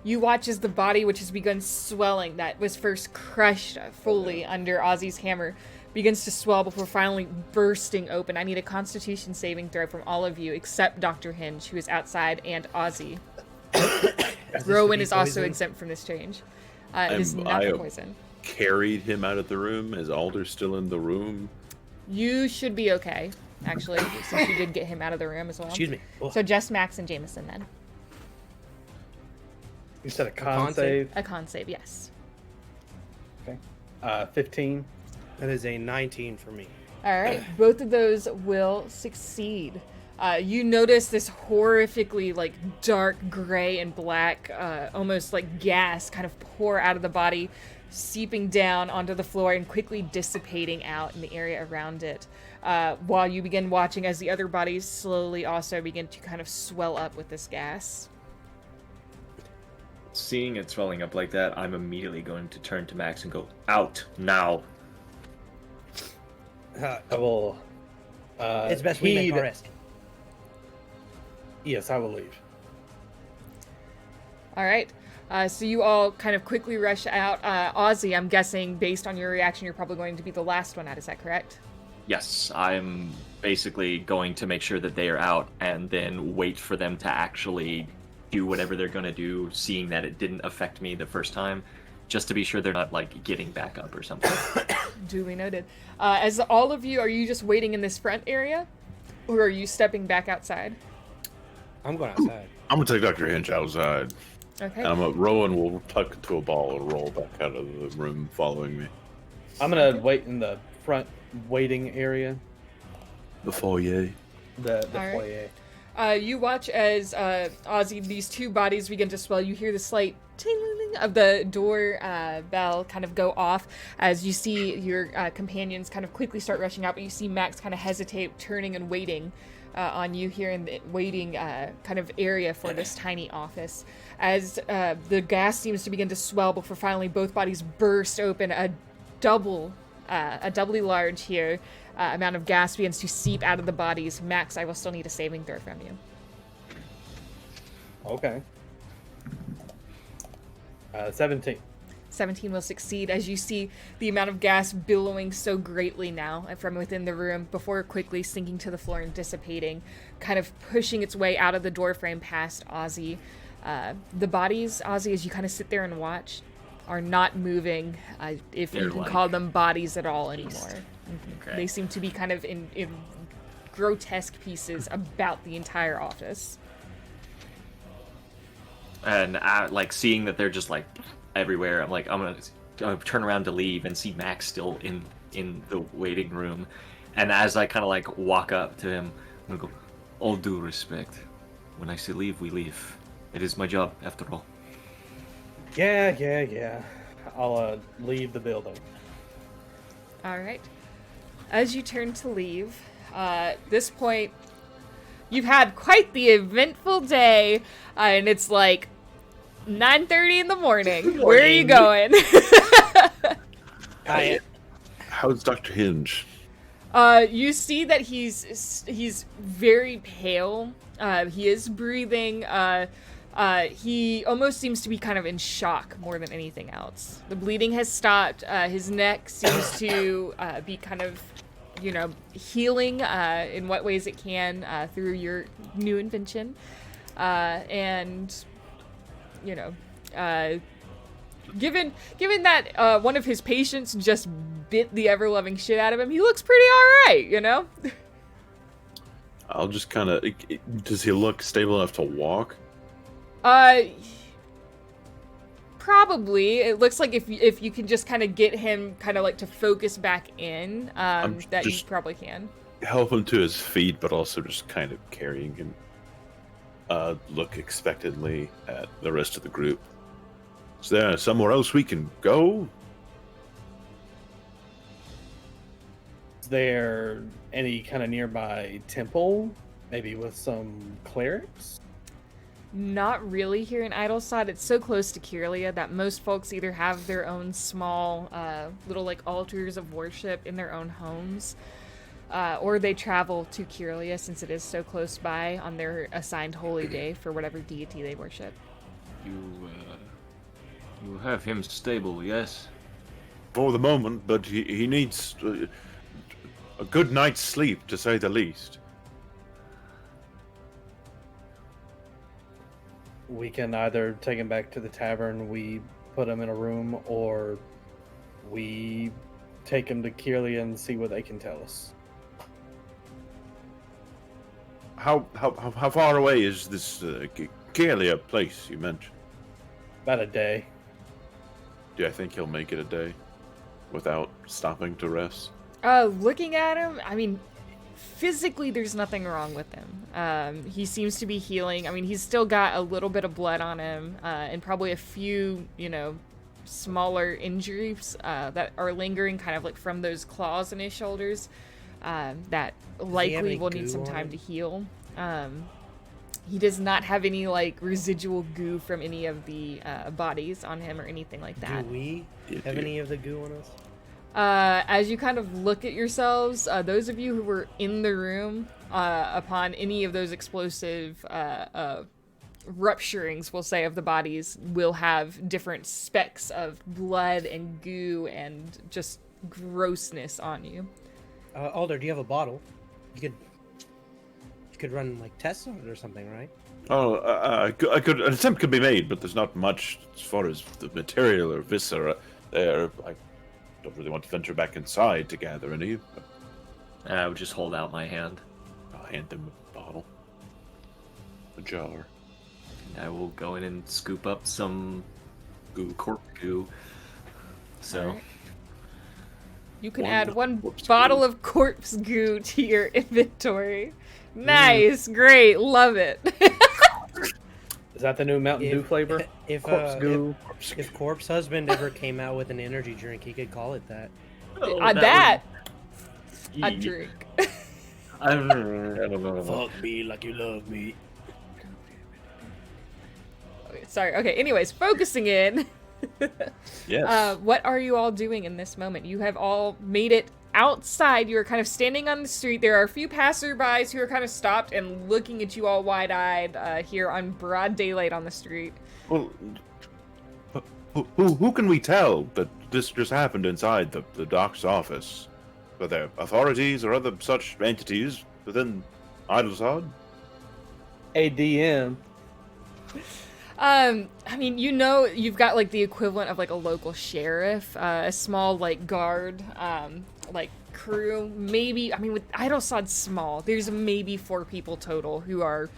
you watch as the body, which has begun swelling, that was first crushed fully under Ozzy's hammer, begins to swell before finally bursting open. I need a Constitution saving throw from all of you except Dr. Hinge, who is outside, and Ozzy. Rowan is also exempt from this change. It is not poison. Carried him out of the room. Is Alder still in the room? You should be okay, actually, since you did get him out of the room as well. Excuse me. Oh, So just Max and Jameson then. You said a con con save? save. A con save, yes. Okay. 15. that is a 19 for me. All right, both of those will succeed. You notice this horrifically like dark gray and black, almost like gas kind of pour out of the body, seeping down onto the floor and quickly dissipating out in the area around it. While you begin watching as the other bodies slowly also begin to kind of swell up with this gas. Seeing it swelling up like that, I'm immediately going to turn to Max and go, out, now. I will. It's best we make our rest. Yes, I will leave. All right. So you all kind of quickly rush out. Ozzy, I'm guessing based on your reaction, you're probably going to be the last one out. Is that correct? Yes, I'm basically going to make sure that they are out and then wait for them to actually do whatever they're going to do, seeing that it didn't affect me the first time, just to be sure they're not, like, getting back up or something. Duly noted. As all of you, are you just waiting in this front area? Or are you stepping back outside? I'm going outside. I'm gonna take Dr. Hinch outside. Okay. And Rowan will tuck into a ball and roll back out of the room following me. I'm gonna wait in the front waiting area, The foyer. the All right. foyer. You watch as Ozzy, these two bodies begin to swell. You hear the slight ting of the door bell kind of go off as you see your companions kind of quickly start rushing out, but you see Max kind of hesitate, turning and waiting on you here in the waiting kind of area for this tiny office. As the gas seems to begin to swell before finally both bodies burst open, a doubly large here amount of gas begins to seep out of the bodies. Max, I will still need a saving throw from you. Okay. 17. 17 will succeed as you see the amount of gas billowing so greatly now from within the room before quickly sinking to the floor and dissipating, kind of pushing its way out of the doorframe past Ozzy. The bodies, Ozzy, as you kind of sit there and watch, are not moving, if They're you can like call them bodies at all anymore. Okay. They seem to be kind of in grotesque pieces about the entire office. And like seeing that they're just like everywhere, I'm gonna turn around to leave and see Max still in the waiting room. And as I kind of like walk up to him, I'm gonna go, all due respect, when I say leave, we leave. It is my job after all. Yeah. I'll leave the building. All right. As you turn to leave, this point, you've had quite the eventful day, and it's like 9:30 in the morning. Where are you going? How's Dr. Hinge? You see that he's very pale. He is breathing. He almost seems to be kind of in shock more than anything else. The bleeding has stopped. His neck seems to be kind of, healing in what ways it can through your new invention. And, given that one of his patients just bit the ever-loving shit out of him, he looks pretty all right, I'll just kind of... Does he look stable enough to walk? Probably. It looks like if you can just kind of get him kind of like to focus back in, that you just probably can. help him to his feet, but also just kind of carrying him. Look expectantly at the rest of the group. Is there somewhere else we can go? Is there any kind of nearby temple? Maybe with some clerics? Not really here in Eidolsäd. It's so close to Kalendrya that most folks either have their own small little like altars of worship in their own homes, or they travel to Kalendrya since it is so close by on their assigned holy day for whatever deity they worship. You have him stable, yes? For the moment, but he needs a good night's sleep, to say the least. We can either take him back to the tavern, we put him in a room, or we take him to Kalendrya and see what they can tell us. how far away is this Kalendrya place you mentioned? About a day. Do I think he'll make it a day without stopping to rest? Looking at him, I mean, physically there's nothing wrong with him. He seems to be healing. I mean, he's still got a little bit of blood on him, and probably a few, smaller injuries that are lingering kind of like from those claws in his shoulders that likely will need some time to heal. He does not have any like residual goo from any of the bodies on him or anything like that. Do we have any of the goo on us? As you kind of look at yourselves, those of you who were in the room upon any of those explosive rupturings, we'll say, of the bodies, will have different specks of blood and goo and just grossness on you. Alder, do you have a bottle? You could run like tests on it or something, right? Oh, an attempt could be made, but there's not much as far as the material or viscera there. I don't really want to venture back inside to gather any. I would just hold out my hand. I'll hand them a bottle, a jar. And I will go in and scoop up some corpse goo. So. Right. You can add one bottle of corpse goo to your inventory. Nice, great, love it. Is that the new Mountain Dew flavor? Corpse goo. If Corpse Husband ever came out with an energy drink, he could call it that. A drink. I don't know. Fuck me like you love me. Okay, sorry. Okay. Anyways, focusing in. Yes. What are you all doing in this moment? You have all made it outside. You are kind of standing on the street. There are a few passerbys who are kind of stopped and looking at you all wide-eyed here on broad daylight on the street. Well, who can we tell that this just happened inside the doc's office? Are there authorities or other such entities within Eidolsäd? ADM. I mean, you've got like the equivalent of like a local sheriff, a small like guard, like crew. Maybe, I mean, with Eidolsäd's small, there's maybe 4 people total who are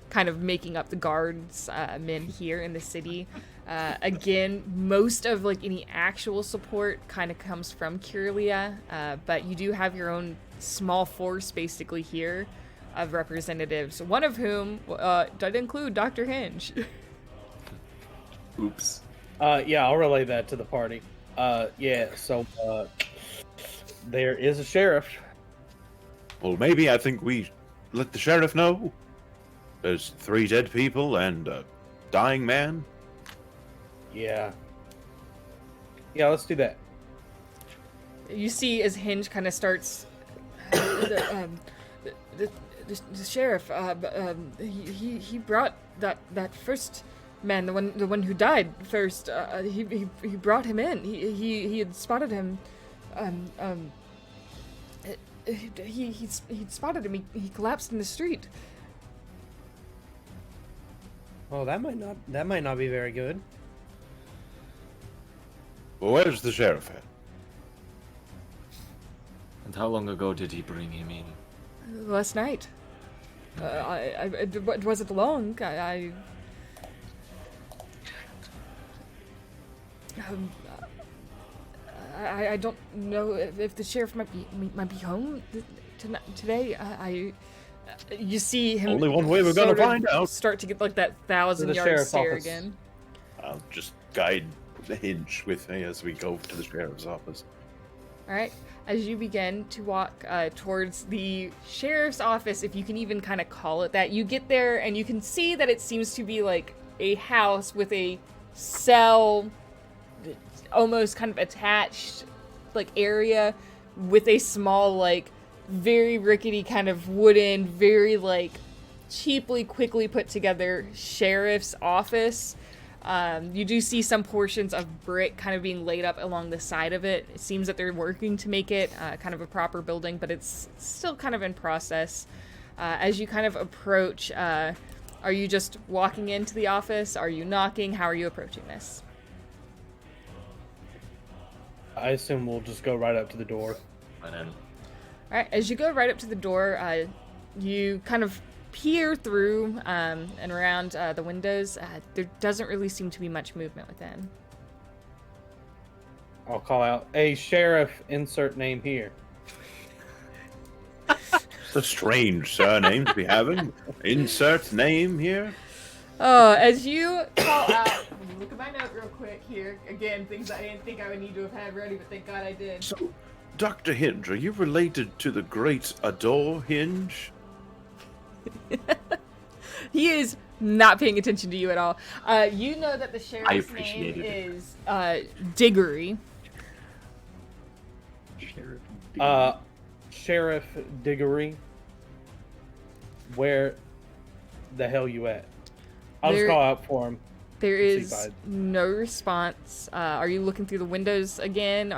kind of making up the guards men here in the city. Again, most of like any actual support kind of comes from Kalendrya, but you do have your own small force basically here of representatives, one of whom does include Dr. Hinge. Oops. Yeah, I'll relay that to the party. So there is a sheriff. Well, maybe I think we let the sheriff know. There's 3 dead people and a dying man. Yeah, let's do that. You see as Hinge kind of starts, the sheriff, he brought that first man, the one who died first. He brought him in. He had spotted him. He'd spotted him. He collapsed in the street. Oh, that might not be very good. Well, where's the sheriff at? And how long ago did he bring him in? Last night. It wasn't long. I don't know if the sheriff might be home today. You see him. Only one way we're gonna find out. Start to get like that 1,000-yard stare office. again. I'll just guide the Hinge with me as we go to the sheriff's office. All right. As you begin to walk towards the sheriff's office, if you can even kind of call it that, you get there and you can see that it seems to be like a house with a cell, almost kind of attached like area with a small like very rickety kind of wooden, very like cheaply, quickly put together sheriff's office. You do see some portions of brick kind of being laid up along the side of it. It seems that they're working to make it kind of a proper building, but it's still kind of in process. As you kind of approach, are you just walking into the office? Are you knocking? How are you approaching this? I assume we'll just go right up to the door. And then All right, as you go right up to the door, you kind of peer through and around the windows, there doesn't really seem to be much movement within. I'll call out, "Hey, sheriff, insert name here." It's a strange surname to be having. Insert name here. Oh, as you call out, let me look at my note real quick here. Again, things I didn't think I would need to have had ready, but thank God I did. So, Dr. Hinge, are you related to the great Adore Hinge? He is not paying attention to you at all. You know that the sheriff's name appreciated it. is Diggory. Sheriff Diggory, where the hell you at? I'll just There- call out for him. There See if is no response. Are you looking through the windows again?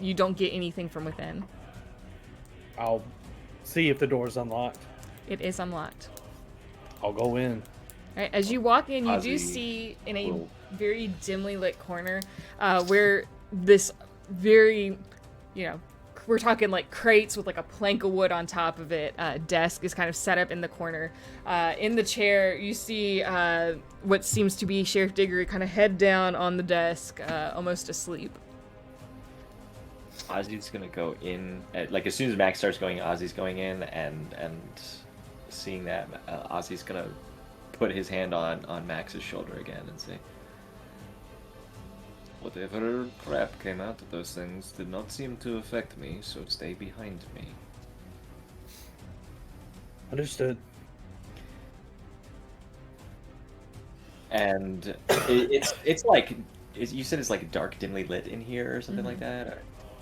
You don't get anything from within. I'll see if the door's unlocked. It is unlocked. I'll go in. All right, as you walk in, you do Ozzy see in a will- very dimly lit corner where this very, we're talking like crates with like a plank of wood on top of it. Desk is kind of set up in the corner. In the chair, you see what seems to be Sheriff Diggory kind of head down on the desk, almost asleep. Ozzy's gonna go in, like as soon as Max starts going, Ozzy's going in, and seeing that, Ozzy's gonna put his hand on Max's shoulder again and say, "Whatever crap came out of those things did not seem to affect me, so stay behind me." Understood. And it's like you said, it's like dark, dimly lit in here or something like that.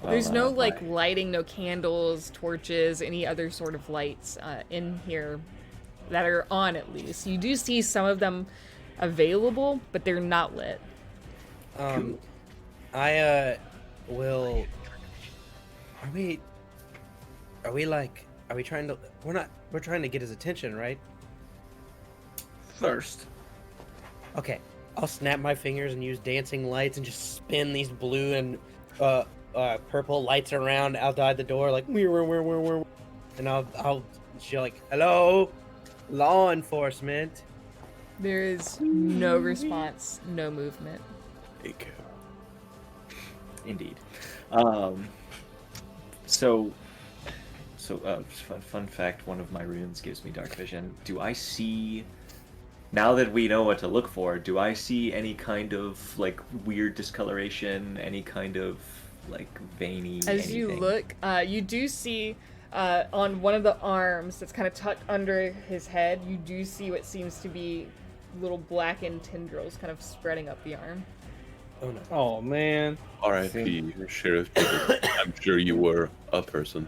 Or, There's no like my- lighting, no candles, torches, any other sort of lights in here that are on at least. You do see some of them available, but they're not lit. I will. Are we trying to? We're trying to get his attention, right? first. Okay, I'll snap my fingers and use dancing lights and just spin these blue and purple lights around outside the door, like and I'll she'll like, "Hello, law enforcement." There is no response, no movement. Take care. Indeed. Fun fact, one of my runes gives me dark vision. Do I see, now that we know what to look for, do I see any kind of like weird discoloration, any kind of like veiny As you anything? look, you do see on one of the arms that's kind of tucked under his head, you do see what seems to be little blackened tendrils kind of spreading up the arm. Oh no. Oh man. R.I.P. Sheriff Digger. I'm sure you were a person.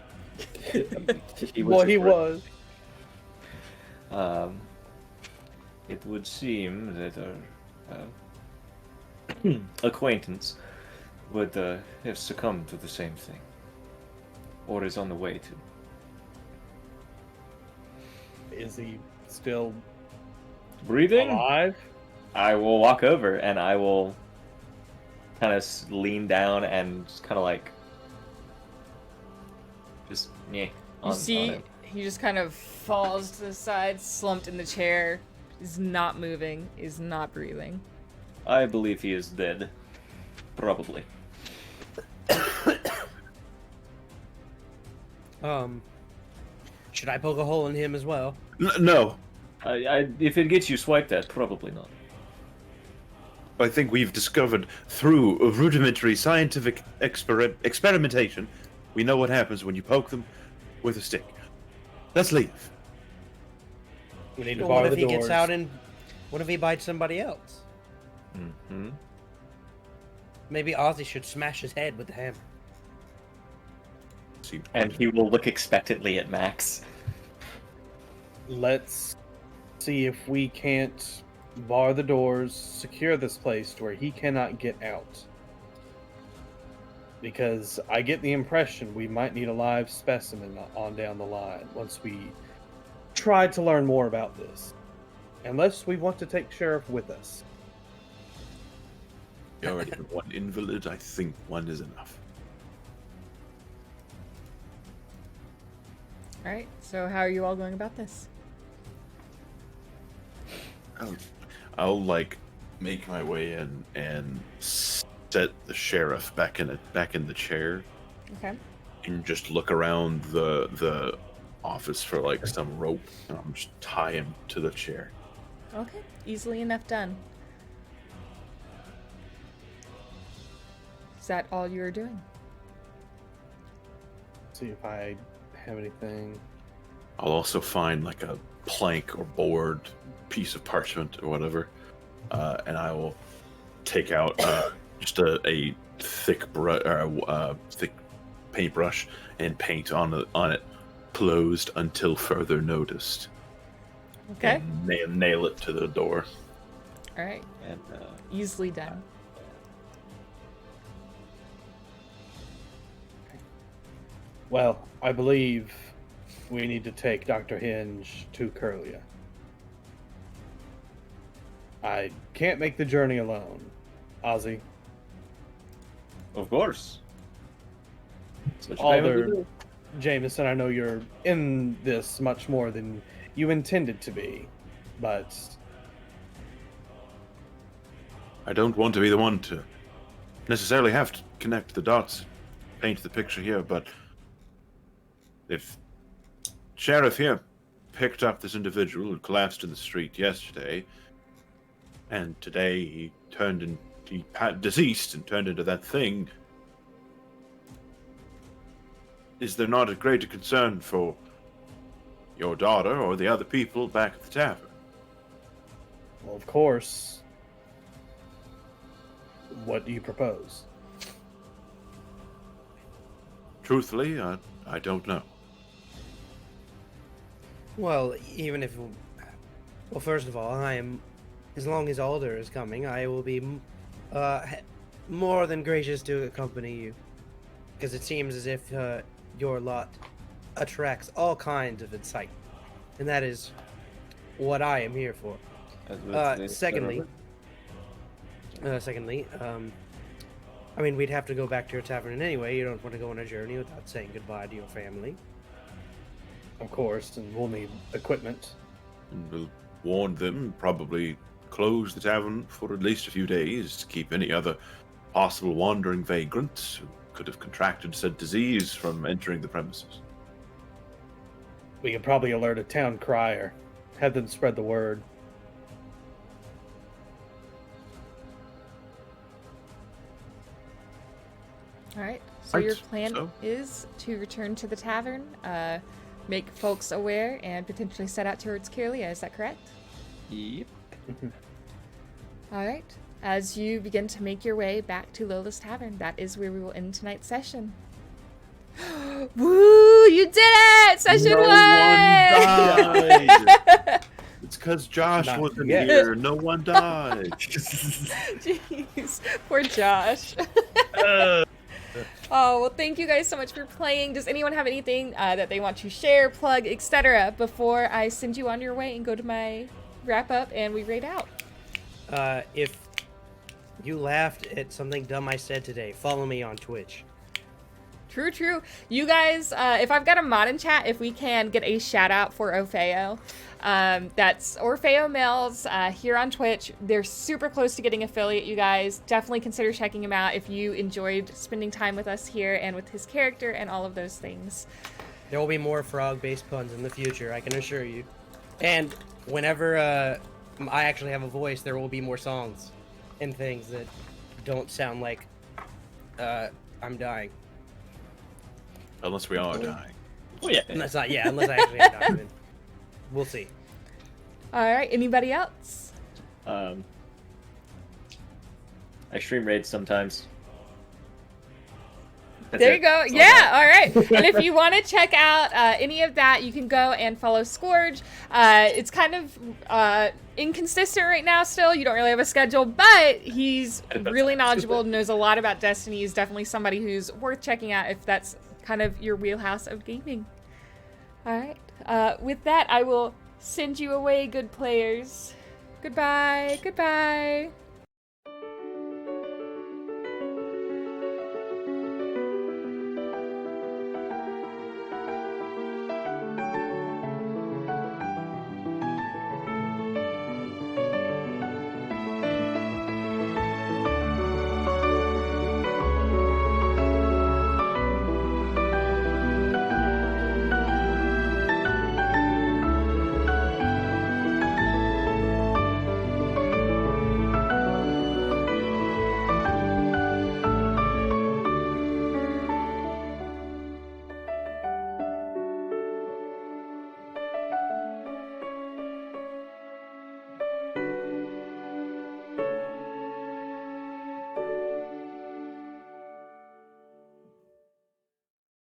He Well, a he friend. was. It would seem that our acquaintance would have succumbed to the same thing, or is on the way to. Is he still Breathing? alive? I will walk over and I will kind of lean down and kind of like just You see, he just kind of falls to the side, slumped in the chair, is not moving, is not breathing. I believe he is dead. Probably. Should I poke a hole in him as well? No, If it gets you swiped at, probably not. I think we've discovered through rudimentary scientific experimentation, we know what happens when you poke them with a stick. Let's leave. We need to Well, what bar if the he doors. gets out and what if he bites somebody else? Mm-hmm. Maybe Ozzy should smash his head with the hammer. See, And he will look expectantly at Max. Let's see if we can't bar the doors, secure this place to where he cannot get out. Because I get the impression we might need a live specimen on down the line once we try to learn more about this. Unless we want to take Sheriff with us. we already have one invalid. I think one is enough. Alright, so how are you all going about this? I'll like make my way in and set the sheriff back in the chair, Okay. and just look around the office for like some rope, and I'll just tie him to the chair. Okay. Easily enough done. Is that all you're doing? See if I have anything. I'll also find like a plank or board, piece of parchment or whatever, and I will take out just a thick thick paintbrush and paint on it, closed until further noticed. Okay. And nail it to the door. All right. And Easily done. Well, I believe we need to take Dr. Hinge to Curlia. I can't make the journey alone. Ozzy, of course. Such a Alder, favor to do. Jameson, I know you're in this much more than you intended to be, but I don't want to be the one to necessarily have to connect the dots, paint the picture here, but if Sheriff here picked up this individual who collapsed in the street yesterday, and today he deceased and turned into that thing, is there not a greater concern for your daughter or the other people back at the tavern? well, of course. What do you propose? Truthfully, I don't know. Well, even if... Well, first of all, as long as Alder is coming, I will be more than gracious to accompany you. Because it seems as if your lot attracts all kinds of insight. And that is what I am here for. Secondly, I mean, we'd have to go back to your tavern anyway. You don't want to go on a journey without saying goodbye to your family. Of course, and we'll need equipment. And we'll warn them, probably close the tavern for at least a few days to keep any other possible wandering vagrants who could have contracted said disease from entering the premises. We could probably alert a town crier, have them spread the word. All right. So Right, your plan so- is to return to the tavern, make folks aware, and potentially set out towards Kirlia. Is that correct? Yep. All right. As you begin to make your way back to Lola's Tavern, that is where we will end tonight's session. Woo! You did it! Session No one 1! died. It's because Josh Not wasn't yet. here. No one died. Jeez, poor Josh. Oh, well, thank you guys so much for playing. Does anyone have anything that they want to share, plug, etc. before I send you on your way and go to my wrap up and we raid out? If you laughed at something dumb I said today, follow me on Twitch. True, true. You guys, if I've got a mod in chat, if we can get a shout out for Orfeo. That's Orfeo Mills here on Twitch. They're super close to getting affiliate, you guys. Definitely consider checking him out if you enjoyed spending time with us here and with his character and all of those things. There will be more frog-based puns in the future, I can assure you. And whenever I actually have a voice, there will be more songs and things that don't sound like I'm dying. Unless we are dying. Oh yeah. Unless I actually am dying. Then we'll see. All right, anybody else? I stream raids sometimes. That's There it. you go. That's all I Yeah, got. all right. And if you want to check out any of that, you can go and follow Scourge. It's kind of inconsistent right now still. You don't really have a schedule, but he's really knowledgeable, knows a lot about Destiny. He's definitely somebody who's worth checking out if that's kind of your wheelhouse of gaming. All right. With that, I will send you away, good players. Goodbye. Goodbye.